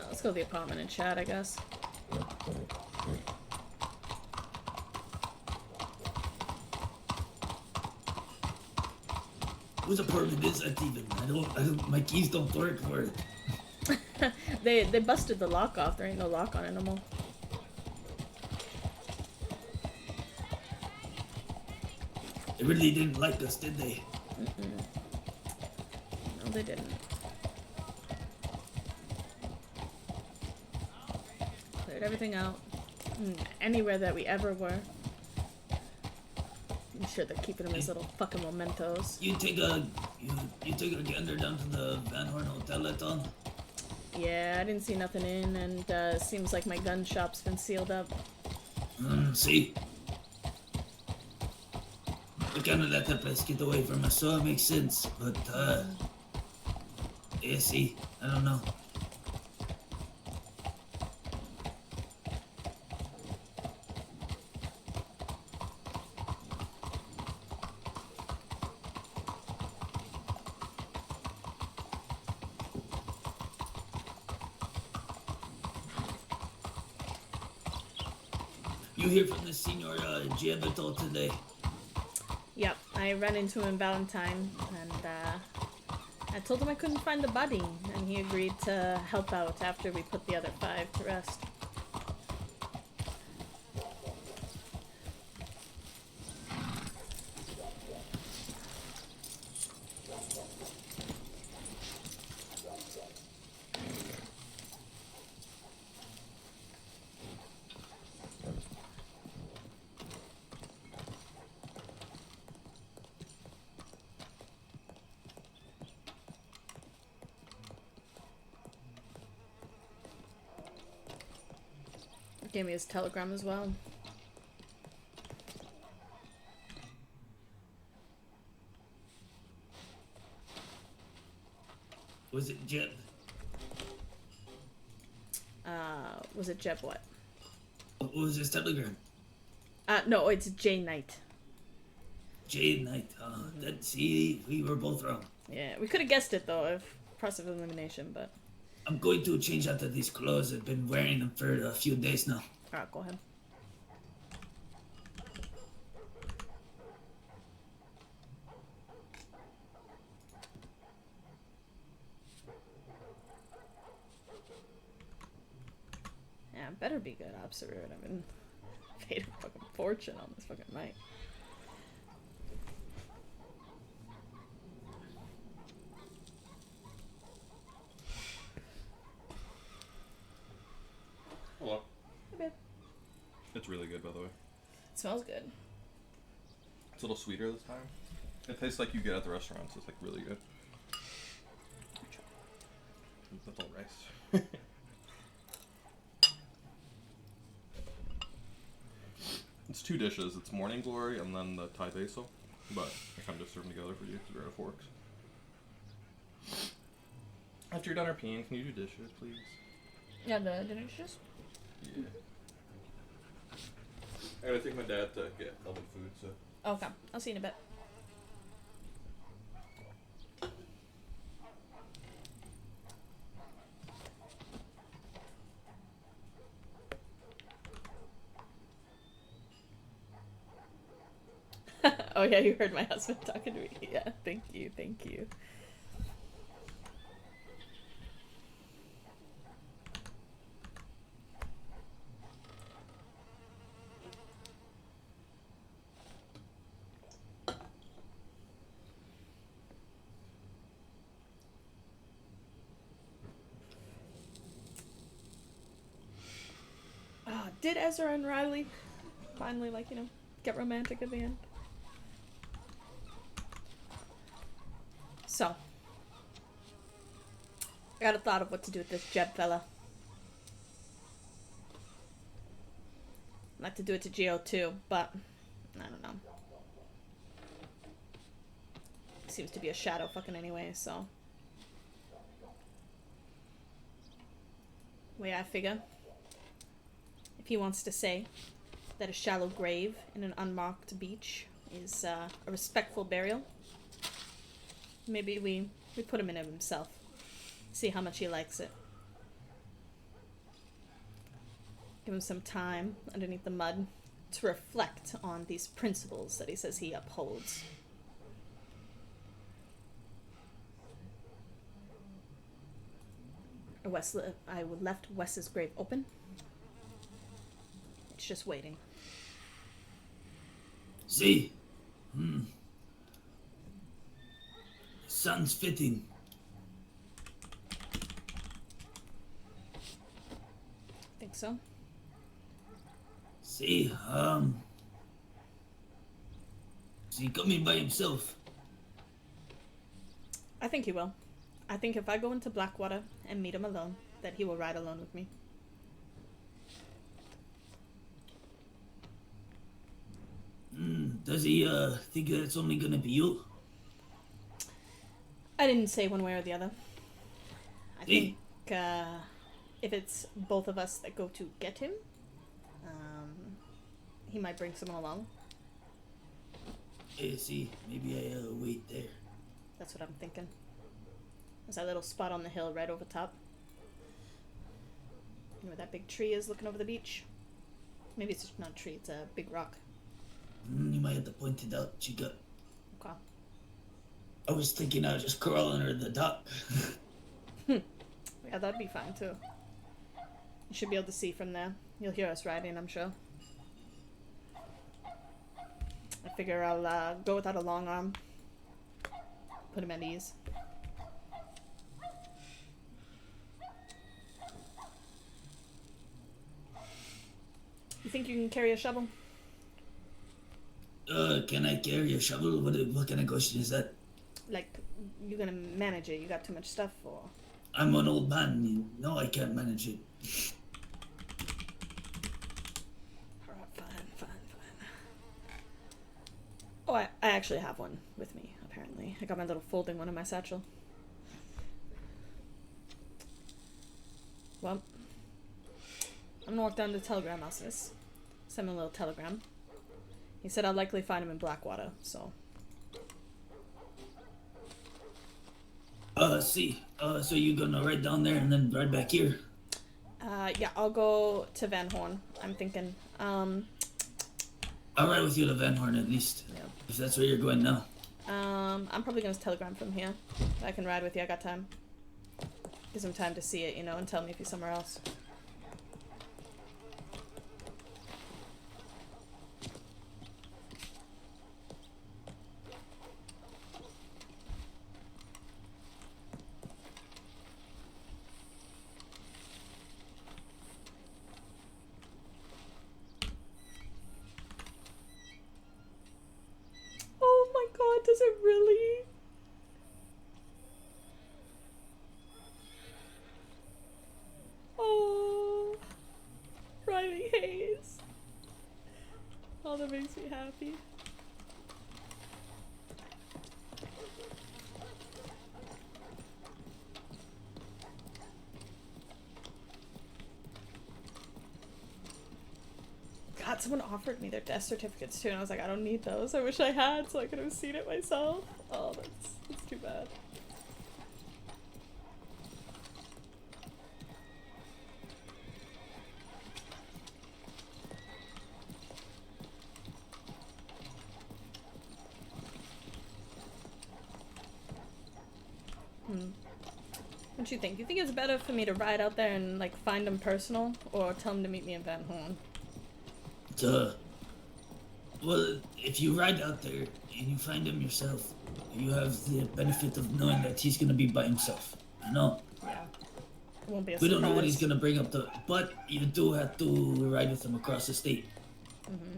Let's go to the apartment and chat, I guess. Whose apartment is that even? I don't, my keys don't work for it. They busted the lock off. There ain't no lock on it no more. They really didn't like us, did they? No, they didn't. Cleared everything out. Anywhere that we ever were. I'm sure they're keeping them as little fucking mementos. You take a gander down to the Van Horn Hotel at all? Yeah, I didn't see nothing in, and seems like my gun shop's been sealed up. See? I kinda let that place get away from us, so it makes sense. But, yeah, see? I don't know. You hear from the Senor Giabito today? Yep, I ran into him Valentine, and I told him I couldn't find the body, and he agreed to help out after we put the other 5 to rest. Gave me his telegram as well. Was it Jeb? Was it Jeb what? What was his telegram? No, it's J Knight. J Knight. That, see, we were both wrong. Yeah, we could have guessed it though, if process of elimination, but... I'm going to change out of these clothes. I've been wearing them for a few days now. Alright, go ahead. Yeah, better be good, Absolute. I've been paid a fucking fortune on this fucking night. Hello. Hey, babe. It's really good, by the way. It smells good. It's a little sweeter this time. It tastes like you get at the restaurants. It's like really good. That's all rice. It's 2 dishes. It's Morning Glory and then the Thai basil. But I kind of just serve them together for you because we're out of forks. After you're done our peeing, can you do dishes, please? Yeah, the dinner dishes? Yeah. I gotta take my dad to get Elvin food, so. Okay, I'll see you in a bit. Oh yeah, you heard my husband talking to me. Yeah, thank you, thank you. Did Ezra and Riley finally, like, you know, get romantic at the end? So, I got a thought of what to do with this Jeb fella. I'd like to do it to Geo too, but I don't know. Seems to be a shadow fucking anyway, so. Way I figure. If he wants to say that a shallow grave in an unmarked beach is a respectful burial, maybe we put him in it himself. See how much he likes it. Give him some time underneath the mud to reflect on these principles that he says he upholds. I left Wes's grave open. It's just waiting. See? Sounds fitting. Think so? See, is he coming by himself? I think he will. I think if I go into Blackwater and meet him alone, that he will ride alone with me. Does he think that it's only gonna be you? I didn't say one way or the other. I think if it's both of us that go to get him, he might bring someone along. See, maybe I wait there. That's what I'm thinking. There's that little spot on the hill right over top. You know where that big tree is looking over the beach? Maybe it's not a tree, it's a big rock. You might have to point it out, chica. Okay. I was thinking I was just crawl under the dock. Yeah, that'd be fine too. You should be able to see from there. You'll hear us riding, I'm sure. I figure I'll go without a long arm. Put him at ease. You think you can carry a shovel? Can I carry a shovel? What kind of question is that? Like, you're gonna manage it? You got too much stuff, or? I'm an old man. No, I can't manage it. Fine. Oh, I actually have one with me, apparently. I got my little folding one in my satchel. Well, I'm gonna walk down to the telegram office. Send him a little telegram. He said I'll likely find him in Blackwater, so. So you gonna ride down there and then ride back here? Yeah, I'll go to Van Horn. I'm thinking, I'll ride with you to Van Horn at least. Yeah. If that's where you're going now. I'm probably gonna telegram from here. I can ride with you, I got time. Gives him time to see it, you know, and tell me if he's somewhere else. Oh my god, does it really? Oh, Riley Hayes. Oh, that makes me happy. God, someone offered me their death certificates too, and I was like, I don't need those. I wish I had, so I could have seen it myself. Oh, that's too bad. What do you think? You think it's better for me to ride out there and like find him personal, or tell him to meet me in Van Horn? Well, if you ride out there and you find him yourself, you have the benefit of knowing that he's gonna be by himself. You know? Yeah. It won't be a We surprise. don't know what he's gonna bring up to, but you do have to ride with him across the state. Mm-hmm.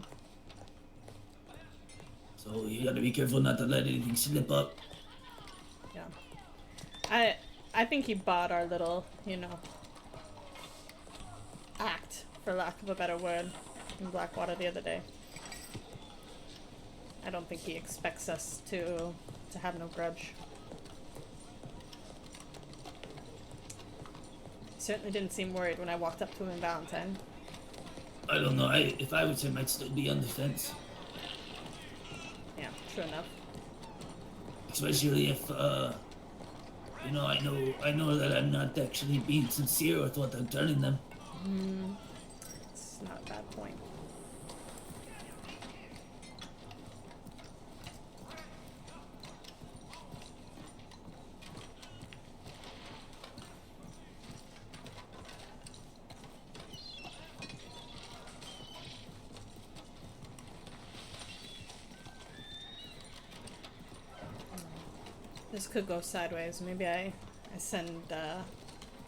So you gotta be careful not to let anything slip up. Yeah. I think he bought our little, you know, act, for lack of a better word, in Blackwater the other day. I don't think he expects us to have no grudge. He certainly didn't seem worried when I walked up to him in Valentine. I don't know. If I was him, I'd still be on the fence. Yeah, true enough. Especially if, you know, I know that I'm not actually being sincere with what I'm telling them. It's not a bad point. This could go sideways. Maybe I send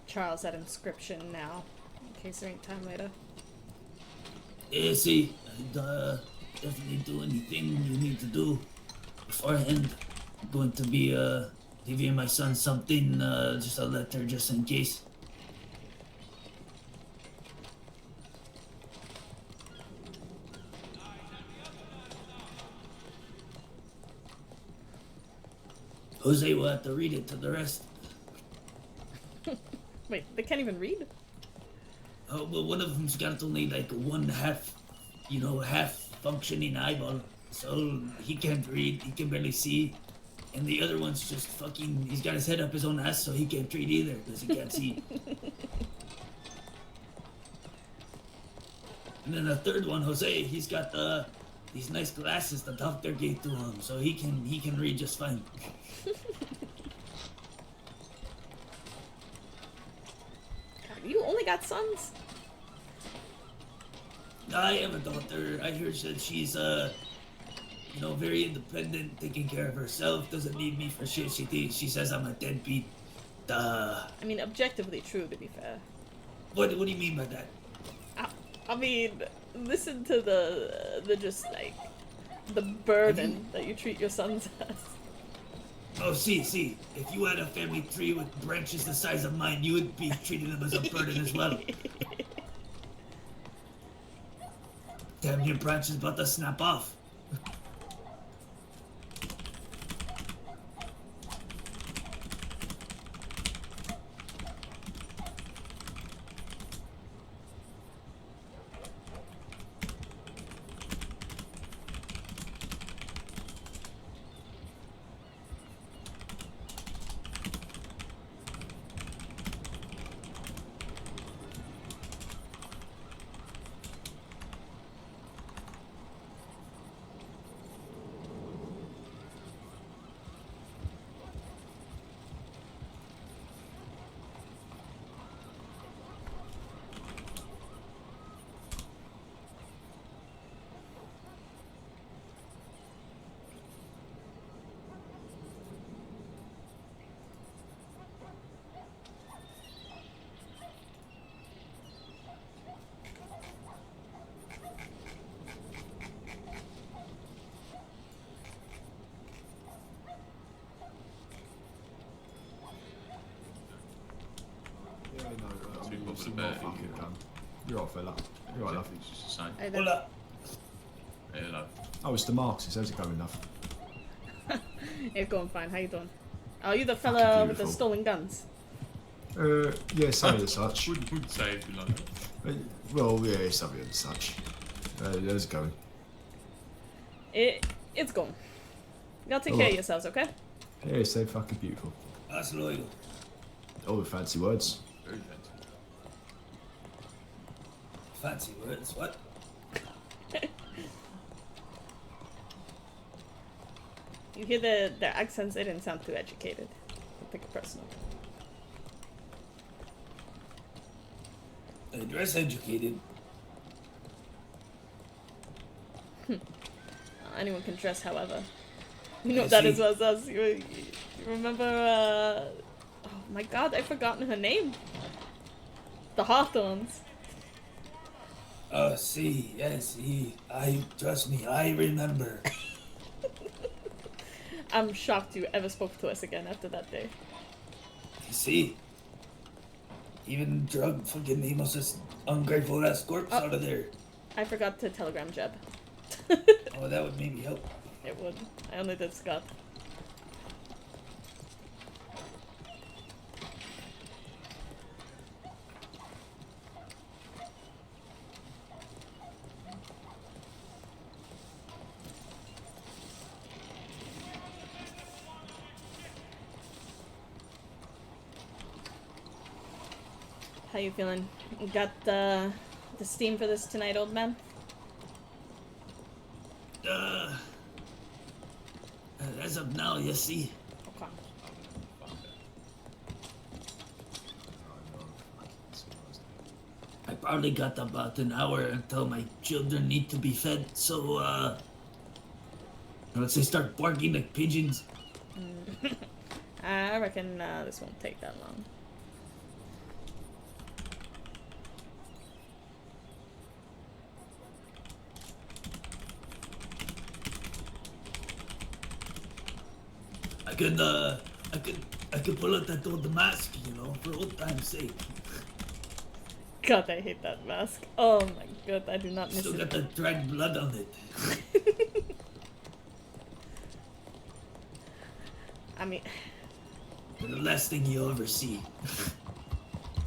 Charles that inscription now, in case there ain't time later. Yeah, see, I'd definitely do anything you need to do beforehand. I'm going to be leaving my son something, just a letter, just in case. Jose will have to read it to the rest. Wait, they can't even read? Oh, well, one of them's got only like one half, half functioning eyeball. So he can't read, he can barely see. And the other one's just fucking, he's got his head up his own ass so he can't read either because he can't see. And then the third one, Jose, he's got these nice glasses the doctor gave to him, so he can read just fine. God, you only got sons? I have a daughter. I hear that she's very independent, taking care of herself, doesn't need me for shit. She says I'm a deadbeat. I mean, objectively true, to be fair. What do you mean by that? I mean, listen to the just like the burden that you treat your sons as. Oh, see. If you had a family tree with branches the size of mine, you would be treating them as a burden as well. Damn, your branch is about to snap off. You're right, fella. You're right, love. Hola. Hello. Oh, it's the Marxist. How's it going, love? It's going fine. How you doing? Oh, you the fella with the beautiful. stolen guns? Yeah, something as such. Would say if you like that. Well, yeah, something as such. How's it going? It's going. Y'all take All care right. of yourselves, okay? Yeah, it's so fucking beautiful. Hasta luego. All the fancy words. Very fancy. Fancy words, what? You hear their accents, they didn't sound too educated. Don't take it personal. They dress educated. Anyone can dress, however. You know I what that see. is as us. You remember, oh my god, I've forgotten her name. The Hawthorns. See, yes, trust me, I remember. I'm shocked you ever spoke to us again after that day. See? Even drug fucking Amos's ungrateful ass corpse out of there. I forgot to telegram Jeb. Oh, that would maybe help. It would. I only did Scott. How you feeling? You got the steam for this tonight, old man? As of now, you see. Okay. I probably got about an hour until my children need to be fed, so, let's say start barking like pigeons. I reckon this won't take that long. I could pull out that old mask, for old time's sake. God, I hate that mask. Oh my god, I do not miss Still it. got the dried blood on it. I mean, The last thing you'll ever see.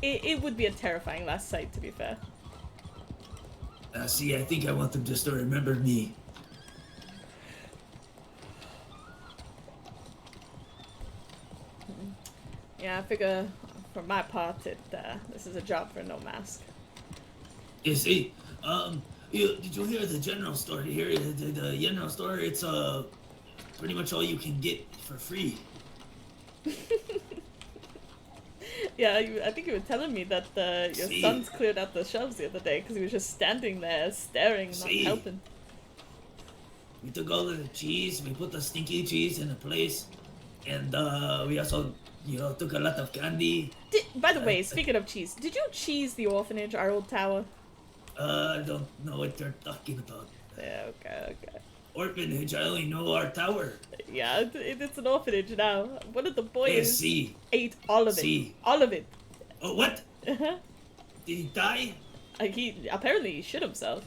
it would be a terrifying last sight, to be fair. See, I think I want them just to remember me. Yeah, I figure for my part, this is a job for no mask. You see, did you hear the general store here? The general store, it's pretty much all you can get for free. Yeah, I think you were telling me that your See. son's cleared out the shelves the other day because he was just standing there staring, not See. helping. We took all of the cheese, we put the stinky cheese in a place, and we also, took a lot of candy. By the way, speaking of cheese, did you cheese the orphanage, our old tower? I don't know what they're talking about. Yeah, okay. Orphanage, I only know our tower. Yeah, it's an orphanage now. One of the boys see. ate all of it. See. All of it. Oh, what? Uh-huh. Did he die? Apparently he shit himself.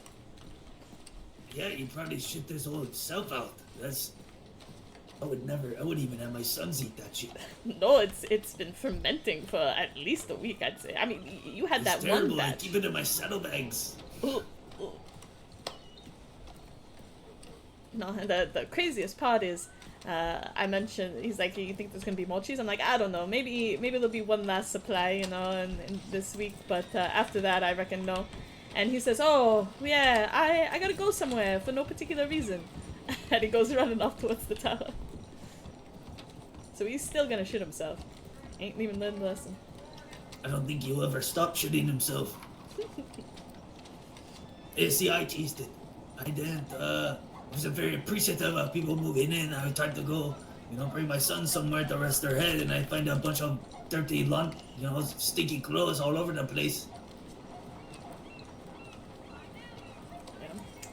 Yeah, he probably shit his whole self out. I wouldn't even have my sons eat that shit. No, it's been fermenting for at least a week, I'd say. I mean, you had It's that terrible. one batch. I keep it in my saddlebags. No, and the craziest part is, I mentioned, he's like, you think there's gonna be more cheese? I'm like, I don't know, maybe there'll be one last supply, in this week, but after that, I reckon no. And he says, oh, yeah, I gotta go somewhere for no particular reason. And he goes running off towards the tower. So he's still gonna shit himself. Ain't even learned the lesson. I don't think he'll ever stop shitting himself. See, I teased it. I didn't. I wasn't very appreciative of people moving in. I tried to go, bring my son somewhere to rest their head, and I find a bunch of dirty stinky clothes all over the place.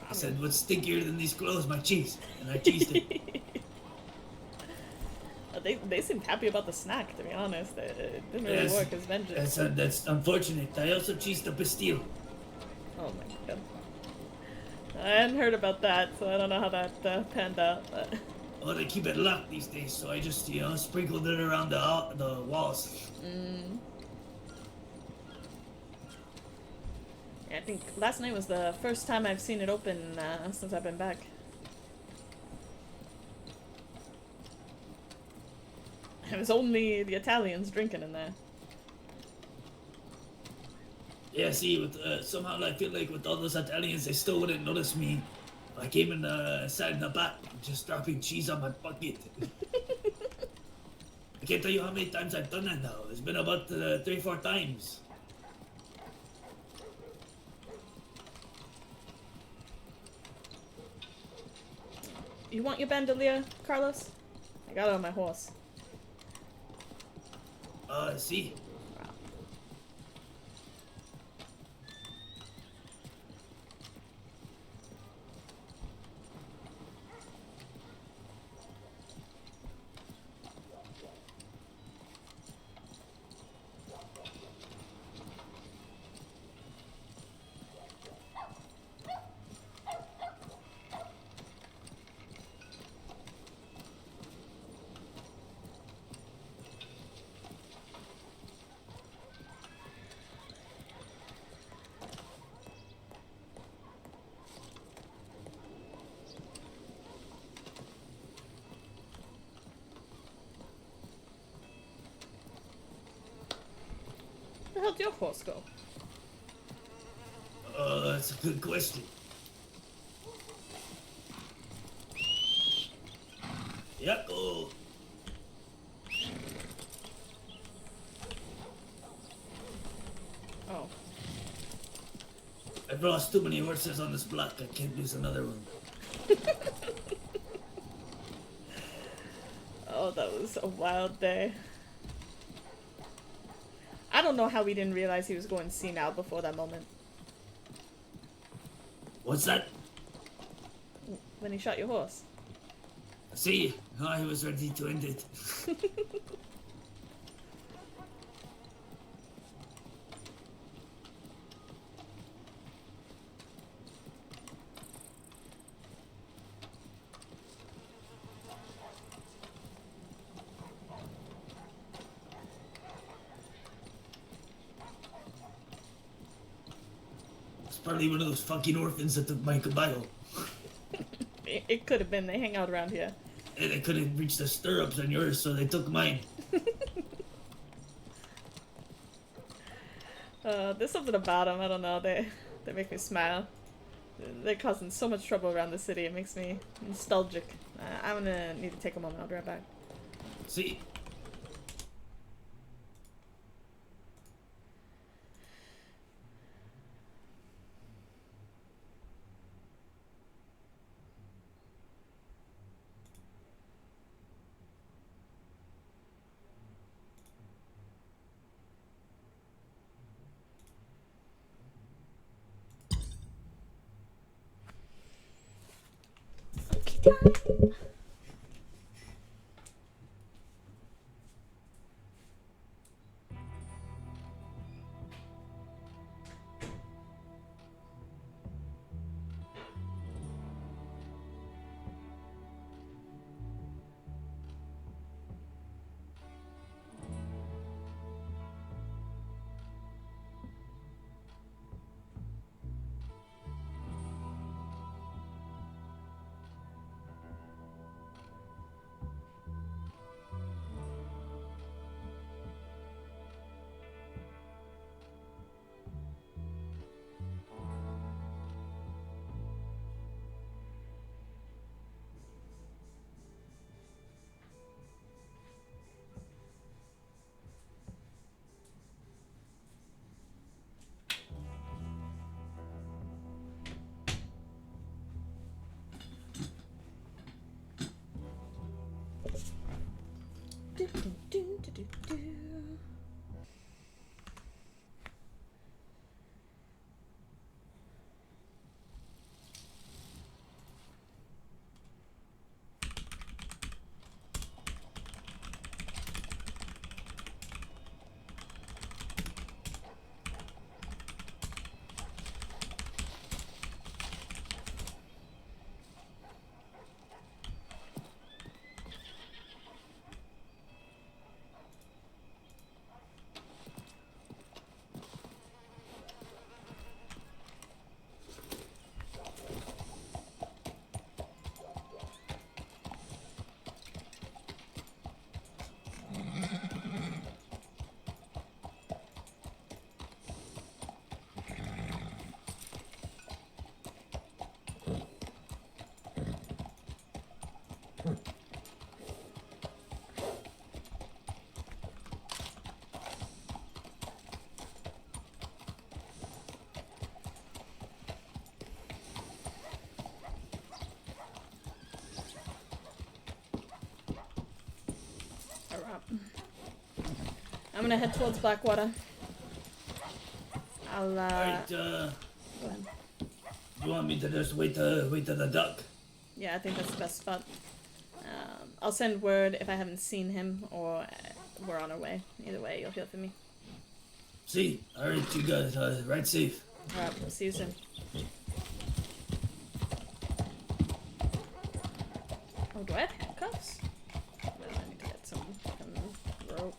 I said, what's stinkier than these clothes? My cheese. And I teased it. They seemed happy about the snack, to be honest. It didn't really work as vengeance. That's unfortunate. I also cheesed the Bastille. Oh my god. I hadn't heard about that, so I don't know how that panned out. But... Oh, they keep it locked these days, so I just, sprinkled it around the walls. Yeah, I think last night was the first time I've seen it open since I've been back. It was only the Italians drinking in there. Yeah, see, somehow I feel like with all those Italians, they still wouldn't notice me. I came and sat in the back, just dropping cheese on my bucket. I can't tell you how many times I've done that now. It's been about 3-4 times. You want your bandolier, Carlos? I got it on my horse. See. Where the hell did your horse go? That's a good question. Yucko. Oh. I've lost too many horses on this block. I can't lose another one. Oh, that was a wild day. I don't know how we didn't realize he was going senile before that moment. What's that? When he shot your horse. See, I was ready to end it. It's probably one of those fucking orphans that took my caballo. It could have been. They hang out around here. And they couldn't reach the stirrups on yours, so they took mine. There's something about them. I don't know. They make me smile. They're causing so much trouble around the city. It makes me nostalgic. I'm gonna need to take a moment. I'll be right back. See. I'm gonna head towards Blackwater. I'll Alright, go ahead. You want me to just wait to the duck? Yeah, I think that's the best spot. I'll send word if I haven't seen him or we're on our way. Either way, you'll hear from me. See, alright, you guys, ride safe. Alright, see you soon. Oh, do I have handcuffs? No, I need to get some rope.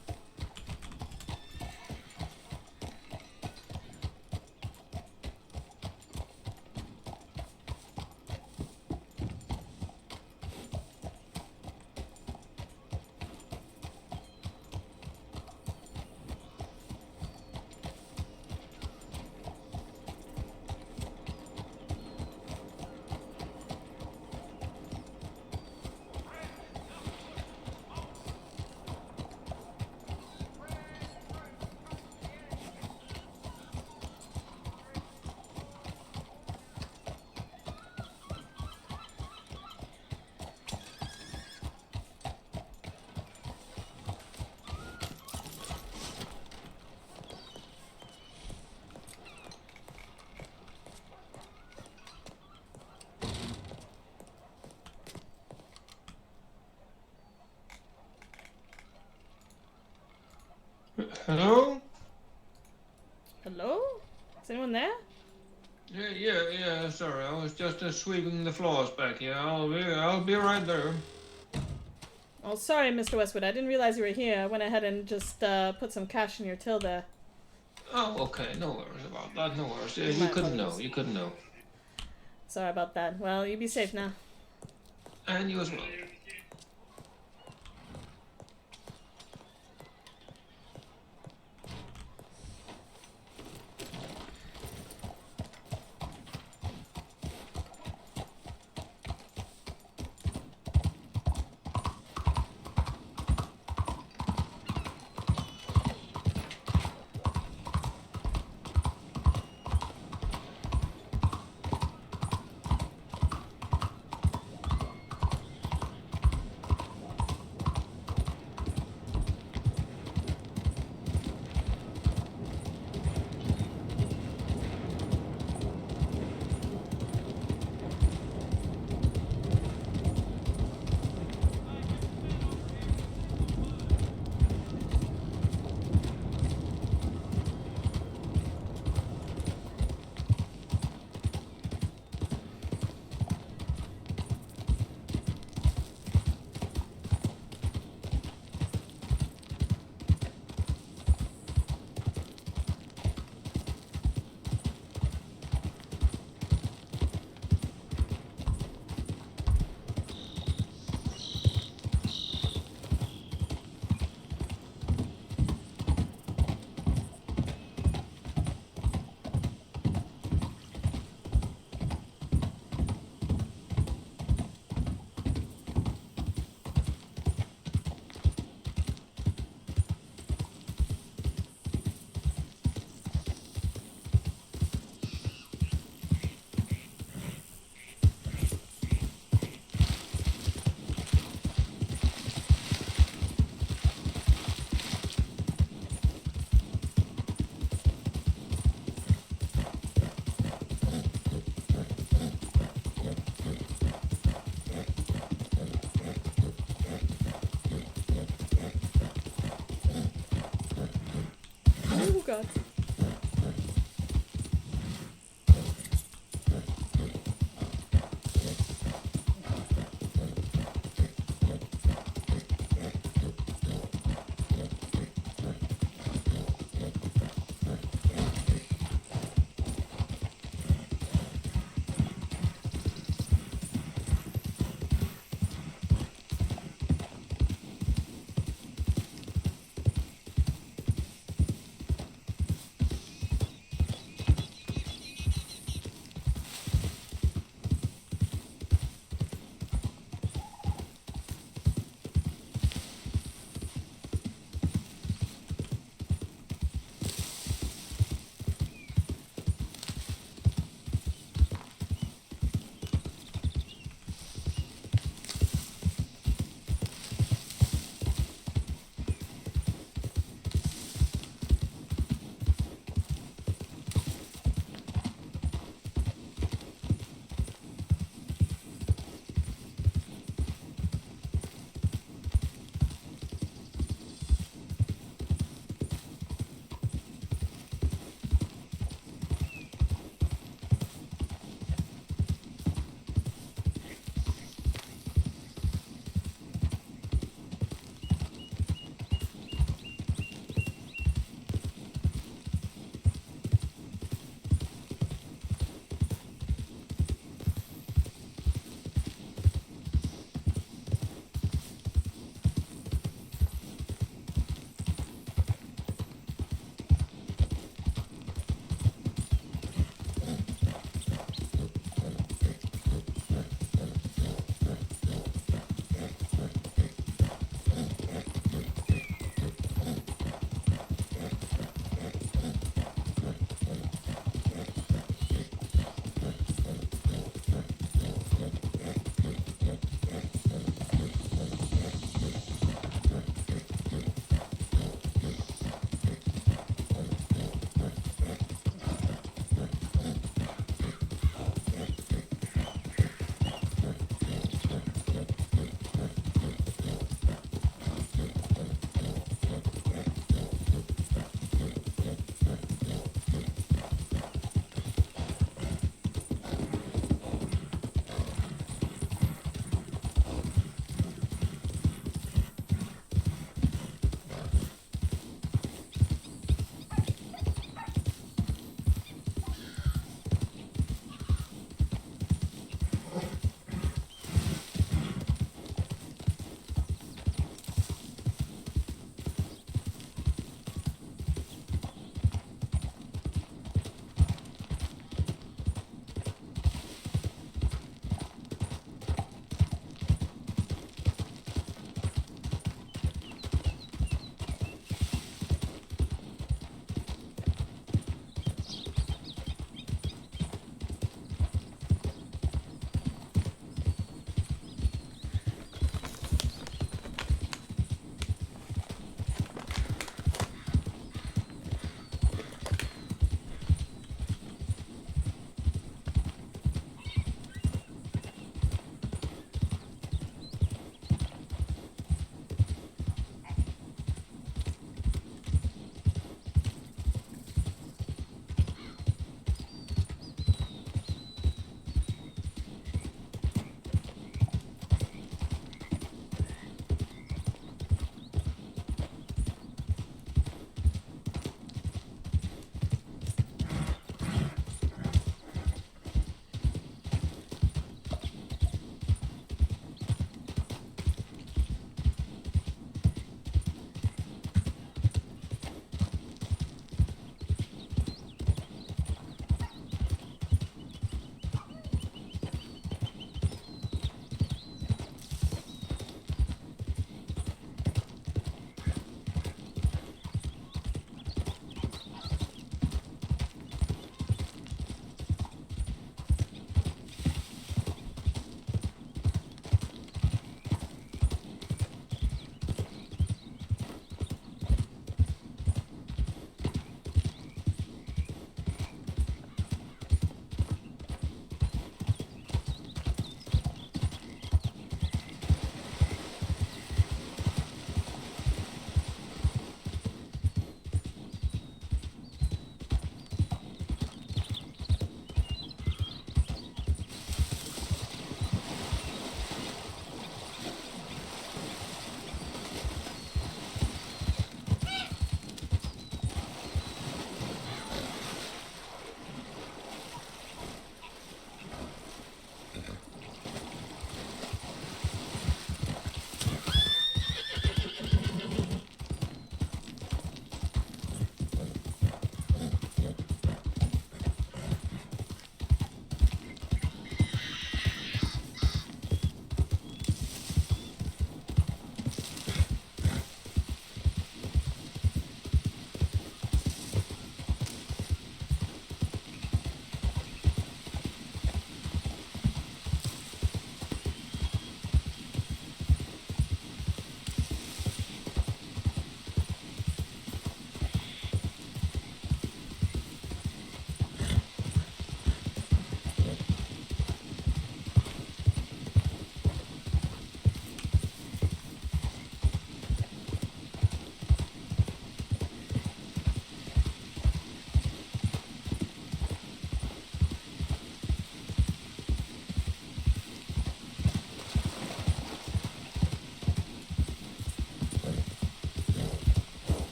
Hello? Hello? Is anyone there? Yeah, sorry, I was just sweeping the floors back here. I'll be right there. Oh, sorry, Mr. Westwood. I didn't realize you were here. I went ahead and just put some cash in your till there. Oh, okay. No worries about that. No worries. Yeah, My you couldn't know. apologies. You couldn't know. Sorry about that. Well, you be safe now. And you as well. Oh god.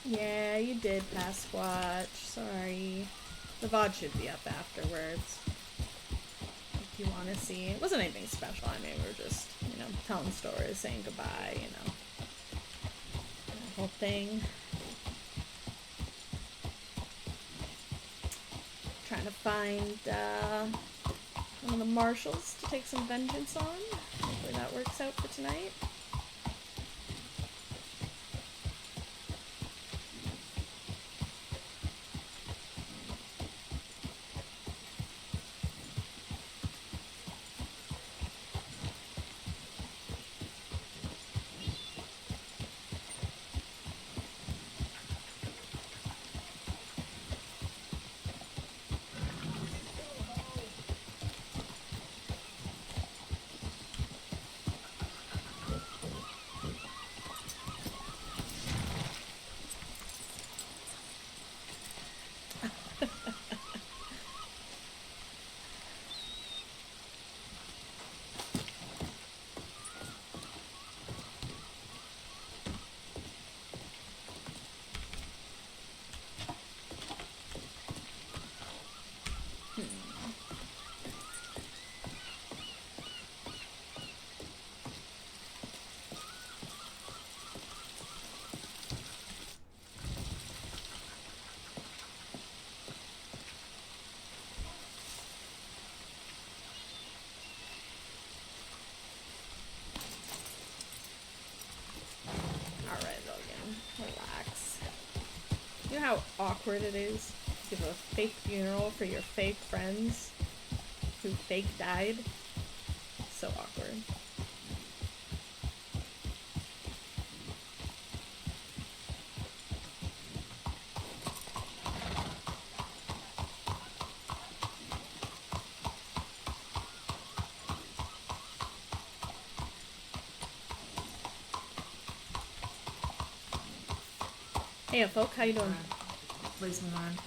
Yeah, you did pass watch. Sorry. The VOD should be up afterwards. If you want to see. It wasn't anything special. I mean, we were just, you know, telling stories, saying goodbye, you know. That whole thing. Trying to find, one of the marshals to take some vengeance on. Hopefully that works out for tonight. Alright, Logan. Relax. You know how awkward it is to give a fake funeral for your fake friends who fake died? So awkward. Hey, folk, how you doing? Place me on.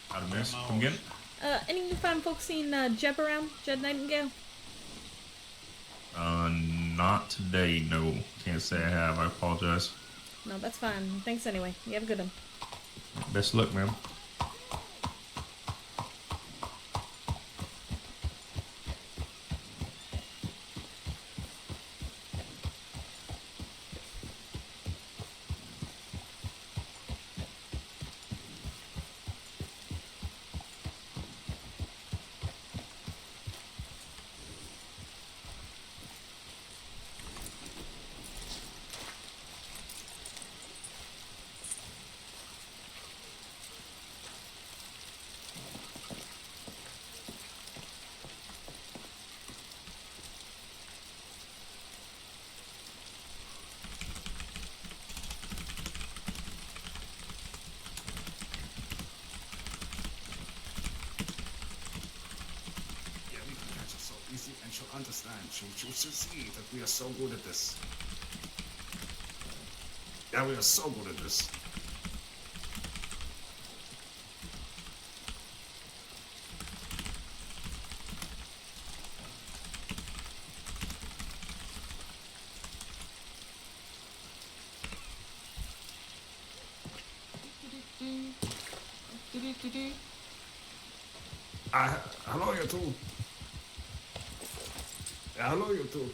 How'd I miss? Come again? Any new fine folks seen Jeb around? Jed Nightingale? Not today, no. Can't say I have. I apologize. No, that's fine. Thanks anyway. You have a good one. Best of luck, ma'am. Yeah, we can catch her so easy, and she'll understand. She'll see that we are so good at this. Yeah, we are so good at this. Hello, you two. Hello, you two.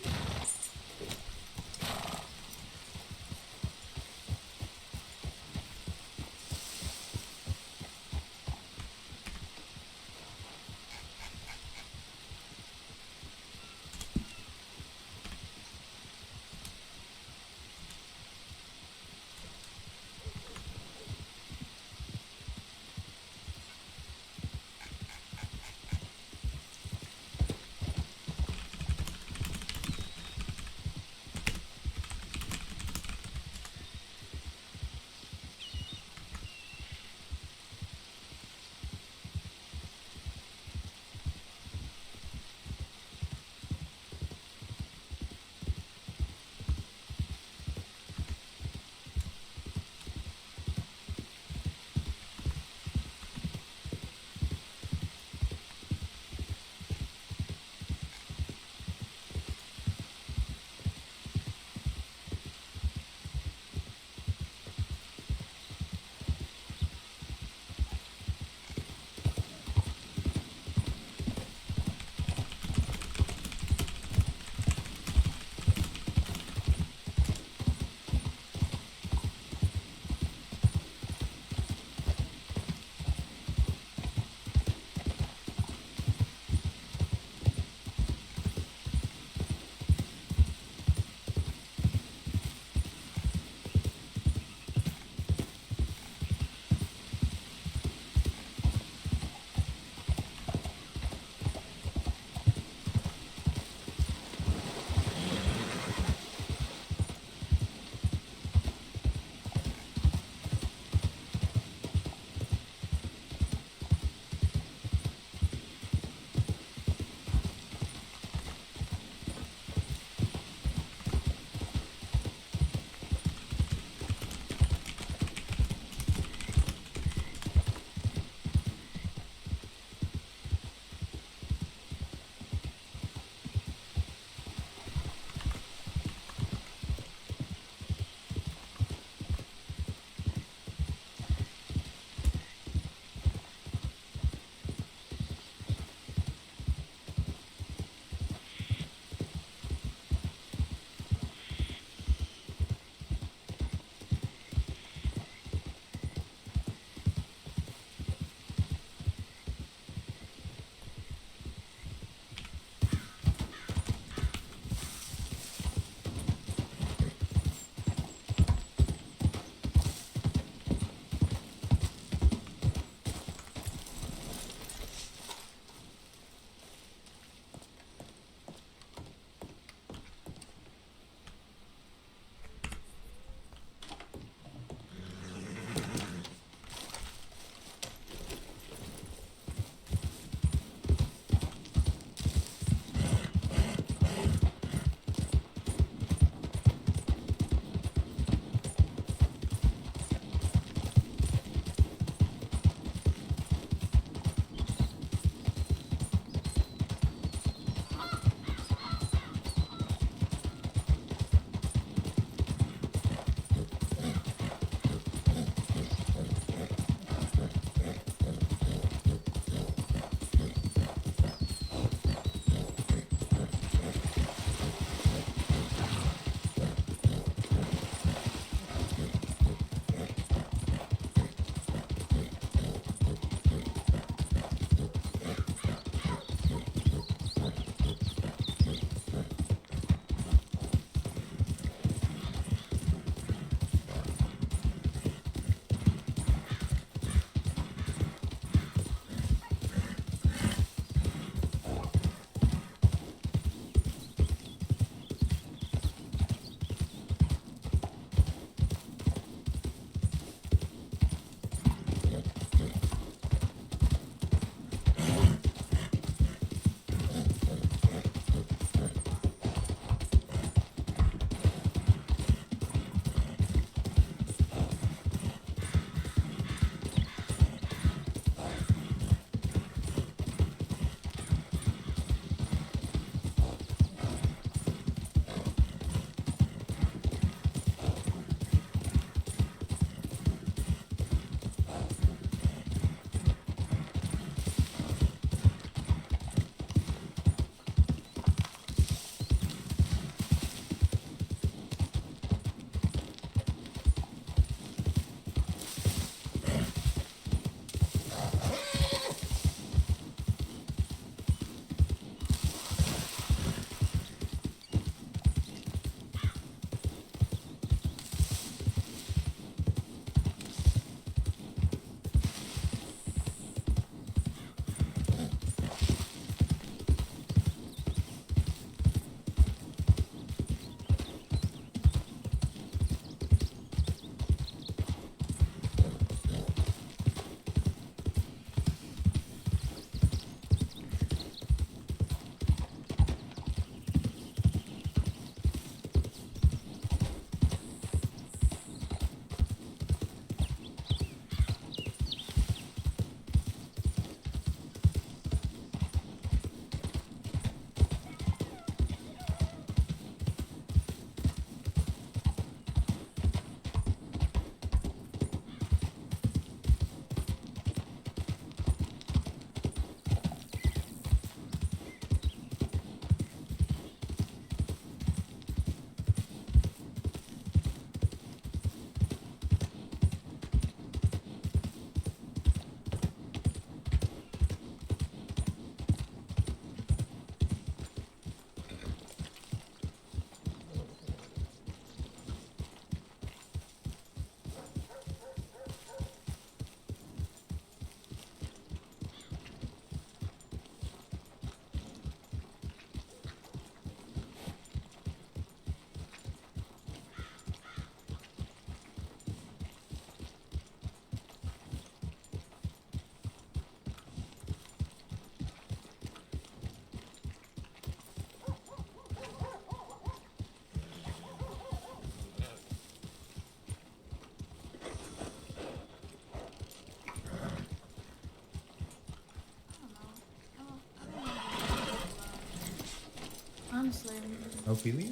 Ophelia?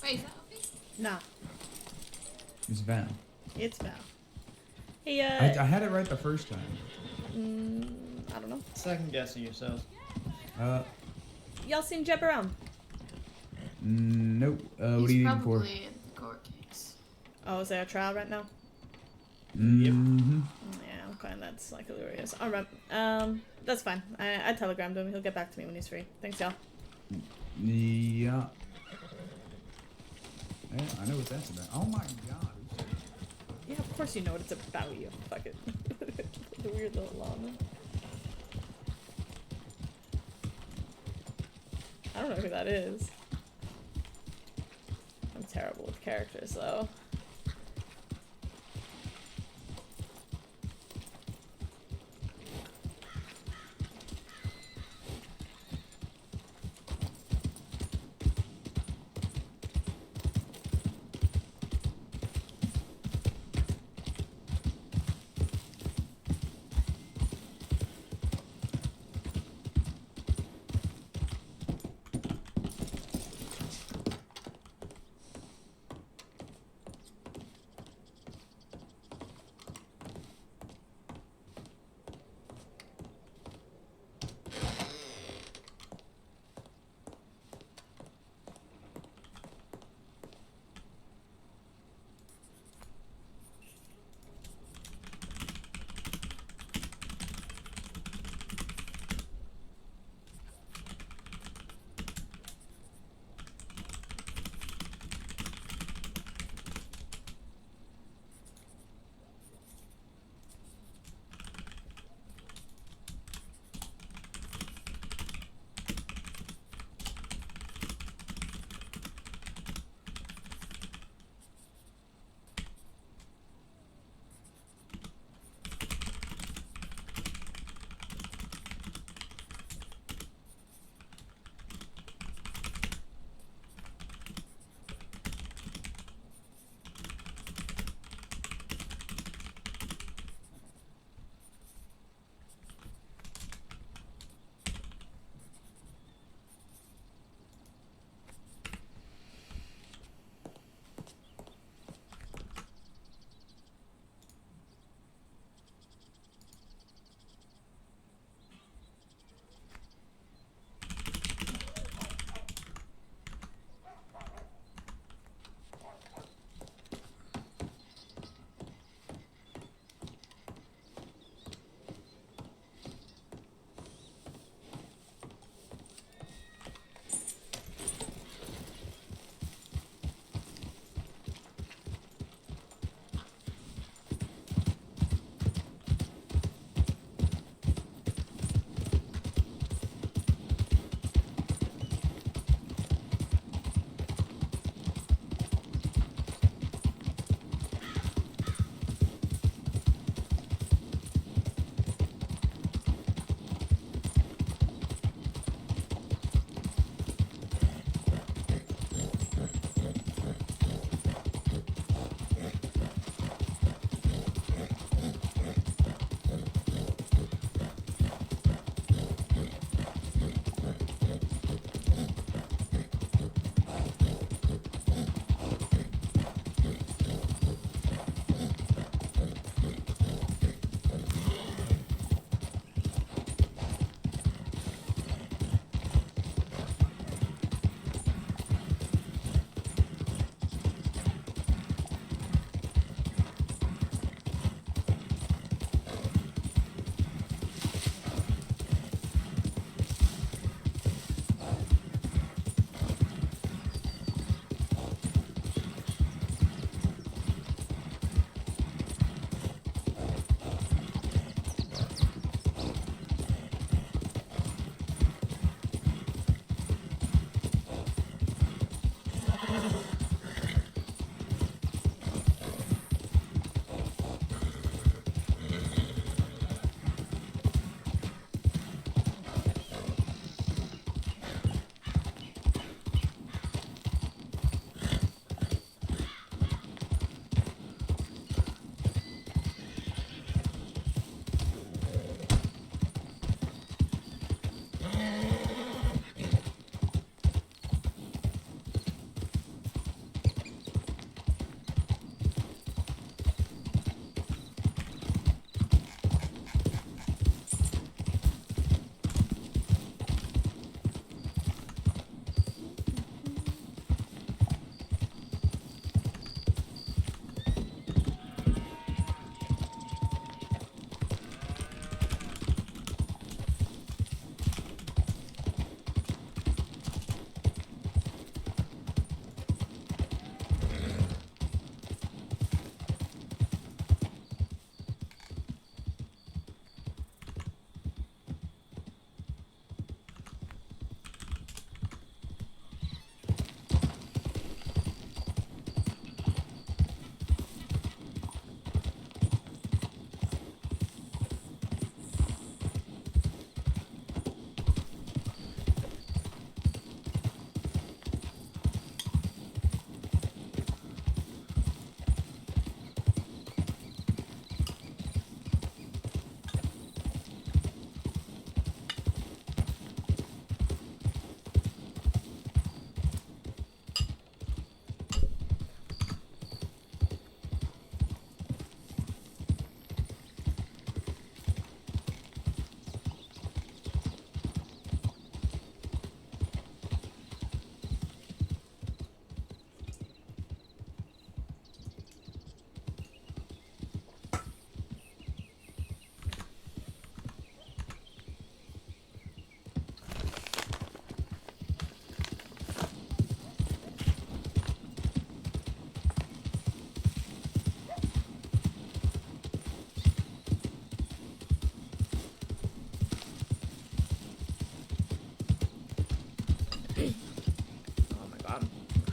Wait, is that okay? Nah, It's Val. it's Val. Hey, I had it right the first time. I don't know. Second guessing yourself. Y'all seen Jeb around? Nope. What are He's you needing for? probably in the court case. Oh, is there a trial right now? Mm-hmm. Yeah, okay, that's like hilarious. Alright, that's fine. I telegrammed him. He'll get back to me when he's free. Thanks, y'all. Yeah. Yeah, I know what that's about. Oh my god. Yeah, of course you know what it's about, you fucking the weird little llama. I don't know who that is. I'm terrible with characters, though.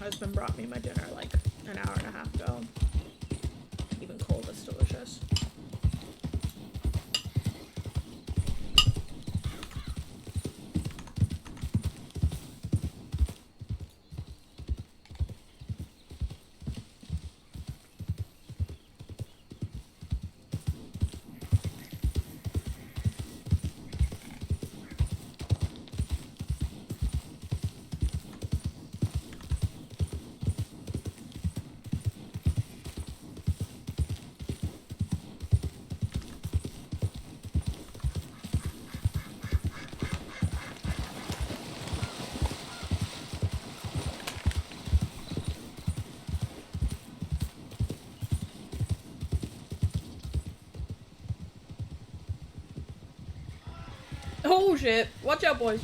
husband brought me my dinner like an hour and a half ago. Even cold, it's delicious. Oh shit! Watch out, boys!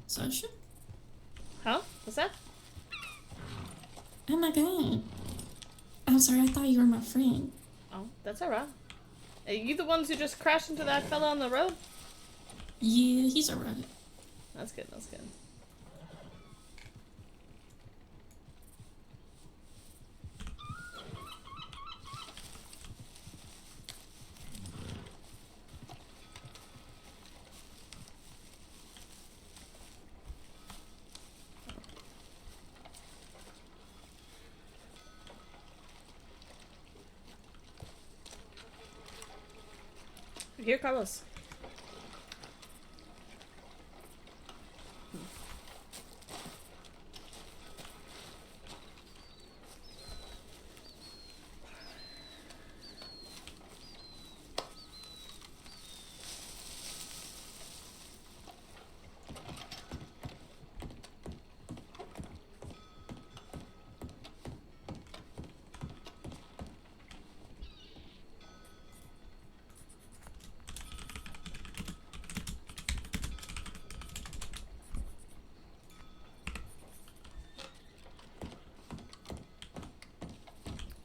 Sasha? Huh? What's that? Oh my god. I'm sorry, I thought you were my friend. Oh, that's alright. Are you the ones who just crashed into that fella on the road? Yeah, he's alright. That's good, that's good. Here, Carlos.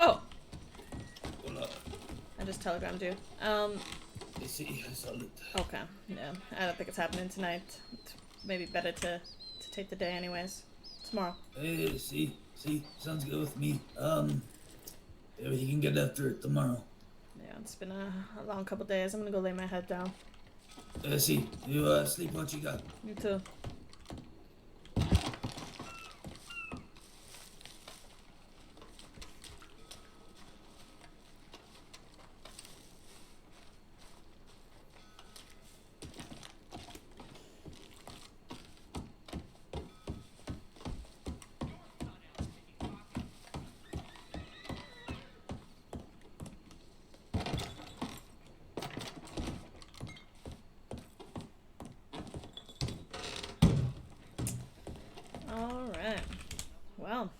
Oh! I just telegrammed you. See, I saw it. Okay, yeah. I don't think it's happening tonight. It's maybe better to take the day anyways. Tomorrow. Hey, see, sounds good with me. Yeah, we can get after it tomorrow. Yeah. It's been a long couple days. I'm gonna go lay my head down. See, you sleep what you got. You too. Alright. Well,